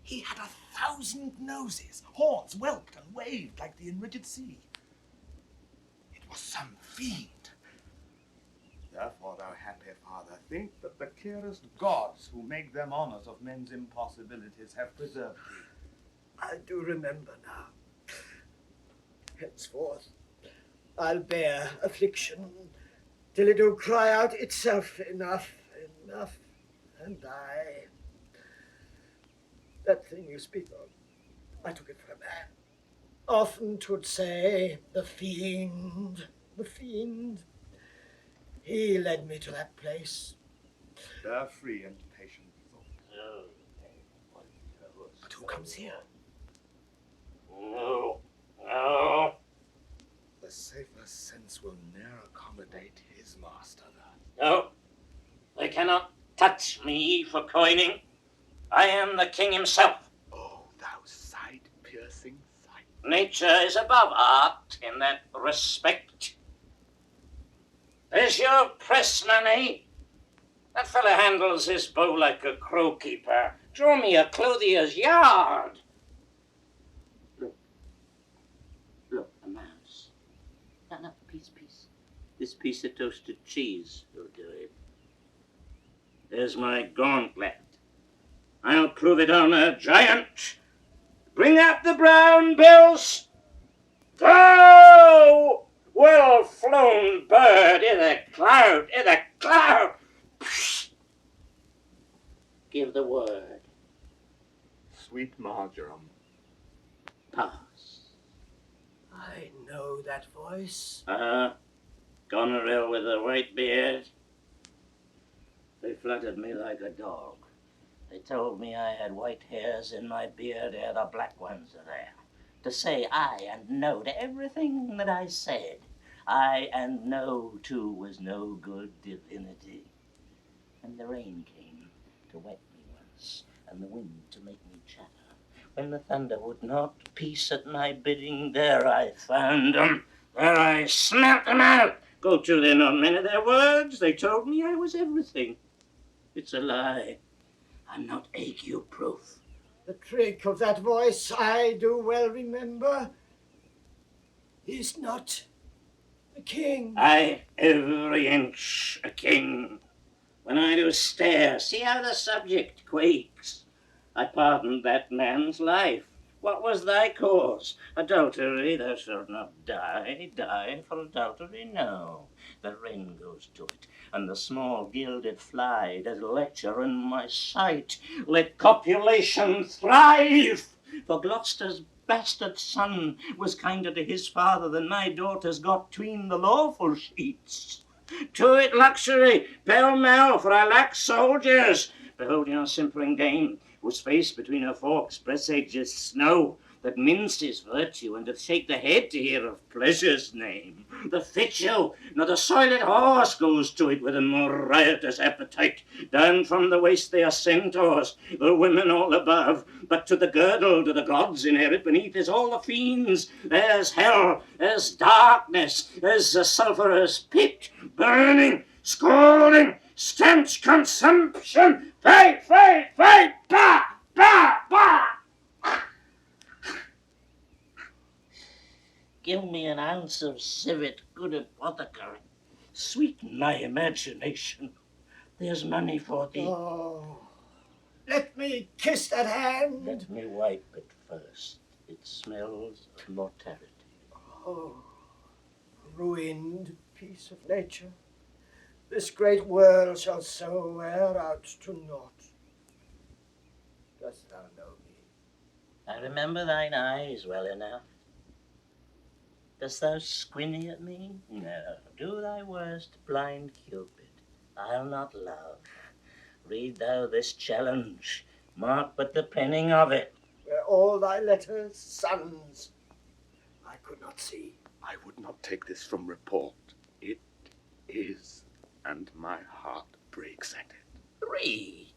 He had 1,000 noses, horns whelped and waved like the enrigid sea. It was some fiend. Therefore, thou happy father, think that the clearest gods who make them honours of men's impossibilities have preserved thee. I do remember now. Henceforth, I'll bear affliction till it do cry out itself, enough, enough, and die. That thing you speak of, I took it for a man. Often 'twould say, the fiend, the fiend. He led me to that place. Bear free and patient thought. But who comes here? No, no. The safer sense will ne'er accommodate his master there. No, they cannot touch me for coining. I am the king himself. Oh, thou sight-piercing sight. Nature is above art in that respect. There's your pressman, eh? That fellow handles his bow like a crow-keeper. Draw me a clothier's yard. Look, a mouse. No, peace. This piece of toasted cheese will do it. There's my gauntlet. I'll prove it on a giant. Bring up the brown bills. Go! Well flown bird, i' the cloud, i' the cloud. Psst. Give the word. Sweet marjoram. Pass. I know that voice. Goneril with the white beard. They fluttered me like a dog. They told me I had white hairs in my beard ere the black ones are there. To say aye and no to everything that I said. Aye and no, too, was no good divinity. And the rain came to wet me once, and the wind to make me chatter. When the thunder would not peace at my bidding, there I found them. There I smelt them out. Go to, they're not men of their words. They told me I was everything. It's a lie. I'm not ague-proof. The trick of that voice I do well remember. Is not the king. I every inch a king. When I do stare, see how the subject quakes. I pardoned that man's life. What was thy cause? Adultery, thou shalt not die. Die for adultery? No. The wren goes to it, and the small gilded fly does lecture in my sight. Let copulation thrive! For Gloucester's bastard son was kinder to his father than my daughters got 'tween the lawful sheets. To it, luxury, pell-mell, for I lack soldiers. Behold your simpering dame, whose face between her forks presages snow, that minces virtue, and doth shake the head to hear of pleasure's name. The fitchew, not a soiled horse goes to it with a more riotous appetite. Down from the waist they are centaurs, the women all above, but to the girdle do the gods inherit. Beneath is all the fiends. There's hell, there's darkness, there's the sulphurous pit, burning, scalding, stench, consumption. Fight, bah, bah, bah! Give me an ounce of civet, good apothecary. Sweeten my imagination. There's money for thee. Oh, let me kiss that hand. Let me wipe it first. It smells of mortality. Oh, ruined piece of nature. This great world shall so wear out to naught. Dost thou know me? I remember thine eyes well enough. Dost thou squinny at me? No. Do thy worst, blind Cupid. I'll not love. Read thou this challenge, mark but the penning of it. Were all thy letters sons? I could not see. I would not take this from report. It is, and my heart breaks at it. Read.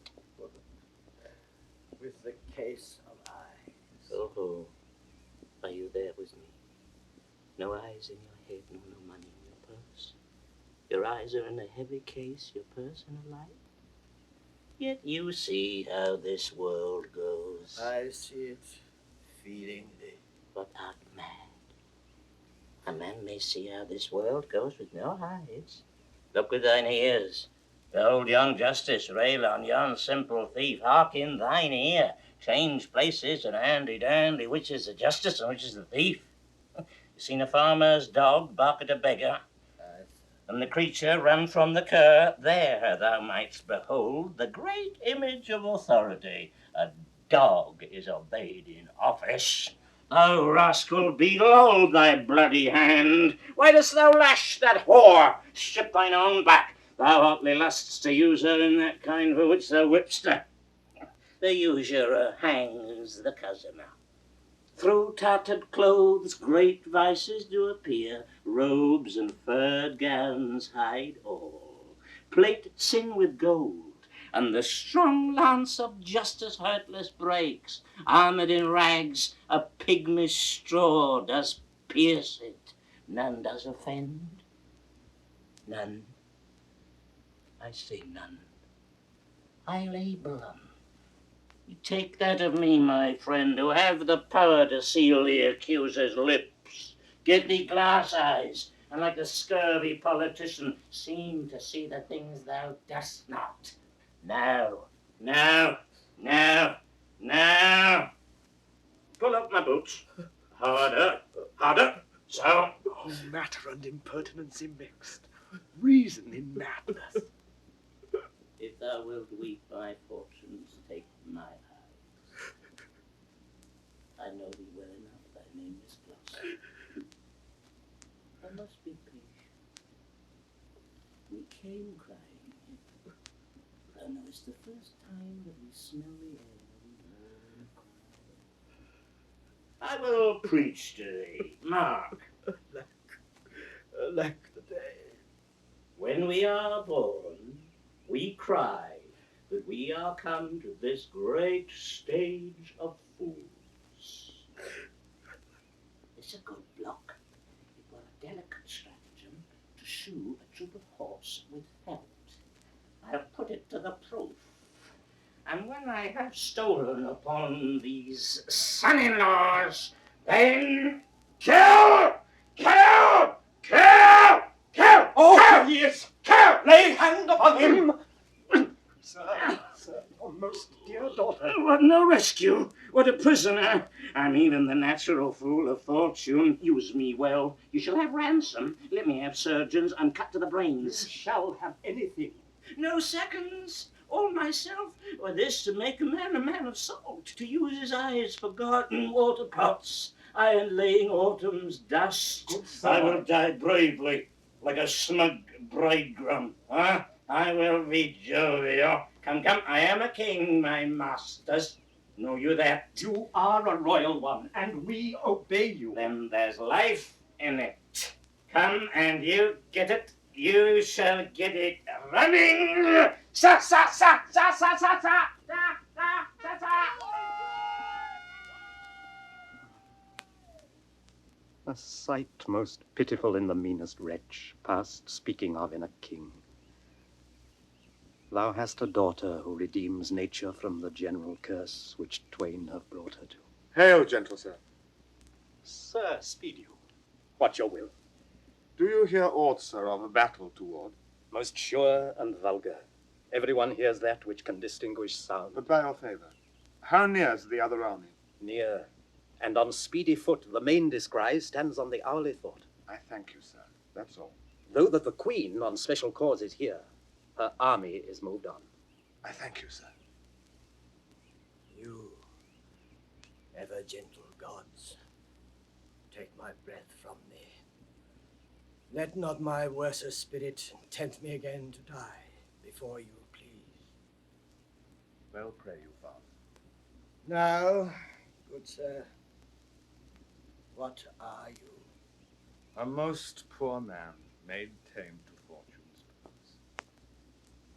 With the case of eyes. Oh, are you there with me? No eyes in your head, no money in your purse. Your eyes are in a heavy case, your purse in a light. Yet you see how this world goes. I see it, feeling thee. But art mad. A man may see how this world goes with no eyes. Look with thine ears. Behold yon justice rail on yon simple thief. Hark in thine ear. Change places and handy-dandy. Which is the justice and which is the thief? You seen a farmer's dog bark at a beggar? And the creature run from the cur? There thou mightst behold the great image of authority. A dog is obeyed in office. Thou rascal beetle, hold thy bloody hand. Why dost thou lash that whore? Strip thine own back. Thou hotly lusts to use her in that kind for which thou whipst her. The usurer hangs the cozener. Through tattered clothes great vices do appear. Robes and furred gowns hide all. Plate sin with gold, and the strong lance of justice hurtless breaks. Armored in rags, a pygmy's straw does pierce it. None does offend. None. I say none. I label them. You take that of me, my friend, who have the power to seal the accuser's lips. Get thee glass eyes, and like the scurvy politician, seem to see the things thou dost not. Now, now, now, now. Pull up my boots. Harder, harder. So. Oh, matter and impertinency mixed. Reason in madness. If thou wilt weep my fortunes, take my eyes. I know thee well enough, thy name is Gloucester. I must be patient. We came crying. Thou knowest the first time that we smell the air, we all cry. I will preach to thee, mark. Alack the day. When we are born, we cry that we are come to this great stage of fools. It's a good block. It were a delicate stratagem to shoe a troop of horse with felt. I'll put it to the proof. And when I have stolen upon these son-in-laws, then kill! Kill! Kill! Kill! Oh, yes! Kill! Lay hand upon him! Sir, your most dear daughter. What no rescue? What a prisoner! I'm even the natural fool of fortune. Use me well. You shall have ransom. Let me have surgeons and cut to the brains. You shall have anything. No seconds. All myself. Or this to make a man of salt. To use his eyes for garden water pots. Iron laying autumn's dust. I will die bravely, like a smug bridegroom. Huh? I will be jovial. Come, I am a king, my masters. Know you that? You are a royal one, and we obey you. Then there's life in it. Come, and you get it. You shall get it running. Sa, sa, sa, sa, sa, sa, sa, sa, sa, sa, sa. A sight most pitiful in the meanest wretch, past speaking of in a king. Thou hast a daughter who redeems nature from the general curse which twain have brought her to. Hail, gentle sir. Sir, speed you. What your will? Do you hear aught, sir, of a battle toward? Most sure and vulgar. Everyone hears that which can distinguish sound. But by your favour, how near's the other army? Near, and on speedy foot, the main descry stands on the hourly thought. I thank you, sir. That's all. Though that the Queen on special cause is here, her army is moved on. I thank you, sir. You, ever gentle gods, take my breath from me. Let not my worser spirit tempt me again to die. before you, please. Well, pray you, Father. Now, good sir, what are you? A most poor man, made tame to fortune's pass,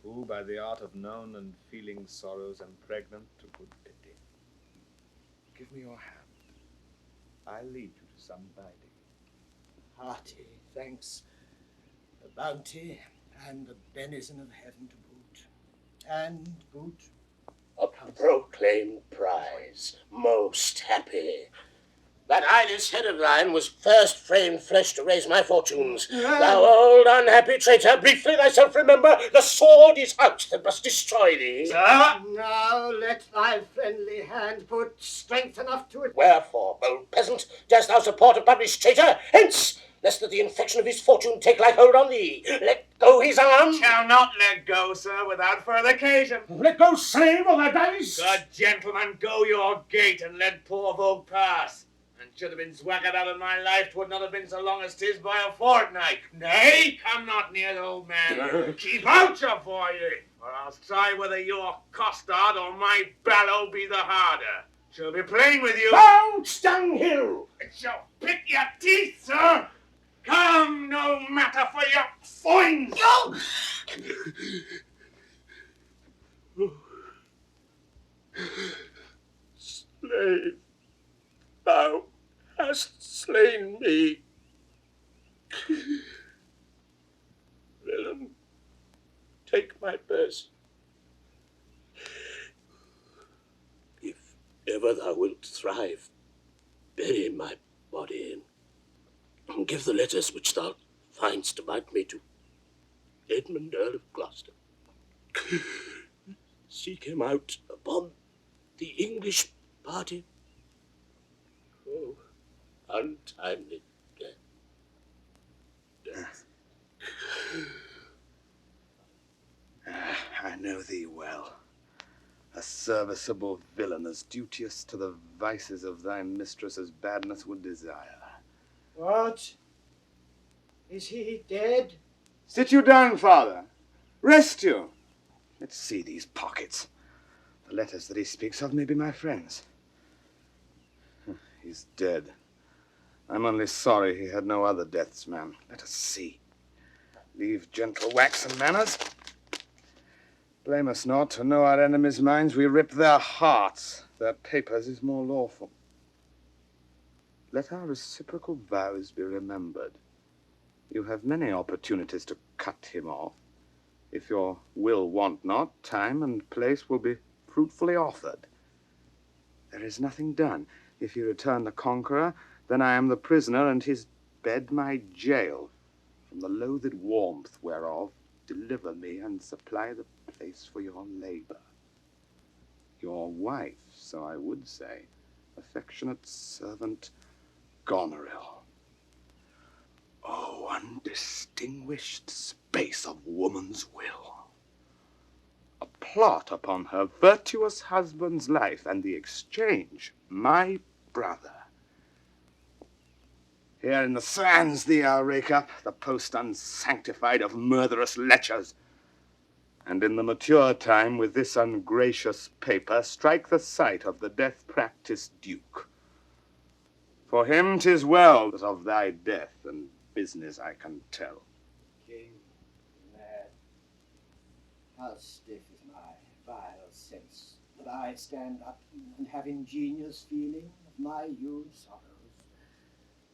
who by the art of known and feeling sorrows am pregnant to good pity. Give me your hand. I'll lead you to some biding. Hearty thanks, the bounty and the benison of heaven to boot. And boot. A proclaimed prize, most happy. That eyeless head of thine was first framed flesh to raise my fortunes. Thou old unhappy traitor, briefly thyself remember, the sword is out that must destroy thee. Now let thy friendly hand put strength enough to it. Wherefore, bold peasant, dost thou support a published traitor? Hence, lest that the infection of his fortune take like hold on thee. Let go his arm. Shall not let go, sir, without further occasion. Let go, slave, or thou diest. Good gentleman, go your gate and let poor folk pass. And should have been swaggered out of my life, 'twould not have been so long as 'tis by a fortnight. Nay, come not near the old man. Keep out, your boy, or I'll try whether your costard or my ballow be the harder. Shall be plain with you. Bounce dunghill! It shall pick your teeth, sir. Come, no matter for your foins. Slave, thou hast slain me. Villain, take my purse. If ever thou wilt thrive, bury my body in. Give the letters which thou find'st about me to Edmund, Earl of Gloucester. Seek him out upon the English party. Oh, untimely death. I know thee well. A serviceable villain, as duteous to the vices of thy mistress's badness would desire. What? Is he dead? Sit you down, father. Rest you. Let's see these pockets. The letters that he speaks of may be my friends. He's dead. I'm only sorry he had no other deaths, man. Let us see. Leave gentle waxen manners. Blame us not, to know our enemies' minds, we rip their hearts. Their papers is more lawful. Let our reciprocal vows be remembered. You have many opportunities to cut him off. If your will want not, time and place will be fruitfully offered. There is nothing done. If he return the conqueror, then I am the prisoner, and his bed my jail. From the loathed warmth whereof, deliver me and supply the place for your labor. Your wife, so I would say, affectionate servant Goneril. Oh, undistinguished space of woman's will. A plot upon her virtuous husband's life, and the exchange, my brother. Here in the sands thee I'll rake up, the post unsanctified of murderous lechers. And in the mature time, with this ungracious paper, strike the sight of the death-practised duke. For him 'tis well that of thy death and business I can tell. King, lad, how stiff is my vile sense that I stand up and have ingenious feeling of my youth sorrows.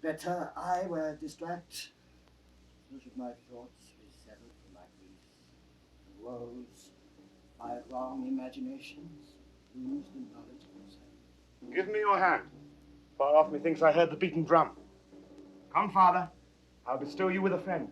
Better I were distract, so should my thoughts be severed from my griefs and woes by wrong imaginations, lose the knowledge of myself. Give me your hand. Far off methinks I heard the beaten drum. Come, father, I'll bestow you with a friend.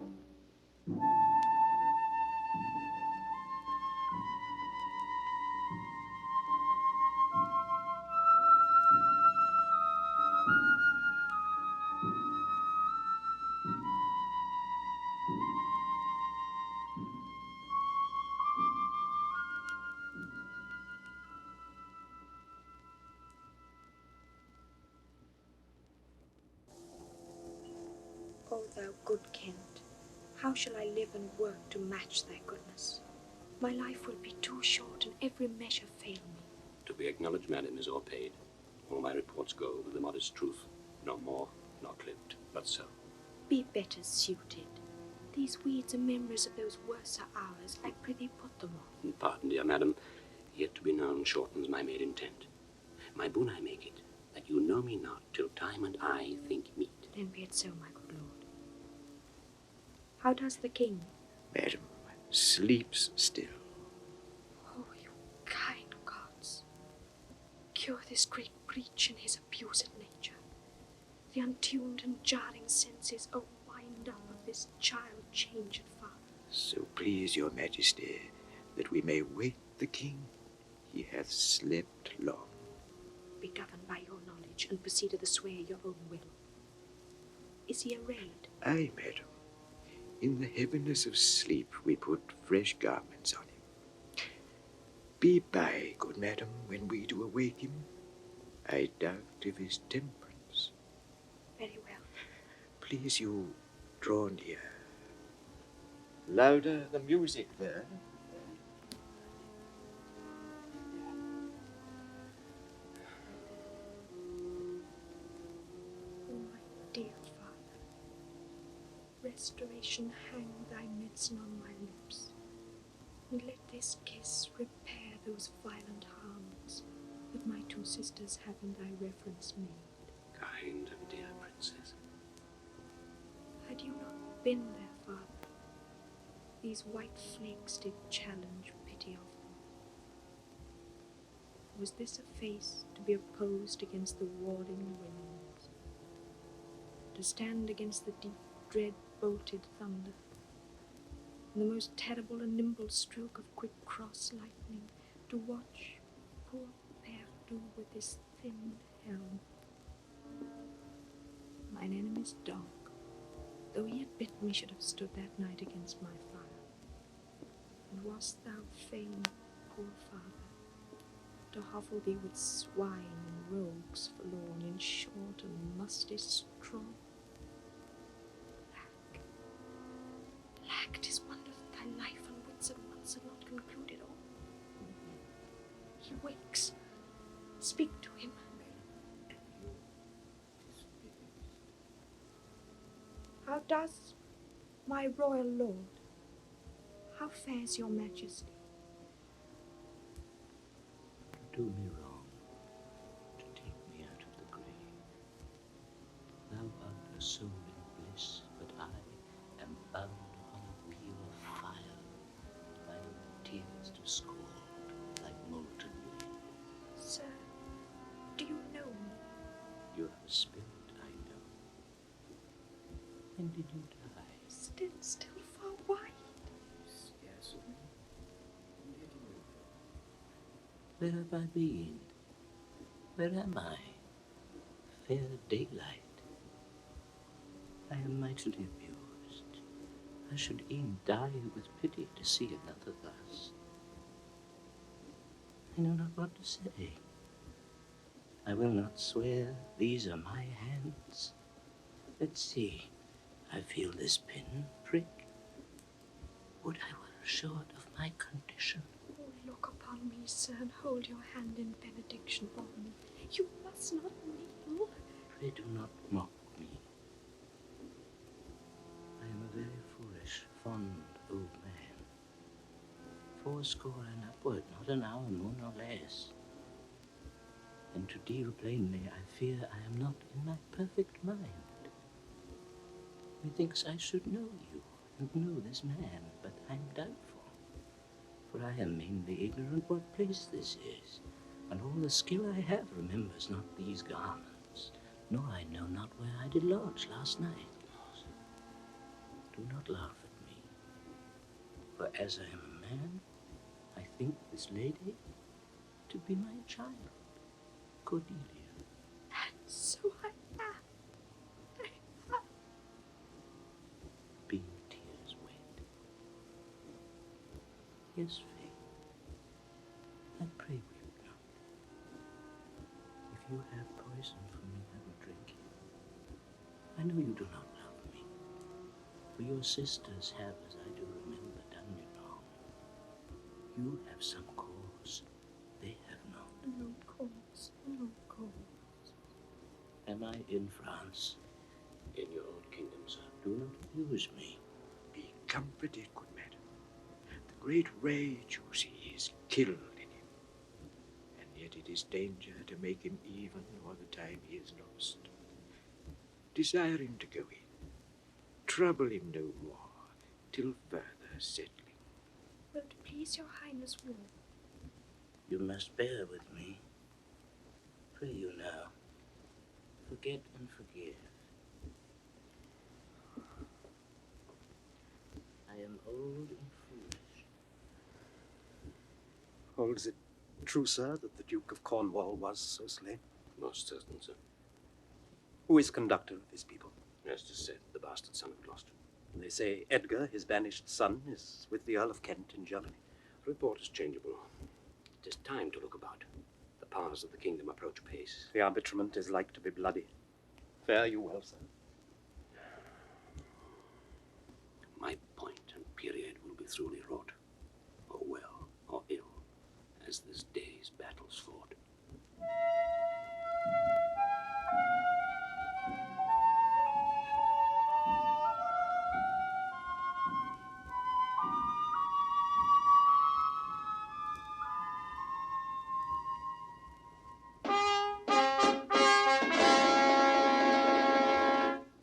O thou good Kent, how shall I live and work to match thy goodness? My life will be too short and every measure fail me. To be acknowledged, madam, is all paid. All my reports go with the modest truth. No more, nor clipped, but so. Be better suited. These weeds are memories of those worser hours. I prithee put them off. Pardon, dear madam, yet to be known shortens my made intent. My boon I make it, that you know me not till time and I think meet. Then be it so, my good lord. How does the king? Madam, sleeps still. Oh, you kind gods. Cure this great breach in his abused nature. The untuned and jarring senses, oh, wind up of this child-changed father. So please your majesty, that we may wait the king. He hath slept long. Be governed by your knowledge, and proceed to the sway of your own will. Is he arrayed? Aye, madam. In the heaviness of sleep we put fresh garments on him. Be by, good madam, when we do awake him. I doubt of his temperance. Very well. Please you draw near. Louder the music there. Oh, my dear father, restoration hang thy medicine on my lips, and let this kiss repair those violent harms that my two sisters have in thy reverence made. Kind and dear princess. Had you not been there, father, these white flakes did challenge pity of them. Was this a face to be opposed against the warring winds, to stand against the deep, dread, bolted thunder, and the most terrible and nimble stroke of quick cross lightning, to watch poor Perdu with his thin helm? Mine enemy's dog, though he had bitten me, should have stood that night against my fire. And wast thou fain, poor father, to hovel thee with swine and rogues forlorn in short and musty straw? Lack, 'tis wonder that thy life and wits at once had not concluded all. He wakes. Speak to him. How does my royal lord? How fares your majesty? To do me wrong, to take me out of the grave. Thou art a soul in bliss, but I am bound upon a peal of fire, my tears to scald like molten lead. Sir, do you know me? You have a spirit, I know. When did you die? Still far wide. Yes. Where have I been? Where am I? Fair daylight. I am mightily abused. I should e'en die with pity to see another thus. I know not what to say. I will not swear these are my hands. Let's see. I feel this pin prick. Would I were assured of my condition. Oh, look upon me, sir, and hold your hand in benediction on me. You must not kneel. Pray do not mock me. I am a very foolish, fond old man. 80 and upward, not an hour more nor less. And to deal plainly, I fear I am not in my perfect mind. Methinks I should know you, and know this man, but I'm doubtful. For I am mainly ignorant what place this is, and all the skill I have remembers not these garments, nor I know not where I did lodge last night. Do not laugh at me, for as I am a man, I think this lady to be my child, Cordelia. And so I am. Being tears wet. Yes, Faith, I pray weep not. If you have poison for me, I will drink it. I know you do not love me, for your sisters have, as I do remember, done you wrong. You have some cause. They have not. No cause, no cause. Am I in France? In your own kingdom, sir. Do not abuse me. Be comforted, good madam. The great rage you see is killed in him, and yet it is danger to make him even all the time he is lost. Desire him to go in. Trouble him no more, till further settling. Will it please your highness will? You must bear with me. Pray you now. Forget and forgive. I am old and foolish. Holds it true, sir, that the Duke of Cornwall was so slain? Most certain, sir. Who is conductor of his people? As to said, the bastard son of Gloucester. They say Edgar, his banished son, is with the Earl of Kent in Germany. Report is changeable. It is time to look about. The powers of the kingdom approach apace. The arbitrament is like to be bloody. Fare you well, sir. My point and period will be truly wrought, or well, or ill, as this day's battles fought.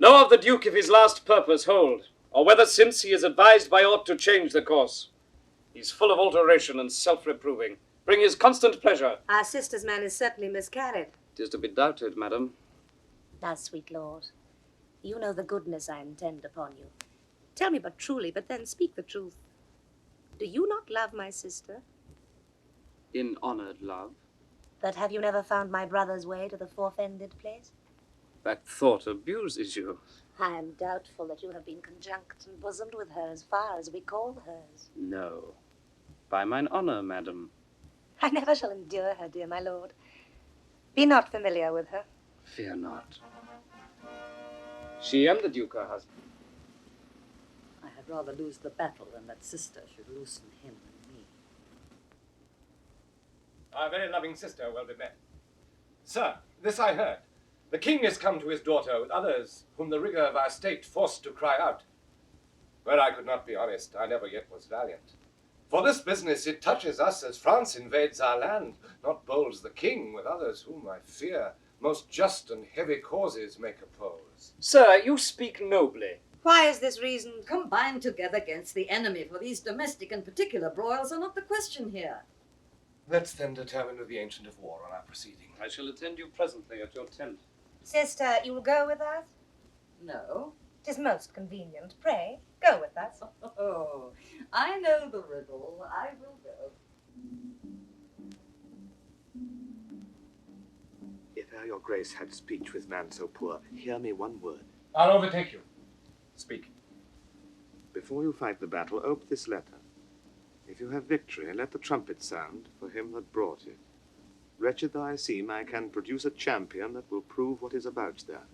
Know of the Duke if his last purpose hold, or whether since he is advised by aught to change the course. He's full of alteration and self-reproving. Bring his constant pleasure. Our sister's man is certainly miscarried. 'Tis to be doubted, madam. Now, sweet lord, you know the goodness I intend upon you. Tell me but truly, but then speak the truth. Do you not love my sister? In honored love. But have you never found my brother's way to the forfended place? That thought abuses you. I am doubtful that you have been conjunct and bosomed with her as far as we call hers. No. By mine honor, madam. I never shall endure her, dear my lord. Be not familiar with her. Fear not. She and the Duke are husband. I had rather lose the battle than that sister should loosen him and me. Our very loving sister will be met. Sir, this I heard. The king is come to his daughter with others whom the rigour of our state forced to cry out. Where I could not be honest, I never yet was valiant. For this business it touches us as France invades our land, not bolds the king with others whom I fear most just and heavy causes make oppose. Sir, you speak nobly. Why is this reason? Combined together against the enemy, for these domestic and particular broils are not the question here. Let's then determine with the ancient of war on our proceeding. I shall attend you presently at your tent. Sister, you will go with us? No. 'Tis most convenient. Pray, go with us. Oh, I know the riddle. I will go. If e'er your grace had speech with man so poor, hear me one word. I'll overtake you. Speak. Before you fight the battle, ope this letter. If you have victory, let the trumpet sound for him that brought it. Wretched though I seem, I can produce a champion that will prove what is about there.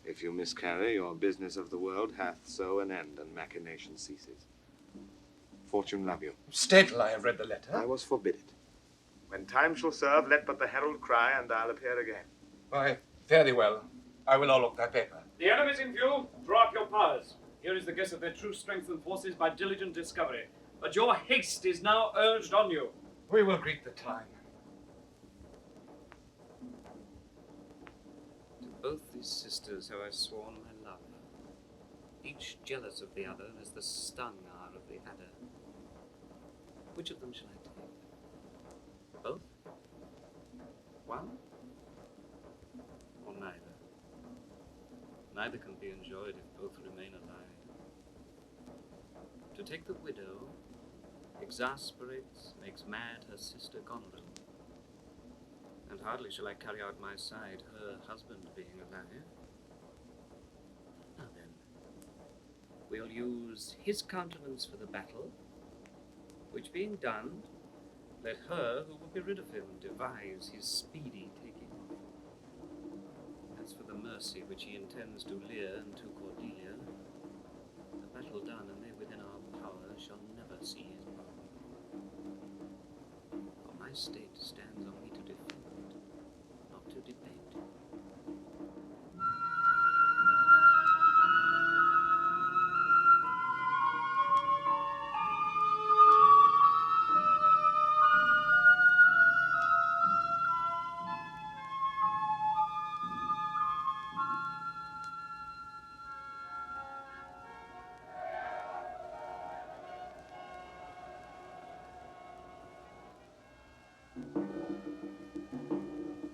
If you miscarry, your business of the world hath so an end, and machination ceases. Fortune love you. Stay till I have read the letter. I was forbid it. When time shall serve, let but the herald cry, and I'll appear again. Why, fare thee well. I will all look thy paper. The enemy's in view. Draw up your powers. Here is the guess of their true strength and forces by diligent discovery. But your haste is now urged on you. We will greet the time. To both these sisters have I sworn my love, each jealous of the other as the stung are of the adder. Which of them shall I take? Both? One? Or neither? Neither can be enjoyed if both remain alive. To take the widow exasperates, makes mad her sister Goneril. And hardly shall I carry out my side, her husband being alive. Now then, we'll use his countenance for the battle, which being done, let her who will be rid of him devise his speedy taking. As for the mercy which he intends to Lear and to Cordelia, the battle done and they within our power shall never see his power. My state stands on me to defend, not to debate.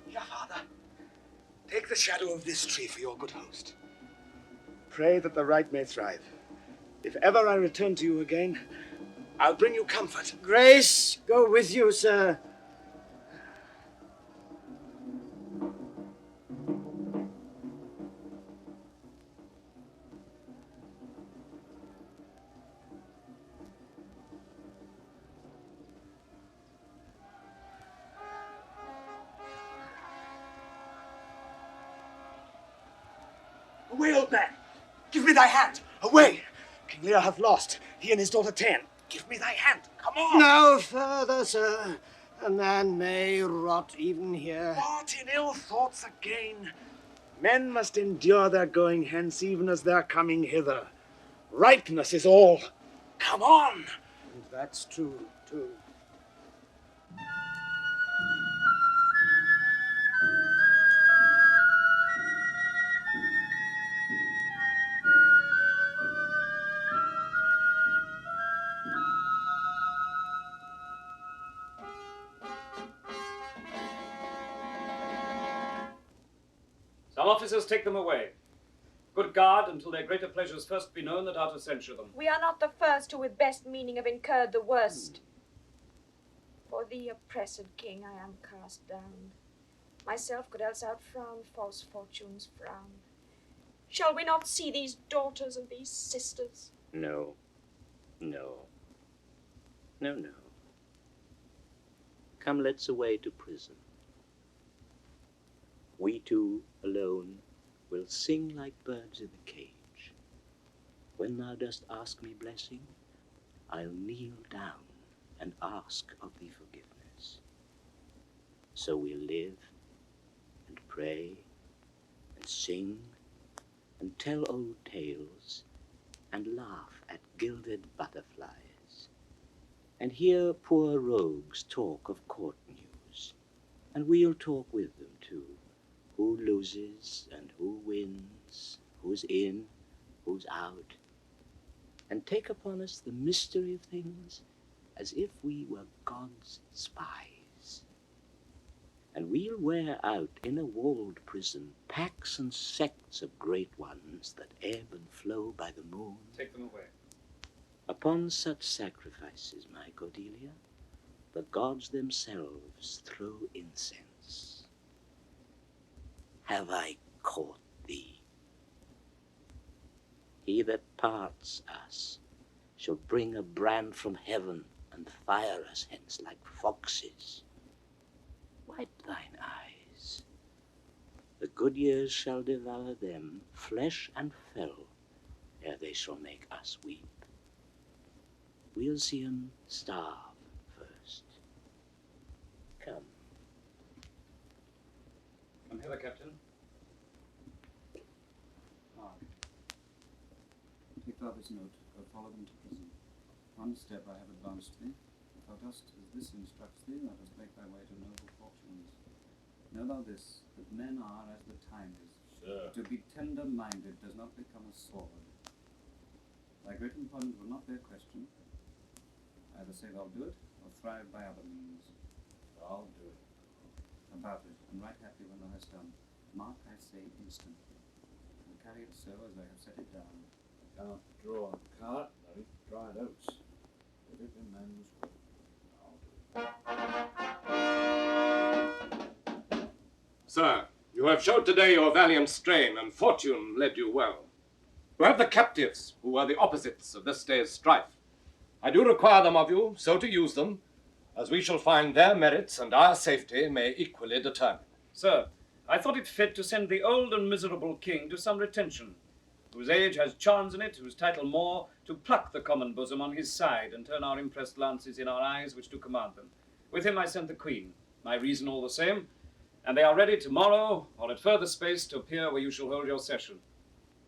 Here, Father. Take the shadow of this tree for your good host. Pray that the right may thrive. If ever I return to you again, I'll bring you comfort. Grace go with you, sir. Away, old man! Give me thy hand! Away! King Lear hath lost, he and his daughter ta'en. Give me thy hand! Come on! No further, sir. A man may rot even here. What, in ill thoughts again? Men must endure their going hence even as their coming hither. Ripeness is all. Come on! And that's true, too. Some officers take them away. Good guard until their greater pleasures first be known that are to censure them. We are not the first who with best meaning have incurred the worst. For thee, oppressed king, I am cast down. Myself could else outfrown false fortune's frown. Shall we not see these daughters and these sisters? No. No. No, no. Come, let's away to prison. We two alone will sing like birds in the cage. When thou dost ask me blessing, I'll kneel down and ask of thee forgiveness. So we'll live and pray and sing and tell old tales and laugh at gilded butterflies and hear poor rogues talk of court news, and we'll talk with them too. Who loses and who wins, who's in, who's out, and take upon us the mystery of things as if we were God's spies. And we'll wear out in a walled prison packs and sects of great ones that ebb and flow by the moon. Take them away. Upon such sacrifices, my Cordelia, the gods themselves throw incense. Have I caught thee? He that parts us shall bring a brand from heaven and fire us hence like foxes. Wipe thine eyes. The good years shall devour them, flesh and fell, ere they shall make us weep. We'll see 'em starve first. Come. Come hither, Captain. Take thou this note, go follow them to prison. One step I have advanced thee. If thou dost as this instructs thee, thou dost make thy way to noble fortunes. Know thou this, that men are as the time is. Sir. To be tender-minded does not become a sword. Thy great employment will not bear question. Either say thou'lt do it, or thrive by other means. I'll do it. About it, and right happy when thou hast done. Mark, I say, instantly. And carry it so as I have set it down. I cannot draw a cart that eat dried oats. If it be men's will, I'll do it. Sir, you have showed today your valiant strain, and fortune led you well. You have the captives, who are the opposites of this day's strife. I do require them of you, so to use them, as we shall find their merits and our safety may equally determine. Sir, I thought it fit to send the old and miserable king to some retention, whose age has charms in it, whose title more, to pluck the common bosom on his side, and turn our impressed lances in our eyes which do command them. With him I sent the Queen, my reason all the same, and they are ready tomorrow, or at further space, to appear where you shall hold your session.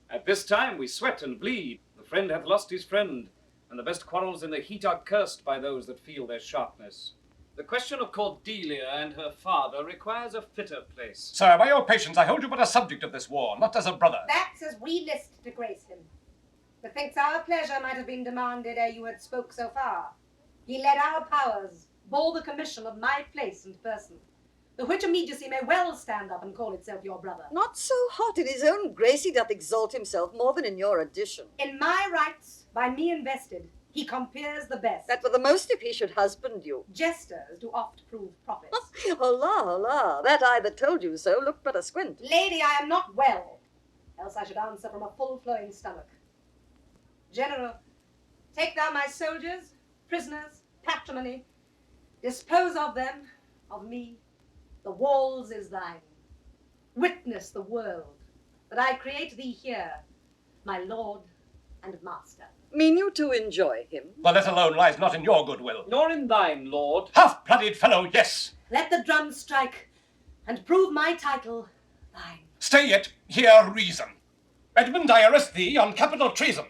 At this time we sweat and bleed, the friend hath lost his friend, and the best quarrels in the heat are cursed by those that feel their sharpness. The question of Cordelia and her father requires a fitter place. Sir, by your patience, I hold you but a subject of this war, not as a brother. That's as we list to grace him. Methinks our pleasure might have been demanded ere you had spoke so far. He led our powers, bore the commission of my place and person, the which immediacy may well stand up and call itself your brother. Not so hot in his own grace he doth exalt himself more than in your addition. In my rights, by me invested, he compeers the best. That for the most if he should husband you. Jesters do oft prove prophets. Hola, hola, that eye that told you so looked but asquint. Lady, I am not well, else I should answer from a full-flowing stomach. General, take thou my soldiers, prisoners, patrimony, dispose of them, of me. The walls is thine. Witness the world that I create thee here, my lord and master. Mean you to enjoy him? The let alone lies not in your goodwill. Nor in thine, lord. Half-blooded fellow, yes. Let the drum strike, and prove my title thine. Stay yet, hear reason. Edmund, I arrest thee on capital treason,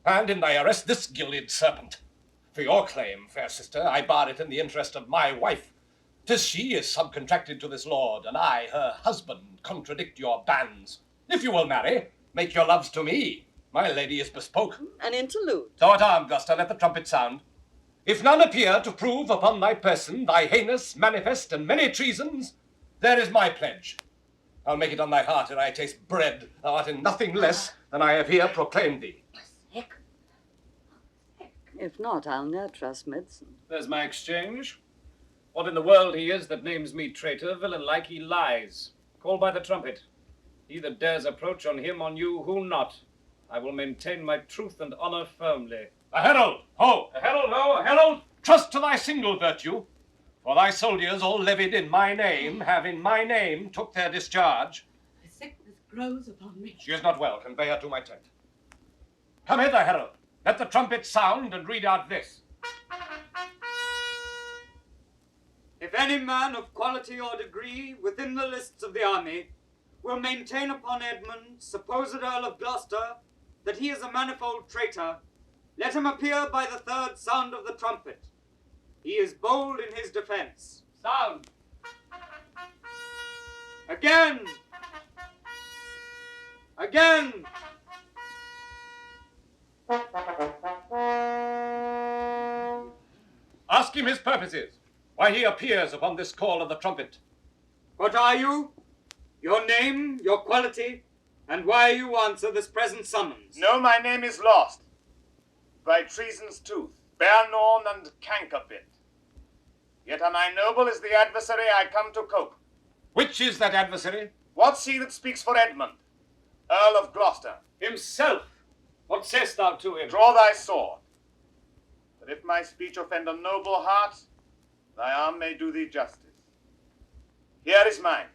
and in thy arrest this gilded serpent. For your claim, fair sister, I bar it in the interest of my wife. 'Tis she is subcontracted to this lord, and I, her husband, contradict your bans. If you will marry, make your loves to me. My lady is bespoke. An interlude. So at arm, Gloucester, let the trumpet sound. If none appear to prove upon thy person thy heinous, manifest, and many treasons, there is my pledge. I'll make it on thy heart ere I taste bread. Thou art in nothing less than I have here proclaimed thee. If not, I'll ne'er trust medicine. There's my exchange. What in the world he is that names me traitor, villain like he lies. Call by the trumpet. He that dares approach on him, on you, who not. I will maintain my truth and honour firmly. A herald, ho! A herald, ho! A herald! Trust to thy single virtue, for thy soldiers all levied in my name have in my name took their discharge. The sickness grows upon me. She is not well, convey her to my tent. Come hither, herald. Let the trumpet sound and read out this. If any man of quality or degree within the lists of the army will maintain upon Edmund, supposed Earl of Gloucester, that he is a manifold traitor, let him appear by the third sound of the trumpet. He is bold in his defence. Sound! Again! Again! Ask him his purposes, why he appears upon this call of the trumpet. What are you? Your name, your quality, and why you answer this present summons? No, my name is lost. By treason's tooth, bare gnawn and canker bit. Yet am I noble as the adversary I come to cope. Which is that adversary? What's he that speaks for Edmund, Earl of Gloucester? Himself! What sayest thou to him? Draw thy sword, that if my speech offend a noble heart, thy arm may do thee justice. Here is mine.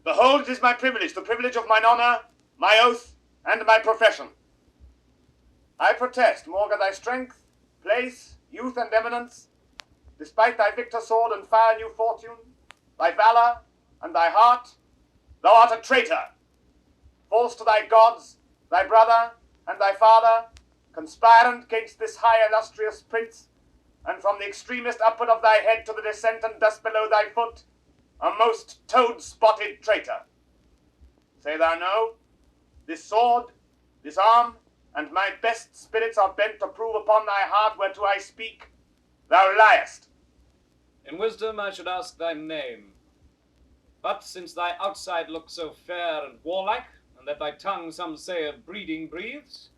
Behold, it is my privilege, the privilege of mine honour, my oath, and my profession. I protest, maugre thy strength, place, youth, and eminence, despite thy victor sword and fire new fortune, thy valour, and thy heart, thou art a traitor, false to thy gods, thy brother, and thy father, conspirant against this high illustrious prince, and from the extremest upward of thy head to the descent and dust below thy foot, a most toad-spotted traitor. Say thou no? This sword, this arm, and my best spirits are bent to prove upon thy heart whereto I speak. Thou liest. In wisdom I should ask thy name. But since thy outside looks so fair and warlike, and that thy tongue some say of breeding breathes,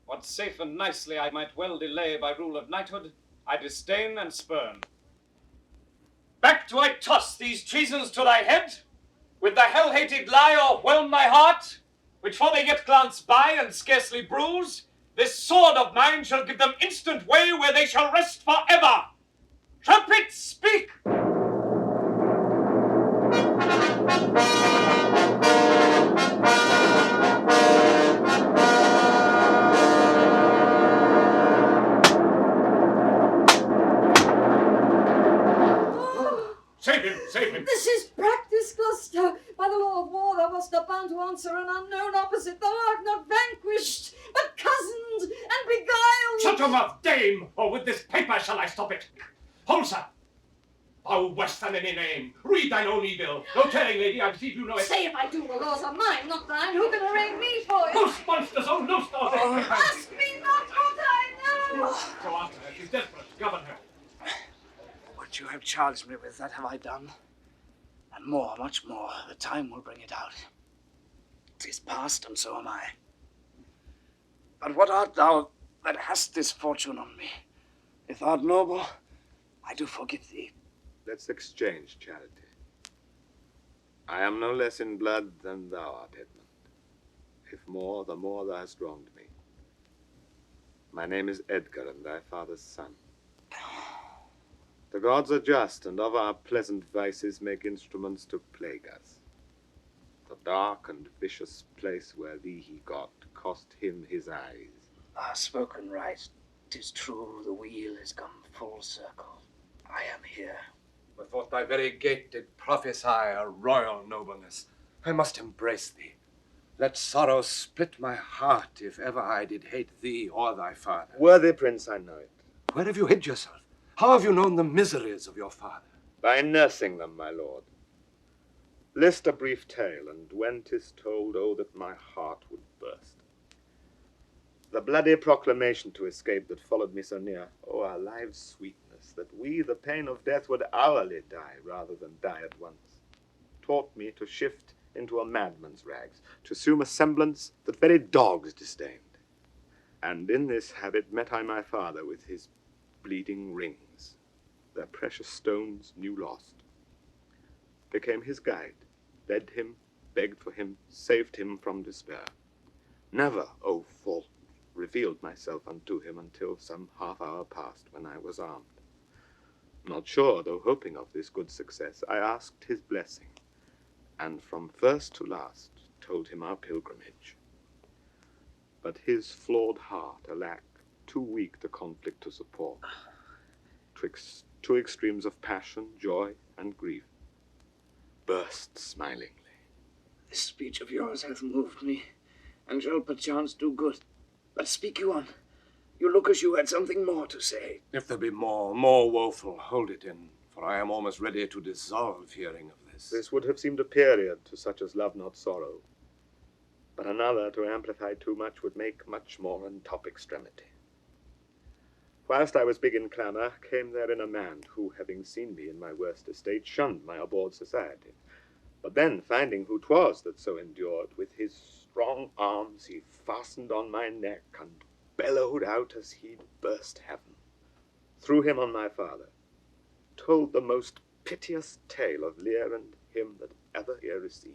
what safe and nicely I might well delay by rule of knighthood, I disdain and spurn. Back do I toss these treasons to thy head, with the hell-hated lie o'erwhelm my heart, which for they yet glance by and scarcely bruise, this sword of mine shall give them instant way where they shall rest for ever. Trumpet, speak! answer an unknown opposite. Thou art not vanquished, but cozened and beguiled. Shut your mouth, dame, or with this paper shall I stop it. Hold, sir. Thou worse than any name. Read thine own e-bill. No telling, lady, I perceive you know it. Say if I do, the laws are mine, not thine. Who can arraign me for it? Loose, monsters, oh, loose thou thing. Ask me not what I know. Go after her, she's desperate. Govern her. What you have charged me with, that have I done. And more, much more. The time will bring it out. 'Tis past, and so am I. But what art thou that hast this fortune on me? If thou art noble, I do forgive thee. Let's exchange charity. I am no less in blood than thou art, Edmund. If more, the more thou hast wronged me. My name is Edgar, and thy father's son. The gods are just, and of our pleasant vices make instruments to plague us. The dark and vicious place where thee he got cost him his eyes. Ah, spoken right. 'Tis true, the wheel is come full circle. I am here. Methought thy very gait did prophesy a royal nobleness. I must embrace thee. Let sorrow split my heart if ever I did hate thee or thy father. Worthy prince, I know it. Where have you hid yourself? How have you known the miseries of your father? By nursing them, my lord. List a brief tale, and when 'tis told, oh, that my heart would burst. The bloody proclamation to escape that followed me so near, oh, our lives' sweetness, that we the pain of death would hourly die rather than die at once, taught me to shift into a madman's rags, to assume a semblance that very dogs disdained. And in this habit met I my father with his bleeding rings, their precious stones new lost. Became his guide, led him, begged for him, saved him from despair. Never, O fault, revealed myself unto him until some half hour past when I was armed. Not sure, though hoping of this good success, I asked his blessing, and from first to last told him our pilgrimage. But his flawed heart, alack, too weak the conflict to support, twixt two extremes of passion, joy, and grief, burst smilingly. This speech of yours hath moved me, and shall perchance do good. But speak you on. You look as you had something more to say. If there be more woeful, hold it in, for I am almost ready to dissolve hearing of this. This would have seemed a period to such as love not sorrow, but another to amplify too much would make much more in top extremity. Whilst I was big in clamour, came therein a man who, having seen me in my worst estate, shunned my abhorred society. But then, finding who 'twas that so endured, with his strong arms he fastened on my neck and bellowed out as he'd burst heaven. Threw him on my father, told the most piteous tale of Lear and him that ever ear received,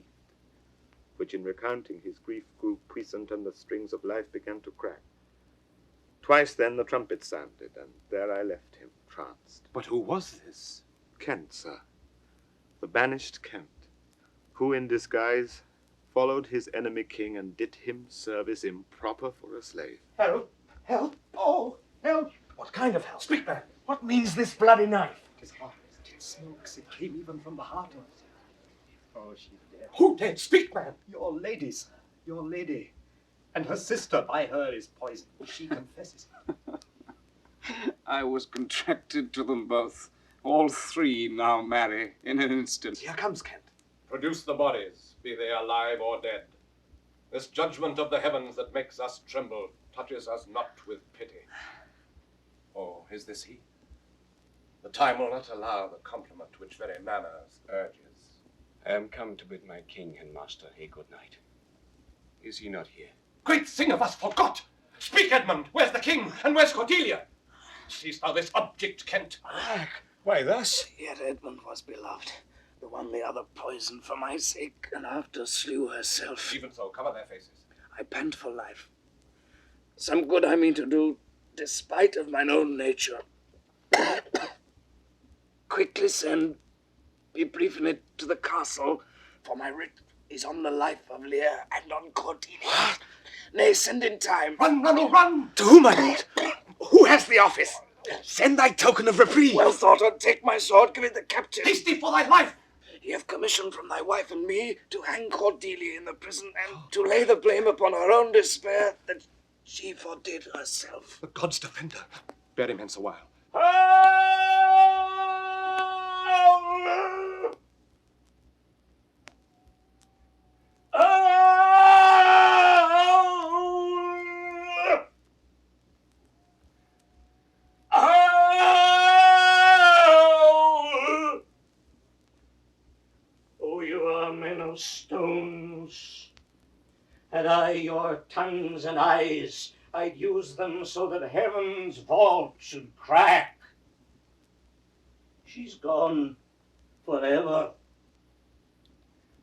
which in recounting his grief grew puissant and the strings of life began to crack. Twice then the trumpet sounded, and there I left him, tranced. But who was this? Kent, sir. The banished Kent, who in disguise followed his enemy king and did him service improper for a slave. Help! Help! Oh, help! What kind of help? Speak, man. What means this bloody knife? 'Tis hot, 'tis smokes, it came even from the heart of it. Oh, she's dead. Who dead? Speak, man. Your lady, sir. Your lady. And her sister by her is poisoned. She confesses. I was contracted to them both. All three now marry in an instant. Here comes Kent. Produce the bodies, be they alive or dead. This judgment of the heavens that makes us tremble touches us not with pity. Oh, is this he? The time will not allow the compliment which very manners urges. I am come to bid my king and master a good night. Is he not here? Great thing of us forgot! Speak, Edmund! Where's the king? And where's Cordelia? Seest thou this object, Kent? Why thus? Yet Edmund was beloved. The one the other poisoned for my sake, and after slew herself. Even so, cover their faces. I pant for life. Some good I mean to do, despite of mine own nature. Quickly send, be brief in it, to the castle, for my writ is on the life of Lear and on Cordelia. What? Nay, send in time. Run, Ronald, run! To whom, my lord? Who has the office? Send thy token of reprieve. Well thought on, take my sword, give it the captain. Hasty for thy life! Ye have commission from thy wife and me to hang Cordelia in the prison and to lay the blame upon her own despair that she fordid herself. The gods defend her. Bear him hence a while. Oh, you are men of stones. Had I your tongues and eyes, I'd use them so that heaven's vault should crack. She's gone forever.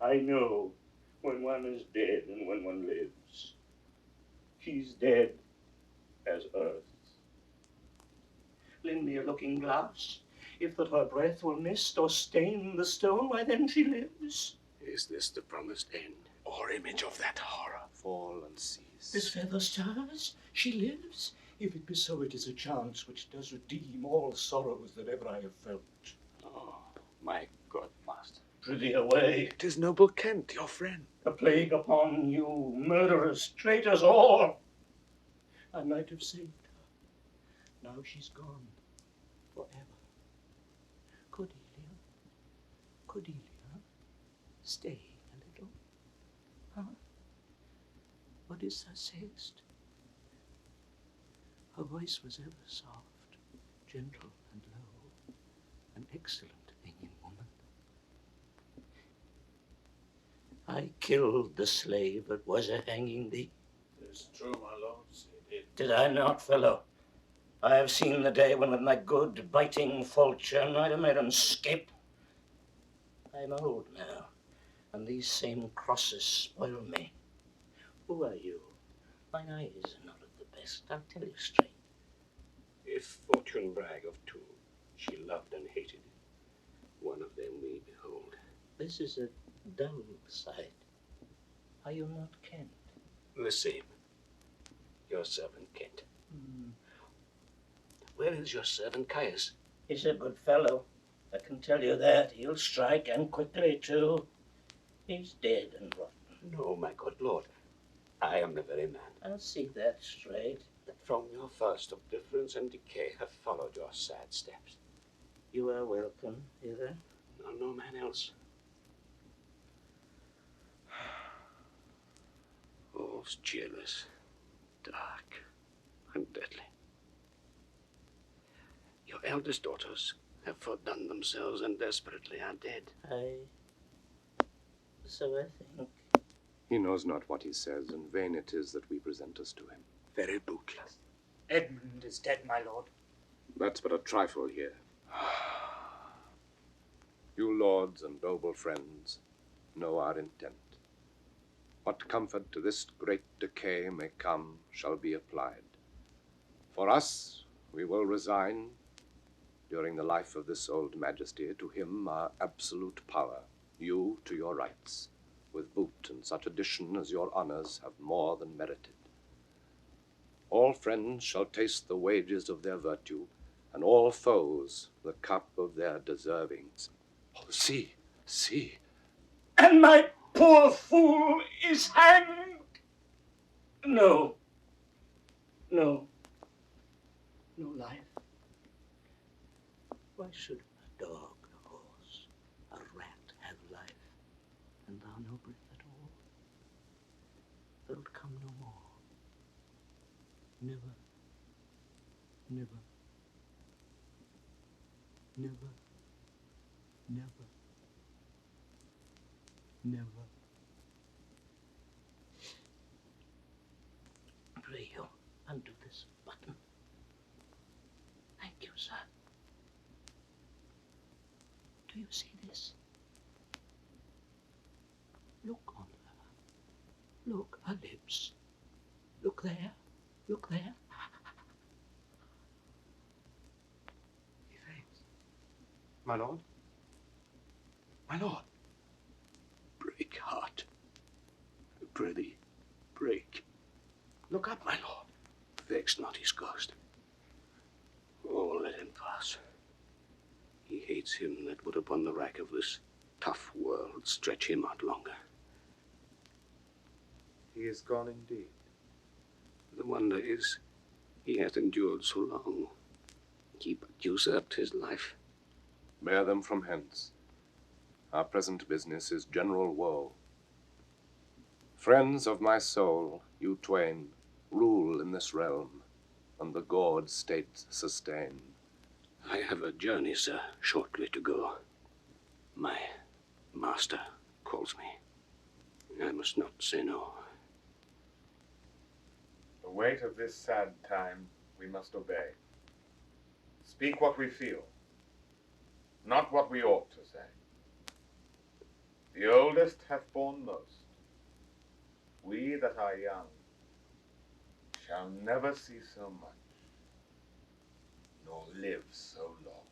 I know when one is dead and when one lives. She's dead as earth. Lend me a looking glass. If that her breath will mist or stain the stone, why then she lives. Is this the promised end? Or image of that horror? Fall and cease. This feather stars, she lives. If it be so, it is a chance which does redeem all sorrows that ever I have felt. Oh, my good master. Prithee away. 'Tis noble Kent, your friend. A plague upon you, murderers, traitors all. I might have saved her. Now she's gone forever. Cordelia, stay a little. Huh? What is thou sayest? Her voice was ever soft, gentle and low, an excellent thing in woman. I killed the slave that was a-hanging thee. Tis true, my lord, so did. Did I not, fellow? I have seen the day when with my good biting falchion I'd have made him skip. I'm old now, and these same crosses spoil me. Who are you? Mine eyes are not of the best, I'll tell you straight. If fortune brag of two, she loved and hated. One of them we behold. This is a dull sight. Are you not Kent? The same. Your servant Kent. Where is your servant Caius? He's a good fellow. I can tell you that. He'll strike, and quickly, too. He's dead and rotten. No, my good lord. I am the very man. I'll see that straight. That from your first of difference and decay have followed your sad steps. You are welcome hither. No man else. Oh, it's cheerless, dark, and deadly. Your eldest daughters have fordone themselves and desperately are dead. So I think. He knows not what he says, and vain it is that we present us to him. Very bootless. Edmund is dead, my lord. That's but a trifle here. You lords and noble friends know our intent. What comfort to this great decay may come shall be applied. For us, we will resign, during the life of this old majesty, to him our absolute power, you to your rights, with boot and such addition as your honors have more than merited. All friends shall taste the wages of their virtue, and all foes the cup of their deservings. Oh, see, see. And my poor fool is hanged. No. No life. Why should a dog, a horse, a rat have life, and thou no breath at all? Thou'lt come no more. Never, never, never, never, never. Pray you, undo this button. Thank you, sir. Do you see this? Look on her. Look, her lips. Look there. Look there. He faints. My lord? My lord! Break, heart. Prithee, break. Look up, my lord. Vex not his ghost. Oh, let him pass. He hates him that would upon the rack of this tough world stretch him out longer. He is gone indeed. The wonder is, he hath endured so long. He but usurped his life. Bear them from hence. Our present business is general woe. Friends of my soul, you twain, rule in this realm, and the gored state sustain. I have a journey, sir, shortly to go. My master calls me. I must not say no. The weight of this sad time we must obey. Speak what we feel, not what we ought to say. The oldest hath borne most. We that are young shall never see so much, nor live so long.